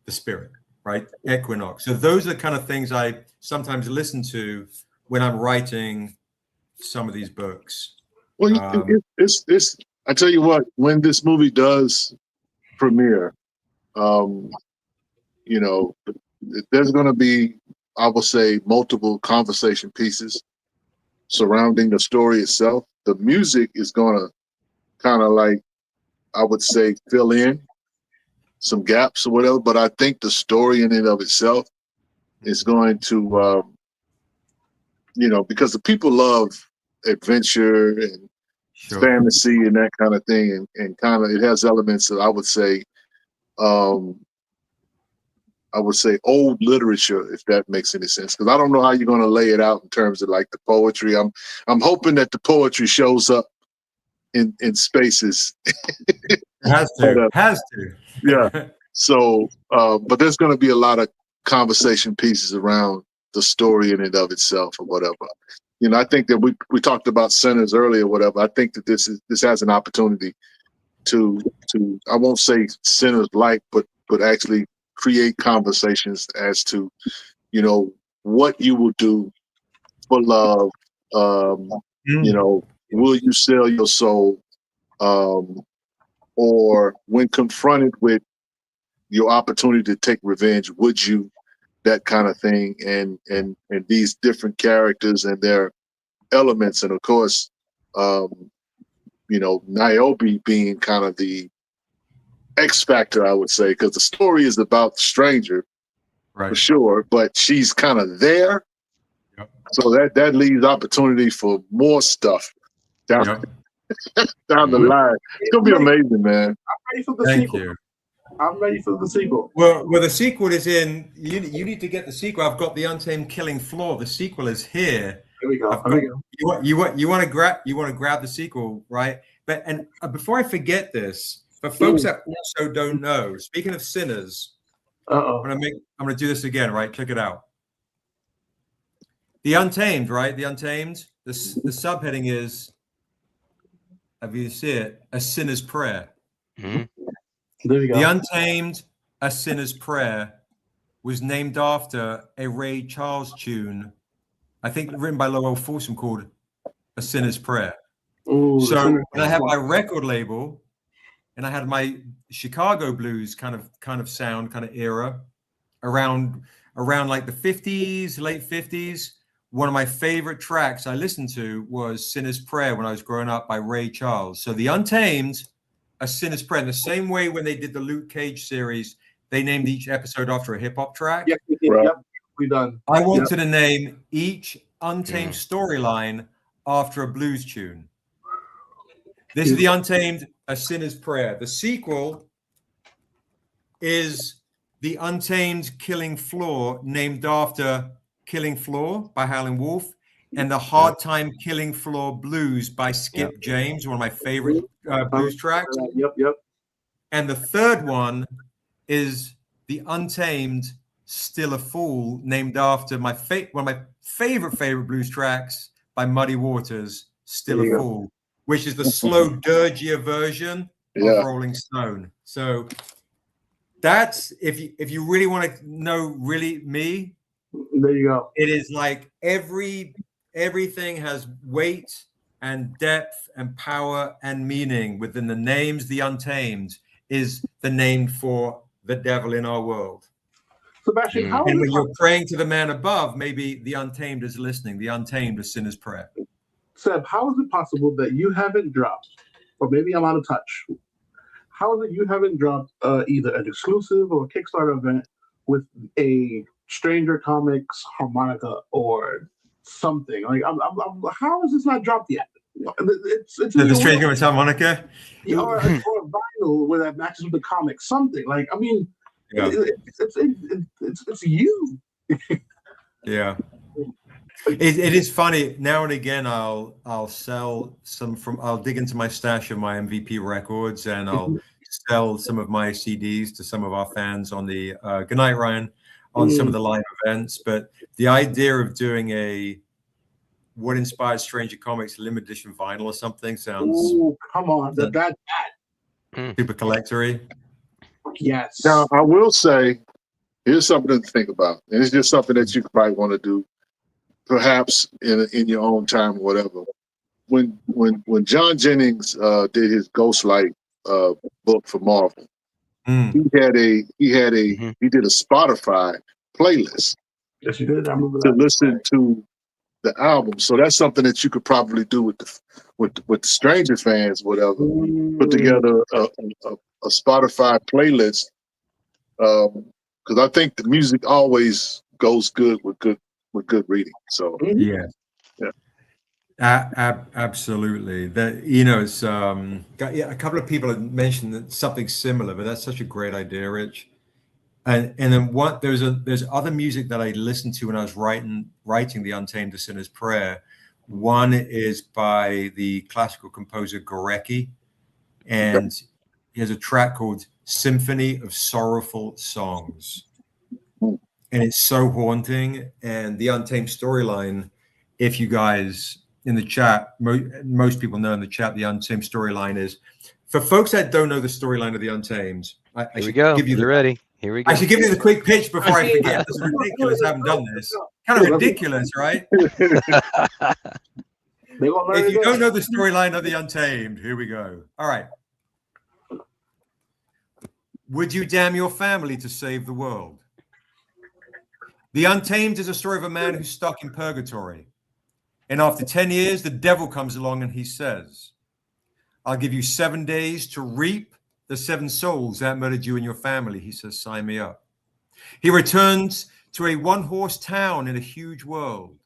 the spirit, right? Equinox. So those are the kind of things I sometimes listen to when I'm writing some of these books. Well, it's I tell you what, when this movie does premiere, you know, there's going to be, I will say, multiple conversation pieces surrounding the story itself. The music is going to kind of like, I would say, fill in some gaps or whatever, but I think the story in and of itself is going to, you know, because the people love adventure and fantasy and that kind of thing, and kind of it has elements that I would say old literature, if that makes any sense, because I don't know how you're going to lay it out in terms of like the poetry. I'm hoping that the poetry shows up in spaces. It has to. Yeah. So, but there's going to be a lot of conversation pieces around the story in and of itself or whatever. You know, I think that we talked about Sinners earlier, whatever. I think that this has an opportunity to I won't say Sinners like, but actually create conversations as to, you know, what you will do for love. You know, will you sell your soul? Or when confronted with your opportunity to take revenge, would you? That kind of thing, and these different characters and their elements, and of course, you know, Niobe being kind of the X factor, I would say, because the story is about the stranger, right, for sure, but she's kind of there, so that leaves opportunity for more stuff down down the line. It's gonna be amazing, man. I'm ready for the sequel. I'm ready for the sequel. Well, the sequel is in. You need to get the sequel. I've got the Untamed Killing Floor. The sequel is here. Here we go. You want to grab the sequel, right? But before I forget this, for folks that also don't know, speaking of Sinners, Uh-oh. I'm gonna do this again, right? Check it out. The Untamed, right? The Untamed. The subheading is, if you see it, A Sinner's Prayer. Mhm. There you go. The Untamed, A Sinner's Prayer was named after a Ray Charles tune, I think written by Lowell Fulsom, called A Sinner's Prayer. Ooh, So Sinner's when I had my Prayer. record label and I had my Chicago blues kind of sound, kind of era around like the 50s, late 50s, one of my favorite tracks I listened to was Sinner's Prayer when I was growing up by Ray Charles. So the Untamed, A Sinner's Prayer, in the same way when they did the Luke Cage series, they named each episode after a hip hop track. Yep, we did. Right. Yep, we done. I wanted to name each Untamed storyline after a blues tune. This is the Untamed, A Sinner's Prayer. The sequel is the Untamed Killing Floor, named after Killing Floor by Howlin' Wolf, and the Hard Time Killing Floor Blues by Skip James, one of my favorite blues tracks. Yep. And the third one is the Untamed Still a Fool, named after one of my favorite blues tracks by Muddy Waters, Still a Fool, which is the slow, dirgier version of Rolling Stone. So that's, if you really want to know really me, there you go. it is like everything has weight and depth and power and meaning within the names. The Untamed is the name for the devil in our world. Sebastian, how And is when it you're praying to the man above, maybe the Untamed is listening. The Untamed is Sinner's Prayer. Seb, how is it possible that you haven't dropped, or maybe I'm out of touch, how is it you haven't dropped either an exclusive or a Kickstarter event with a Stranger Comics harmonica or something? Like, how is this not dropped yet? It's The Stranger Comics harmonica? or a vinyl where that matches with the comic, something. Like, I mean, it's you. Yeah. It is funny. Now and again, I'll sell some I'll dig into my stash of my MVP records, and I'll sell some of my CDs to some of our fans on the good night, Ryan, on some of the live events. But the idea of doing a What Inspired Stranger Comics limited edition vinyl or something sounds come on, that super collectory. Yes. Now, I will say, here's something to think about, and it's just something that you probably want to do, perhaps in your own time or whatever. When John Jennings did his Ghostlight book for Marvel, he did a Spotify playlist. Yes, you did. I remember to that. listen to the album. So that's something that you could probably do with the Stranger fans, whatever. Put together a Spotify playlist, because I think the music always goes good with good reading. So yeah. Absolutely. That, it's a couple of people have mentioned that something similar, but that's such a great idea, Rich. And then there's other music that I listened to when I was writing the Untamed, A Sinner's Prayer. One is by the classical composer Gorecki, and he has a track called Symphony of Sorrowful Songs, and it's so haunting. And the Untamed storyline, if you guys in the chat, most people know in the chat, the Untamed storyline is, for folks that don't know the storyline of the Untamed, Here we go. You're ready. Here we go. I should give you the quick pitch before I forget. This is ridiculous. I haven't done this. Kind of ridiculous, right? If you don't know the storyline of the Untamed, here we go. All right. Would you damn your family to save the world? The Untamed is a story of a man who's stuck in purgatory. And after 10 years, the devil comes along and he says, I'll give you 7 days to reap the 7 souls that murdered you and your family. He says, sign me up. He returns to a one-horse town in a huge world.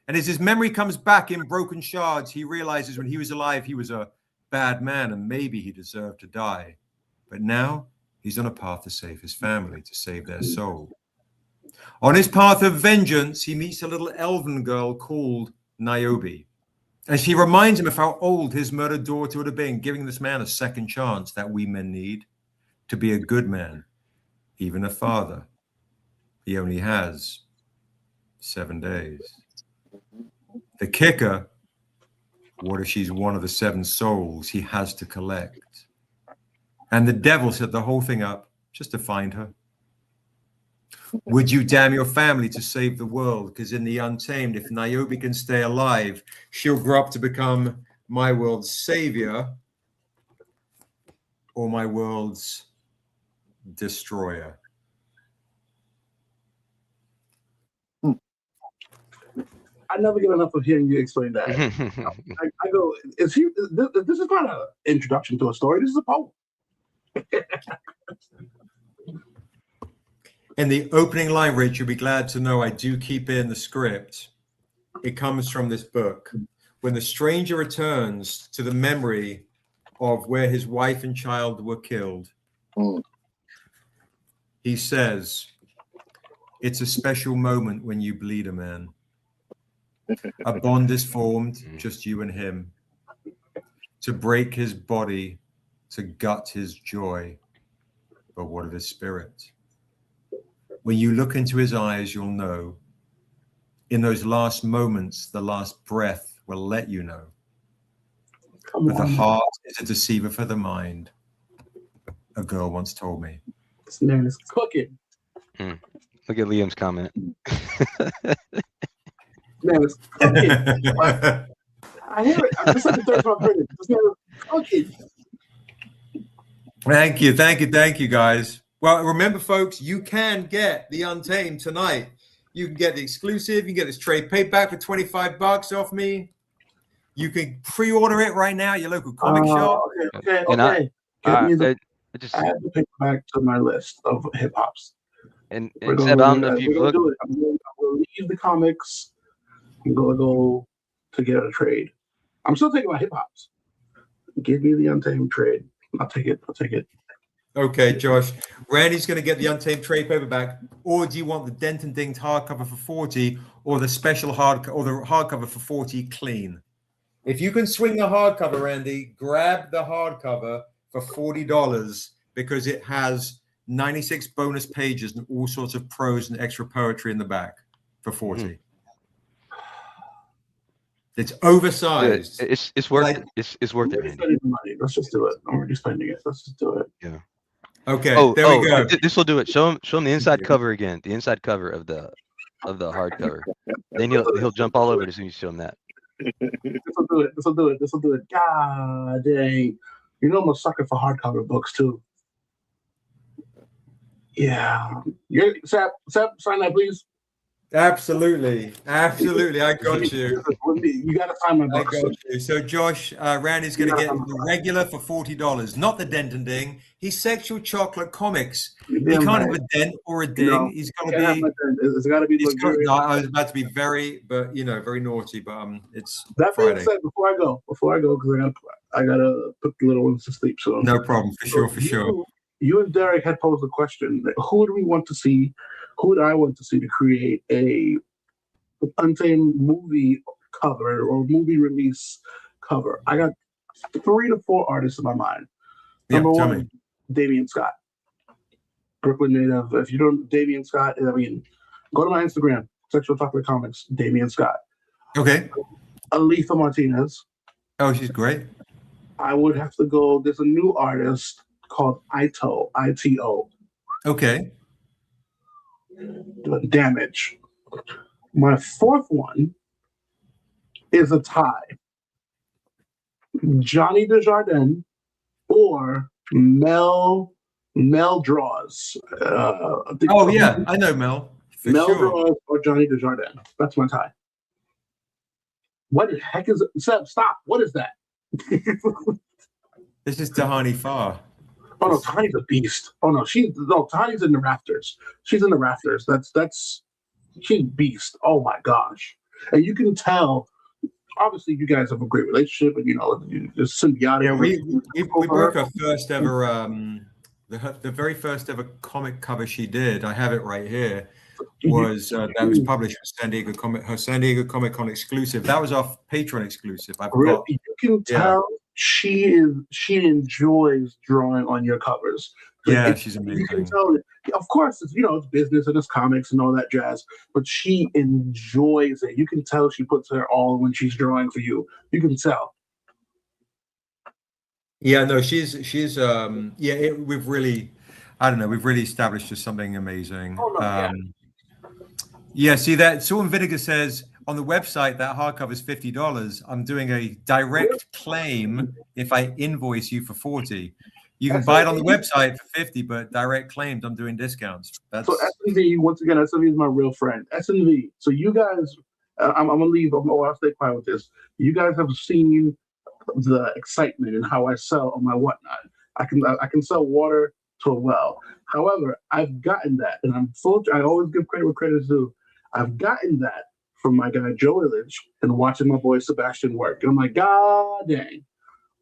And as his memory comes back in broken shards, he realizes when he was alive, he was a bad man and maybe he deserved to die. But now he's on a path to save his family, to save their soul. On his path of vengeance, he meets a little elven girl called Niobe. And she reminds him of how old his murdered daughter would have been, giving this man a second chance that we men need to be a good man, even a father He only has 7 days. The kicker, what if she's one of the 7 souls he has to collect? And the devil set the whole thing up just to find her. Would you damn your family to save the world? Because in the Untamed, if Niobe can stay alive, she'll grow up to become my world's savior or my world's destroyer. I never get enough of hearing you explain that. I go, this is not an introduction to a story. This is a poem. In the opening line, Rich, you'll be glad to know I do keep in the script. It comes from this book. When the stranger returns to the memory of where his wife and child were killed, he says, it's a special moment when you bleed a man. A bond is formed, just you and him, to break his body, to gut his joy. But what of his spirit? When you look into his eyes, you'll know. In those last moments, the last breath will let you know. But the heart is a deceiver for the mind. A girl once told me. This man is cooking. Look at Liam's comment. Man is cooking. I hear it. I'm just like the third one credit. This man is cooking. Thank you, guys. Well, remember, folks, you can get the Untamed tonight. You can get the exclusive. You can get this trade paperback for $25 off me. You can pre-order it right now at your local comic shop. Okay. And I add the paperback to my list of hip hops. And Seb, I don't know if you've looked. I'm going to leave the comics. I'm going to go to get a trade. I'm still thinking about hip hops. Give me the Untamed trade. I'll take it. Okay, Josh. Randy's going to get the Untamed trade paperback, or do you want the Dent and Dinged hardcover for $40, or the special hardcover for $40 clean? If you can swing the hardcover, Randy, grab the hardcover for $40 because it has 96 bonus pages and all sorts of prose and extra poetry in the back for $40. It's oversized. It's worth it. It's worth it, Randy. Let's just do it. I'm already spending it. Let's just do it. Yeah. Okay. There we go. This will do it. Show him the inside cover again. The inside cover of the hardcover. Then he'll jump all over it as soon as you show him that. This will do it. God dang. You know I'm a sucker for hardcover books too. Yeah. Seb, sign that, please. Absolutely. I got you. You got to sign my book. I got you. So, Josh, Randy's going to get the regular for $40, not the Dent and Ding. He's Sexual Chocolate Comics. He can't have a dent or a ding. No, he's got to be. It's got to be. I was about to be very naughty, but it's that Friday. being said, before I go, because I gotta put the little ones to sleep. So no problem, for sure. You and Derek had posed the question: who do we want to see? Who would I want to see to create a Untamed movie cover or movie release cover? I got 3 to 4 artists in my mind. Number one, Damian Scott, Brooklyn native. If you don't, Damian Scott. I mean, go to my Instagram, Sexual Chocolate Comics, Damian Scott. Okay. Aletha Martinez. Oh, she's great. I would have to go. There's a new artist called Ito. Okay. Damage. My 4th one is a tie. Johnny Desjardins or Mel Draws. I know Mel. Mel Draws or Johnny Desjardins. That's my tie. What the heck is it? Seb, stop. What is that? This is Tahani Farr. Oh no, Tani's a beast. Oh no, Tani's in the rafters. She's in the rafters. She's beast. Oh my gosh. And you can tell, obviously you guys have a great relationship and there's symbiotic. We broke our first ever the very first ever comic cover she did. I have it right here. Was that was published with her San Diego Comic Con exclusive. That was our Patreon exclusive. You can tell she enjoys drawing on your covers Yeah, she's You can amazing. tell, of course, it's, it's business and it's comics and all that jazz, but she enjoys it. You can tell she puts her all when she's drawing for you. You can tell. Yeah, no, we've really, I don't know, we've really established just something amazing. Oh, no, yeah. Yeah, see that Salt and Vinegar says on the website that hardcover is $50. I'm doing a direct claim if I invoice you for 40. You can buy it on the website for 50, but direct claims, I'm doing discounts. So S&V, once again, S&V is my real friend. S&V. So you guys, I'm gonna leave. I'll stay quiet with this. You guys have seen the excitement and how I sell on my whatnot. I can sell water to a well. However, I've gotten that, and I always give credit where credit is due. I've gotten that from my guy Joey Lynch and watching my boy Sebastian work. And I'm like, God dang.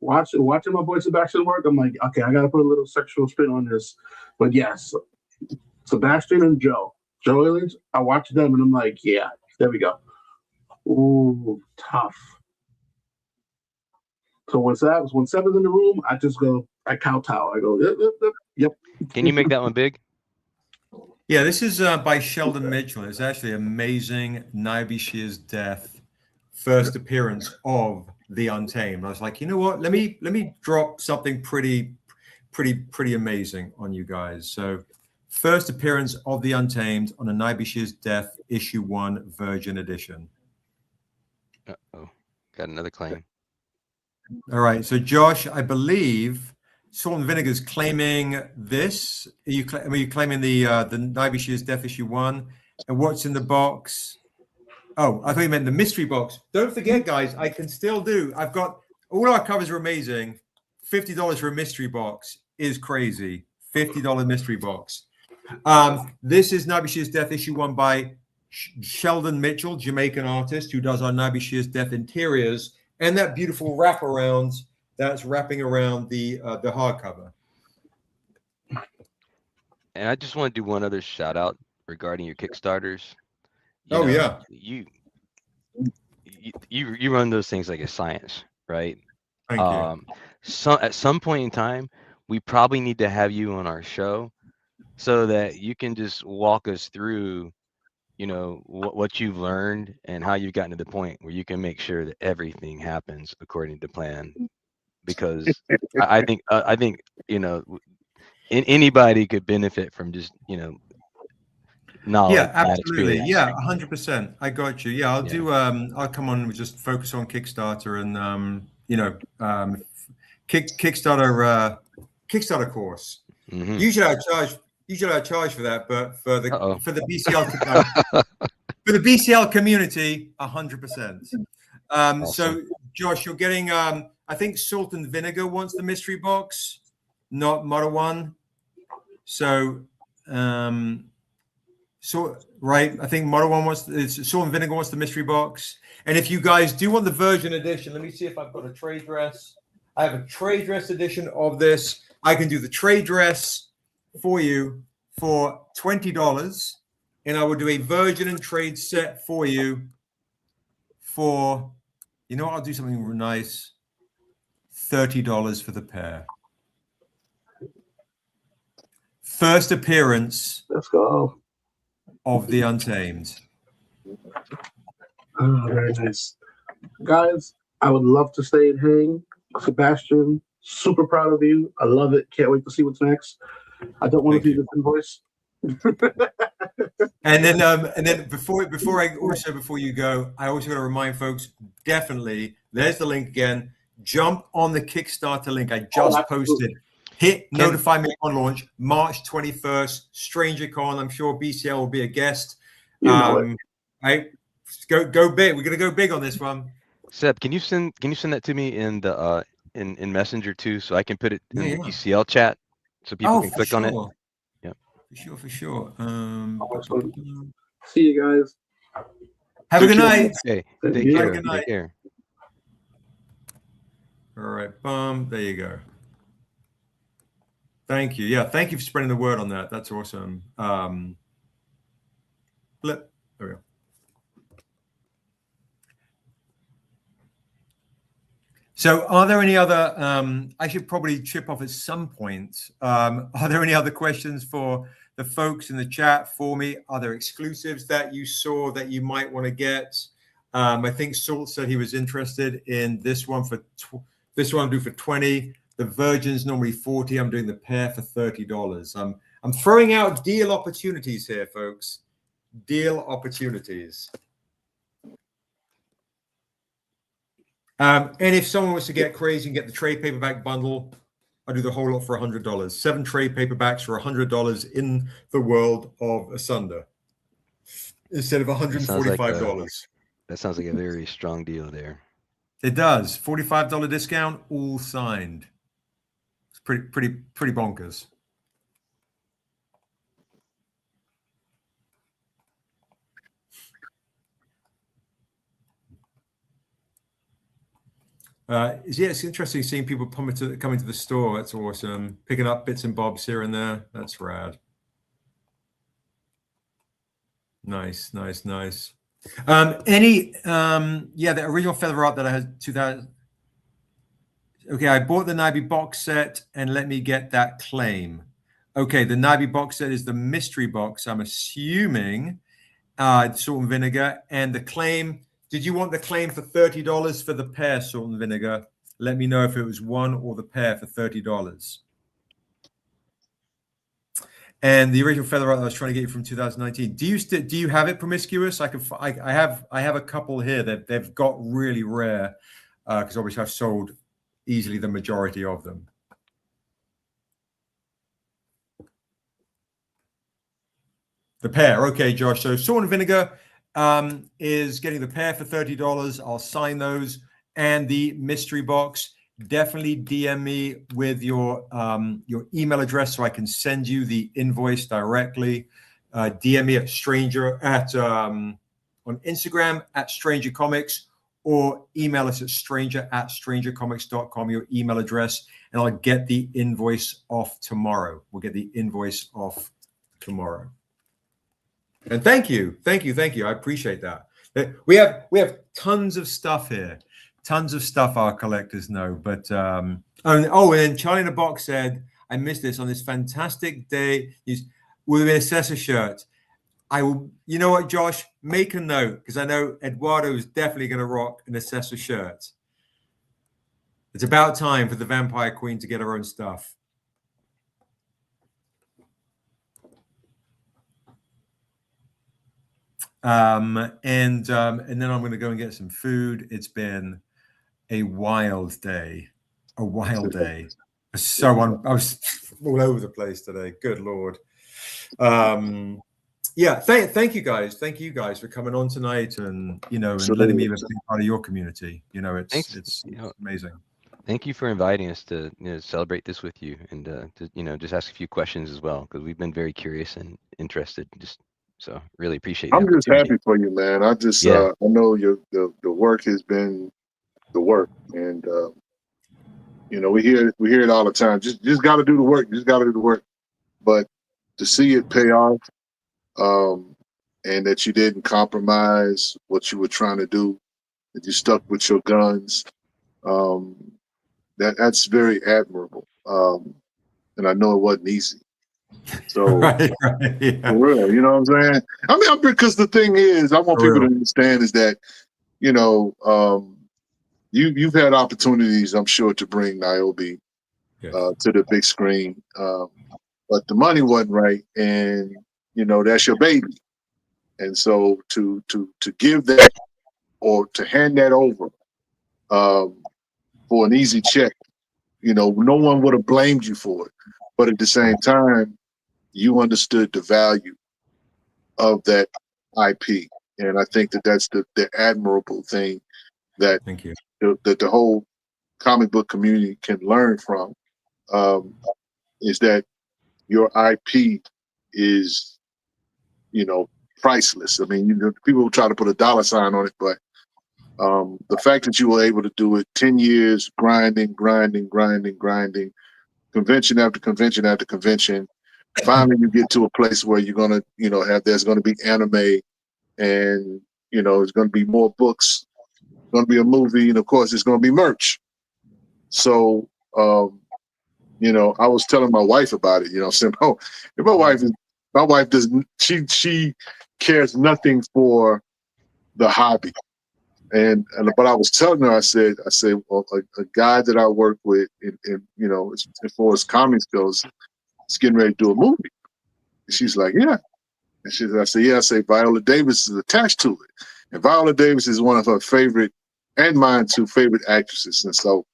Watching my boy Sebastian work, I'm like, okay, I gotta put a little sexual spin on this. But yes, Sebastian and Joey Lynch, I watch them and I'm like, yeah, there we go. Ooh, tough. So when Seb's in the room, I kowtow. I go, yep. Can you make that one big? Yeah, this is by Sheldon Mitchell. It's actually amazing. Niobe Shear's death, first appearance of the Untamed. I was like, you know what? Let me drop something pretty amazing on you guys. So, first appearance of the Untamed on a Niobe Shear's death, issue 1, Virgin edition. Uh-oh, got another claim. All right, so Josh, I believe Salt and Vinegar's claiming this. Are you claiming the Niobe Shear's death issue 1? And what's in the box? Oh, I thought you meant the mystery box. Don't forget, guys, I can still do. I've got all our covers are amazing. $50 for a mystery box is crazy. $50 mystery box. This is Niobe Shear's death issue 1 by Sheldon Mitchell, Jamaican artist who does our Niobe Shear's death interiors. And that beautiful wraparound that's wrapping around the hardcover. And I just want to do one other shout out regarding your Kickstarters. Yeah. You run those things like a science, right? Thank you. So at some point in time, we probably need to have you on our show so that you can just walk us through what you've learned and how you've gotten to the point where you can make sure that everything happens according to plan. Because I think anybody could benefit from just knowledge. Yeah, absolutely. Yeah, 100%. I got you. Yeah, I'll do. I'll come on and just focus on Kickstarter and Kickstarter course. Mm-hmm. Usually I charge for that, but for the BCL for the BCL community, 100%. Awesome. So Josh, you're getting I think Salt and Vinegar wants the mystery box, not Model One. So right, I think Model One Salt and Vinegar wants the mystery box. And if you guys do want the Virgin edition, let me see if I've got a trade dress. I have a trade dress edition of this. I can do the trade dress for you for $20, and I will do a Virgin and trade set for you for, I'll do something nice, $30 for the pair. First appearance. Let's go. Of the Untamed. Oh, very nice. Guys, I would love to stay and hang. Sebastian, super proud of you. I love it. Can't wait to see what's next. I don't want to do this invoice. And then before you go, I also got to remind folks, definitely, there's the link again. Jump on the Kickstarter link I just posted. Hit notify me on launch, March 21st, StrangerCon. I'm sure BCL will be a guest. Right? Go big. We're gonna go big on this one. Seb, can you send that to me in the in Messenger too, so I can put it in the BCL chat so people can click on it? Yeah. For sure. See you guys. Have a good night. Okay. Take care. Take care. All right. There you go. Thank you. Yeah, thank you for spreading the word on that. That's awesome. Flip. There we go. So are there any other, I should probably chip off at some point. Are there any other questions for the folks in the chat for me? Are there exclusives that you saw that you might want to get? I think Salt said he was interested in this one for this one I'm doing for 20. The Virgin's normally 40. I'm doing the pair for $30. I'm throwing out deal opportunities here, folks. Deal opportunities. And if someone was to get crazy and get the trade paperback bundle, I'll do the whole lot for $100. 7 trade paperbacks for $100 in the world of Asunda instead of $145. That sounds like a very strong deal there. It does. $45 discount, all signed. It's pretty bonkers. Yeah, it's interesting seeing people coming to the store. That's awesome. Picking up bits and bobs here and there. That's rad. Nice. The original Feather Art that I had 2000. Okay, I bought the Niobe box set and let me get that claim. Okay, the Niobe box set is the mystery box. I'm assuming Salt and Vinegar, and the claim. Did you want the claim for $30 for the pair, Salt and Vinegar? Let me know if it was one or the pair for $30. And the original Feather Art that I was trying to get you from 2019. Do you have it, Promiscuous? I have a couple here that they've got really rare because obviously I've sold easily the majority of them. The pair, okay, Josh. So Salt and Vinegar is getting the pair for $30. I'll sign those. And the mystery box, definitely DM me with your email address so I can send you the invoice directly. DM me on Instagram at Stranger Comics, or email us at stranger@strangercomics.com, your email address, and I'll get the invoice off tomorrow. We'll get the invoice off tomorrow. And thank you. I appreciate that. We have tons of stuff here, tons of stuff our collectors know. But and then Charlie in the Box said, I missed this on this fantastic day with an Assessor shirt. I will. You know what, Josh? Make a note because I know Eduardo is definitely going to rock an Assessor shirt. It's about time for the Vampire Queen to get her own stuff. And then I'm going to go and get some food. It's been a wild day. I was all over the place today. Good Lord. Yeah. Thank you guys. Thank you guys for coming on tonight and, and letting me be a part of your community. It's amazing. Thank you for inviting us to celebrate this with you and to just ask a few questions as well, because we've been very curious and interested. So really appreciate it. I'm just happy for you, man. I know the work has been the work, and we hear it all the time. Just got to do the work. But to see it pay off, and that you didn't compromise what you were trying to do, that you stuck with your guns, that's very admirable. And I know it wasn't easy. So right, yeah. For real, you know what I'm saying? I mean, because the thing is, I want people to understand is that, you've had opportunities, I'm sure, to bring Niobe to the big screen, but the money wasn't right, and that's your baby, and so to give that or to hand that over for an easy check, no one would have blamed you for it, but at the same time, you understood the value of that IP. And I think that's the admirable thing that Thank you. That the whole comic book community can learn from, is that your IP is, priceless. I mean, people try to put a dollar sign on it, but the fact that you were able to do it 10 years, grinding, convention after convention after convention, finally you get to a place where you're gonna, there's gonna be anime, and it's gonna be more books, gonna be a movie, and of course it's gonna be merch. So, you know, I was telling my wife about it, you know, saying, oh, my wife doesn't, she cares nothing for the hobby. But I was telling her, I said, well, a guy that I work with in you know, as far as comics goes, is getting ready to do a movie. And she's like, yeah. And I said, yeah. I say Viola Davis is attached to it. And Viola Davis is one of her favorite, and mine too, favorite actresses. And so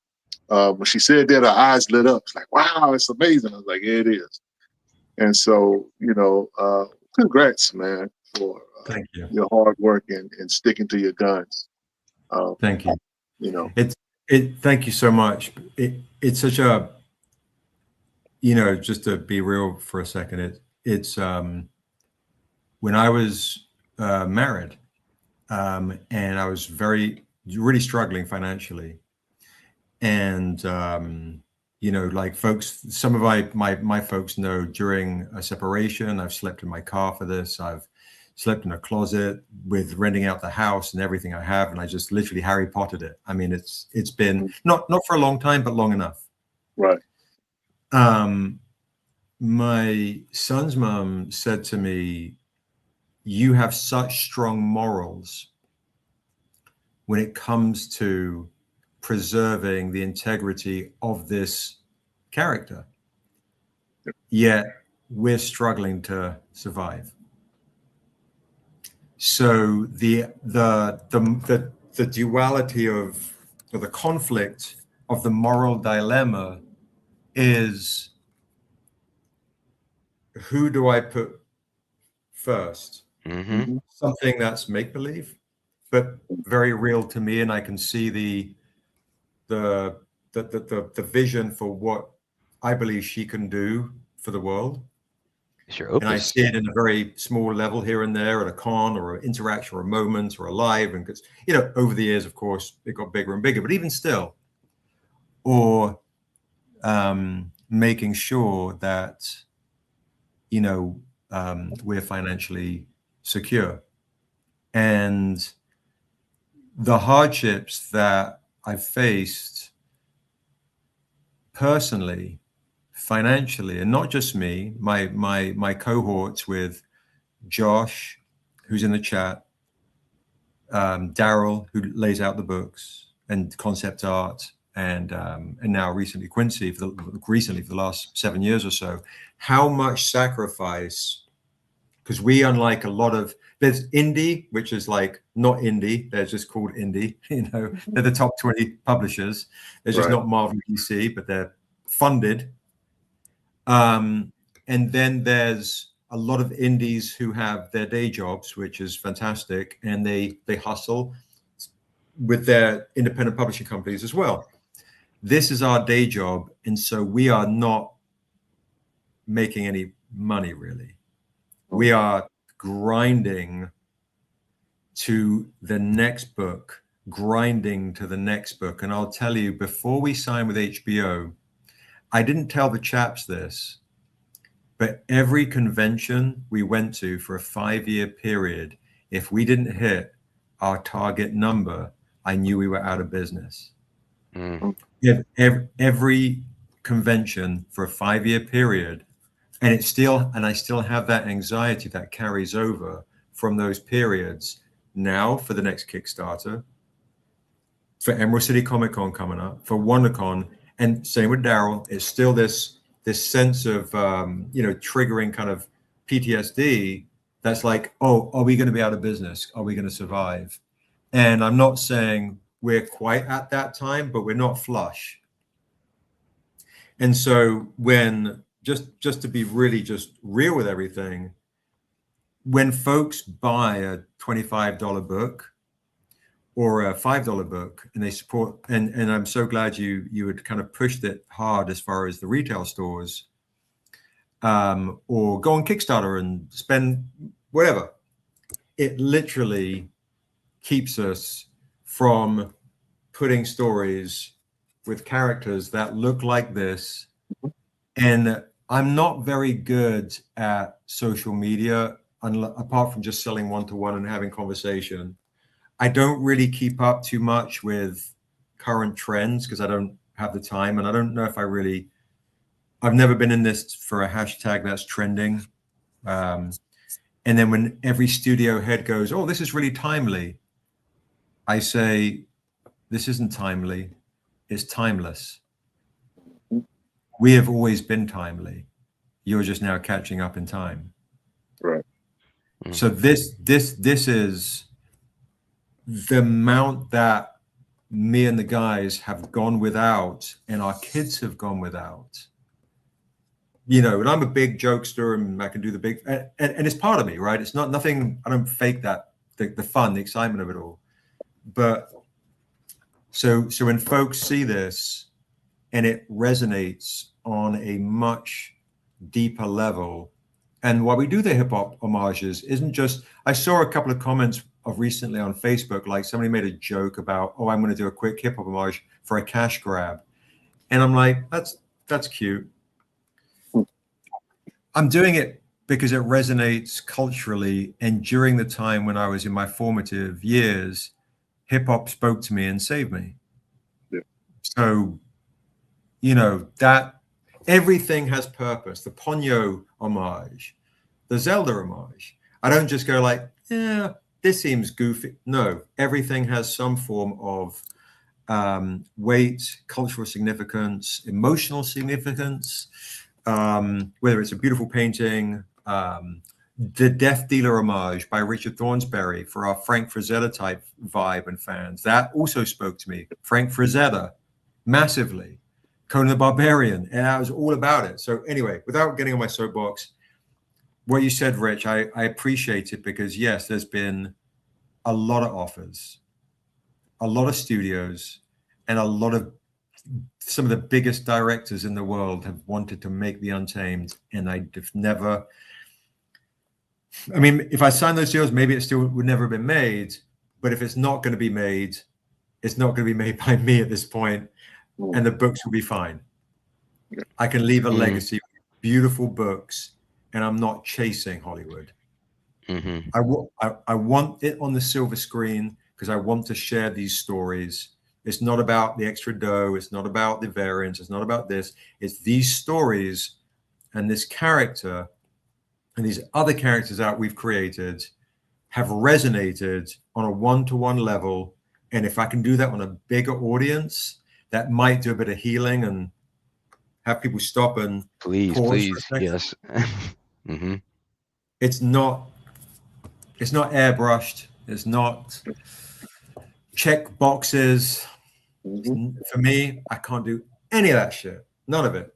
when she said that, her eyes lit up. It's like, wow, it's amazing. I was like, yeah, it is. And so, you know, congrats, man, for Thank you. your hard work and sticking to your guns. Thank you. You know, Thank you so much. It's such a, you know, just to be real for a second, it's when I was married, and I was really struggling financially, and you know, like some of my folks know, during a separation, I've slept in my car for this. I've slept in a closet with renting out the house and everything I have, and I just literally Harry Pottered it. I mean, it's been not for a long time, but long enough. right. My son's mom said to me, you have such strong morals when it comes to preserving the integrity of this character, yet we're struggling to survive. So the duality of, or the conflict of the moral dilemma is, who do I put first? Mm-hmm. Something that's make-believe, but very real to me, and I can see the vision for what I believe she can do for the world. It's your And I opus. see it in a very small level here and there at a con or an interaction or a moment or a live. And because, you know, over the years, of course, it got bigger and bigger, but even still, or making sure that, you know, we're financially secure. And the hardships that I've faced personally, financially, and not just me, my cohorts with Josh, who's in the chat, Daryl, who lays out the books and concept art, and now recently Quincy for the last 7 years or so, how much sacrifice, because we, unlike a lot of, there's indie, which is like not indie, they're just called indie, you know, they're the top 20 publishers. They're just not Marvel DC, but they're funded. And then there's a lot of indies who have their day jobs, which is fantastic, and they hustle with their independent publishing companies as well. This is our day job, and so we are not making any money really. We are grinding to the next book, and I'll tell you, before we signed with HBO, I didn't tell the chaps this, but every convention we went to for a 5-year period, if we didn't hit our target number, I knew we were out of business. Every convention for a 5-year period, and I still have that anxiety that carries over from those periods now for the next Kickstarter, for Emerald City Comic Con coming up, for WonderCon, and same with Daryl. It's still this sense of you know, triggering kind of PTSD that's like, oh, are we going to be out of business? Are we going to survive? And I'm not saying we're quite at that time, but we're not flush. And so when just to be really just real with everything, when folks buy a $25 book or a $5 book and they support, and I'm so glad you had kind of pushed it hard as far as the retail stores, or go on Kickstarter and spend whatever, it literally keeps us from putting stories with characters that look like this. And I'm not very good at social media, apart from just selling one-to-one and having conversation. I don't really keep up too much with current trends because I don't have the time, and I don't know if I've never been in this for a hashtag that's trending. And then when every studio head goes, "Oh, this is really timely," I say, "This isn't timely, it's timeless. We have always been timely. You're just now catching up in time." Right. So this is the amount that me and the guys have gone without, and our kids have gone without. You know, and I'm a big jokester, and I can do the big, and it's part of me, right? It's not nothing. I don't fake that, the fun, the excitement of it all. But so when folks see this and it resonates on a much deeper level, and why we do the hip hop homages isn't just. I saw a couple of comments of recently on Facebook, like somebody made a joke about, "Oh, I'm going to do a quick hip hop homage for a cash grab," and I'm like, that's cute. I'm doing it because it resonates culturally. And during the time when I was in my formative years, hip hop spoke to me and saved me. Yeah. So, you know, that everything has purpose. The Ponyo homage, the Zelda homage. I don't just go like, yeah, this seems goofy. No, everything has some form of weight, cultural significance, emotional significance. Whether it's a beautiful painting, the Death Dealer homage by Richard Thornsberry for our Frank Frazetta type vibe and fans, that also spoke to me. Frank Frazetta, massively. Conan the Barbarian, and I was all about it. So anyway, without getting on my soapbox, what you said, Rich, I appreciate it, because yes, there's been a lot of offers, a lot of studios, and a lot of some of the biggest directors in the world have wanted to make the Untamed, and I've never. I mean, if I signed those deals, maybe it still would never have been made. But if it's not going to be made, it's not going to be made by me at this point, and the books will be fine. I can leave a legacy, beautiful books, and I'm not chasing Hollywood. I want it on the silver screen because I want to share these stories. It's not about the extra dough. It's not about the variants. It's not about this. It's these stories and this character and these other characters that we've created have resonated on a one-to-one level. And if I can do that on a bigger audience, that might do a bit of healing and have people stop and please, yes. It's not airbrushed. It's not check boxes. For me, I can't do any of that shit. None of it.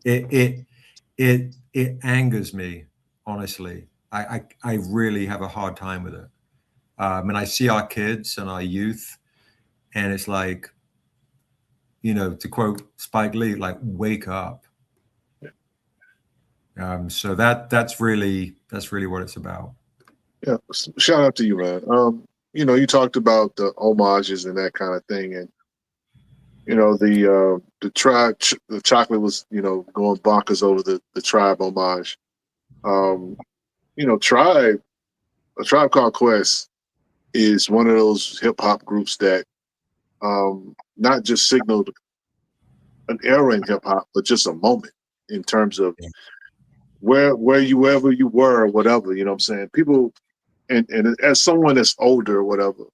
It angers me, honestly. I really have a hard time with it. And I see our kids and our youth, and it's like, you know, to quote Spike Lee, like, wake up. So that's really what it's about. Yeah, shout out to you, man. You know, you talked about the homages and that kind of thing, and you know, the chocolate was, you know, going bonkers over the Tribe homage. You know, A Tribe Called Quest is one of those hip hop groups that not just signaled an era in hip hop, but just a moment in terms of wherever you were or whatever, you know what I'm saying? People, and as someone that's older or whatever,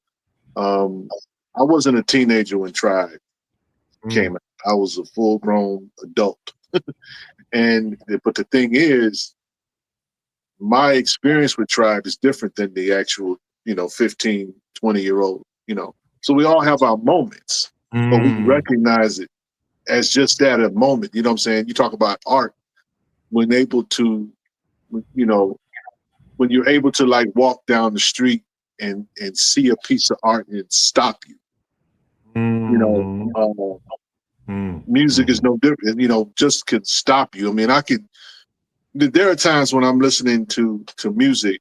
I wasn't a teenager when Tribe came out. I was a full grown adult. But the thing is, my experience with Tribe is different than the actual, you know, 15, 20-year-old, you know. So we all have our moments, but we recognize it as just that, a moment. You know what I'm saying? You talk about art, when able to, you know, when you're able to like walk down the street and see a piece of art and stop you. You know, music is no different. You know, just could stop you. I mean, there are times when I'm listening to music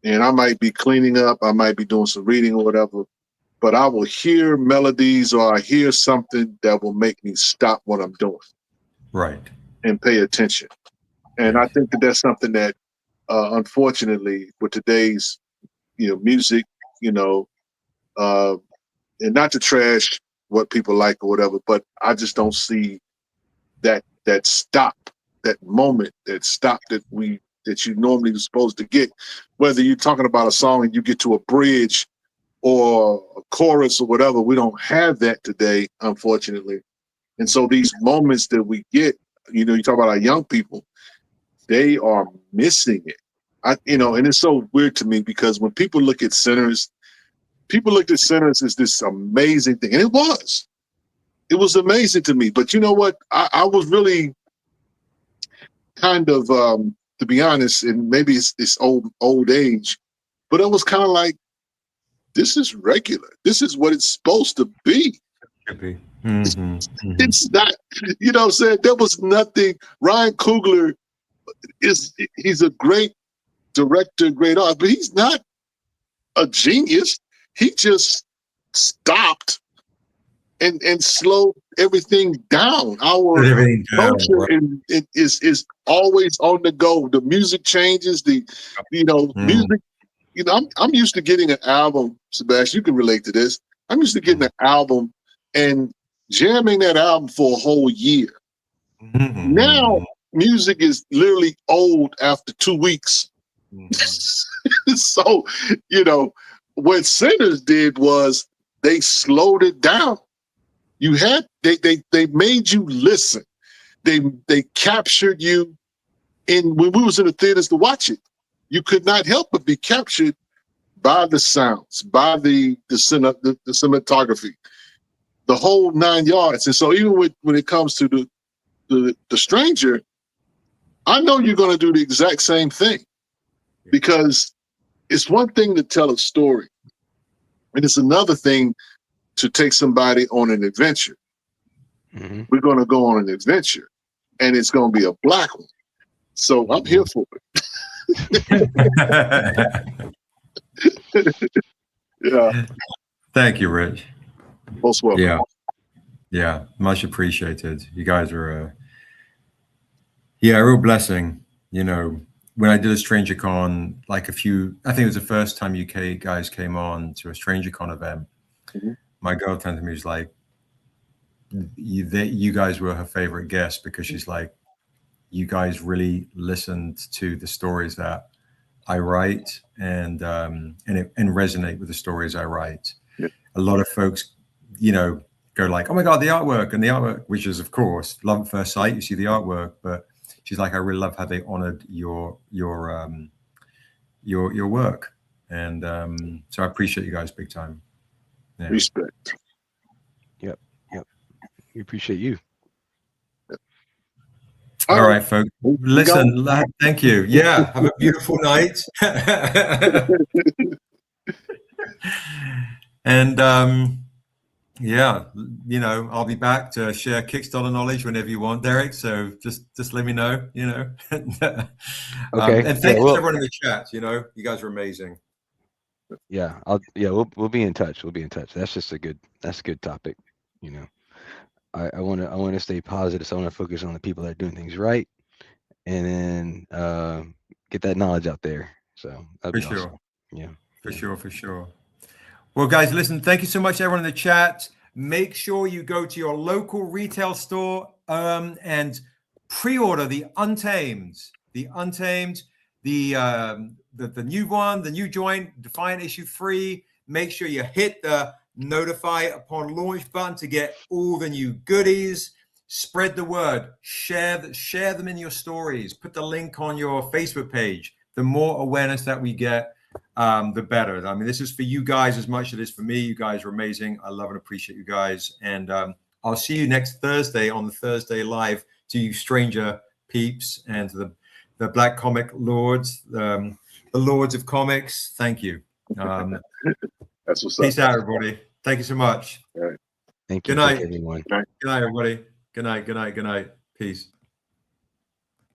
and I might be cleaning up, I might be doing some reading or whatever, but I will hear melodies or I hear something that will make me stop what I'm doing. Right. And pay attention. And I think that that's something that, unfortunately, with today's, you know, music, you know, and not to trash what people like or whatever, but I just don't see that stop, that moment, that stop that you normally are supposed to get. Whether you're talking about a song and you get to a bridge or a chorus or whatever, we don't have that today, unfortunately. And so these moments that we get, you talk about our young people, they are missing it. And it's so weird to me because when people look at Sinners, people looked at Sinners as this amazing thing. And it was amazing to me. But you know what? I was really kind of, to be honest, and maybe it's old age, but it was kind of like, this is regular. This is what it's supposed to be. It's not, you know what I'm saying? There was nothing. Ryan Coogler he's a great director, great artist, but he's not a genius. He just stopped and slowed everything down. Our culture is always on the go. The music changes. Music. I'm used to getting an album. Sebastian, you can relate to this. I'm used to getting an album and jamming that album for a whole year. Now, music is literally old after 2 weeks. So, what Sinners did was they slowed it down. They made you listen. They captured you when we was in the theaters to watch it. You could not help but be captured by the sounds, by the cinematography, the whole 9 yards. And so even when it comes to the Stranger, I know you're going to do the exact same thing, because it's one thing to tell a story, and it's another thing to take somebody on an adventure. Mm-hmm. We're going to go on an adventure, and it's going to be a Black one. So I'm here for it. Yeah. Thank you, Rich. Most welcome. Yeah, much appreciated. You guys are a real blessing. When I did a StrangerCon, I think it was the first time UK guys came on to a StrangerCon event. Mm-hmm. My girl turned to me, was like, you guys were her favorite guest, because she's like, you guys really listened to the stories that I write and resonate with the stories I write. Yep. A lot of folks, go like, oh my God, the artwork, which is, of course, love at first sight. You see the artwork, but she's like, I really love how they honored your work. And so I appreciate you guys big time. Yeah. Respect. Yep. We appreciate you. All right, folks. Listen, thank you. Yeah, have a beautiful night. And I'll be back to share Kickstarter knowledge whenever you want, Derek. So just let me know. Okay. And thank you to everyone in the chat. You guys are amazing. Yeah, we'll be in touch. We'll be in touch. That's a good topic. I want to stay positive. So I want to focus on the people that are doing things right, and then get that knowledge out there. So that'd be awesome. Yeah, for sure. Well, guys, listen. Thank you so much, everyone in the chat. Make sure you go to your local retail store and pre-order the Untamed, the new one, the new joint, Defiant issue 3. Make sure you hit the notify upon launch button to get all the new goodies. Spread the word. Share them in your stories. Put the link on your Facebook page. The more awareness that we get, the better. I mean, this is for you guys as much as it is for me. You guys are amazing. I love and appreciate you guys. And I'll see you next Thursday on the Thursday Live, to you stranger peeps and to the Black Comic Lords, the Lords of Comics. Thank you. That's what's Peace up. out, everybody. Thank you so much. All right. Thank you. Good night. Everyone. Good night, everybody. Good night. Peace.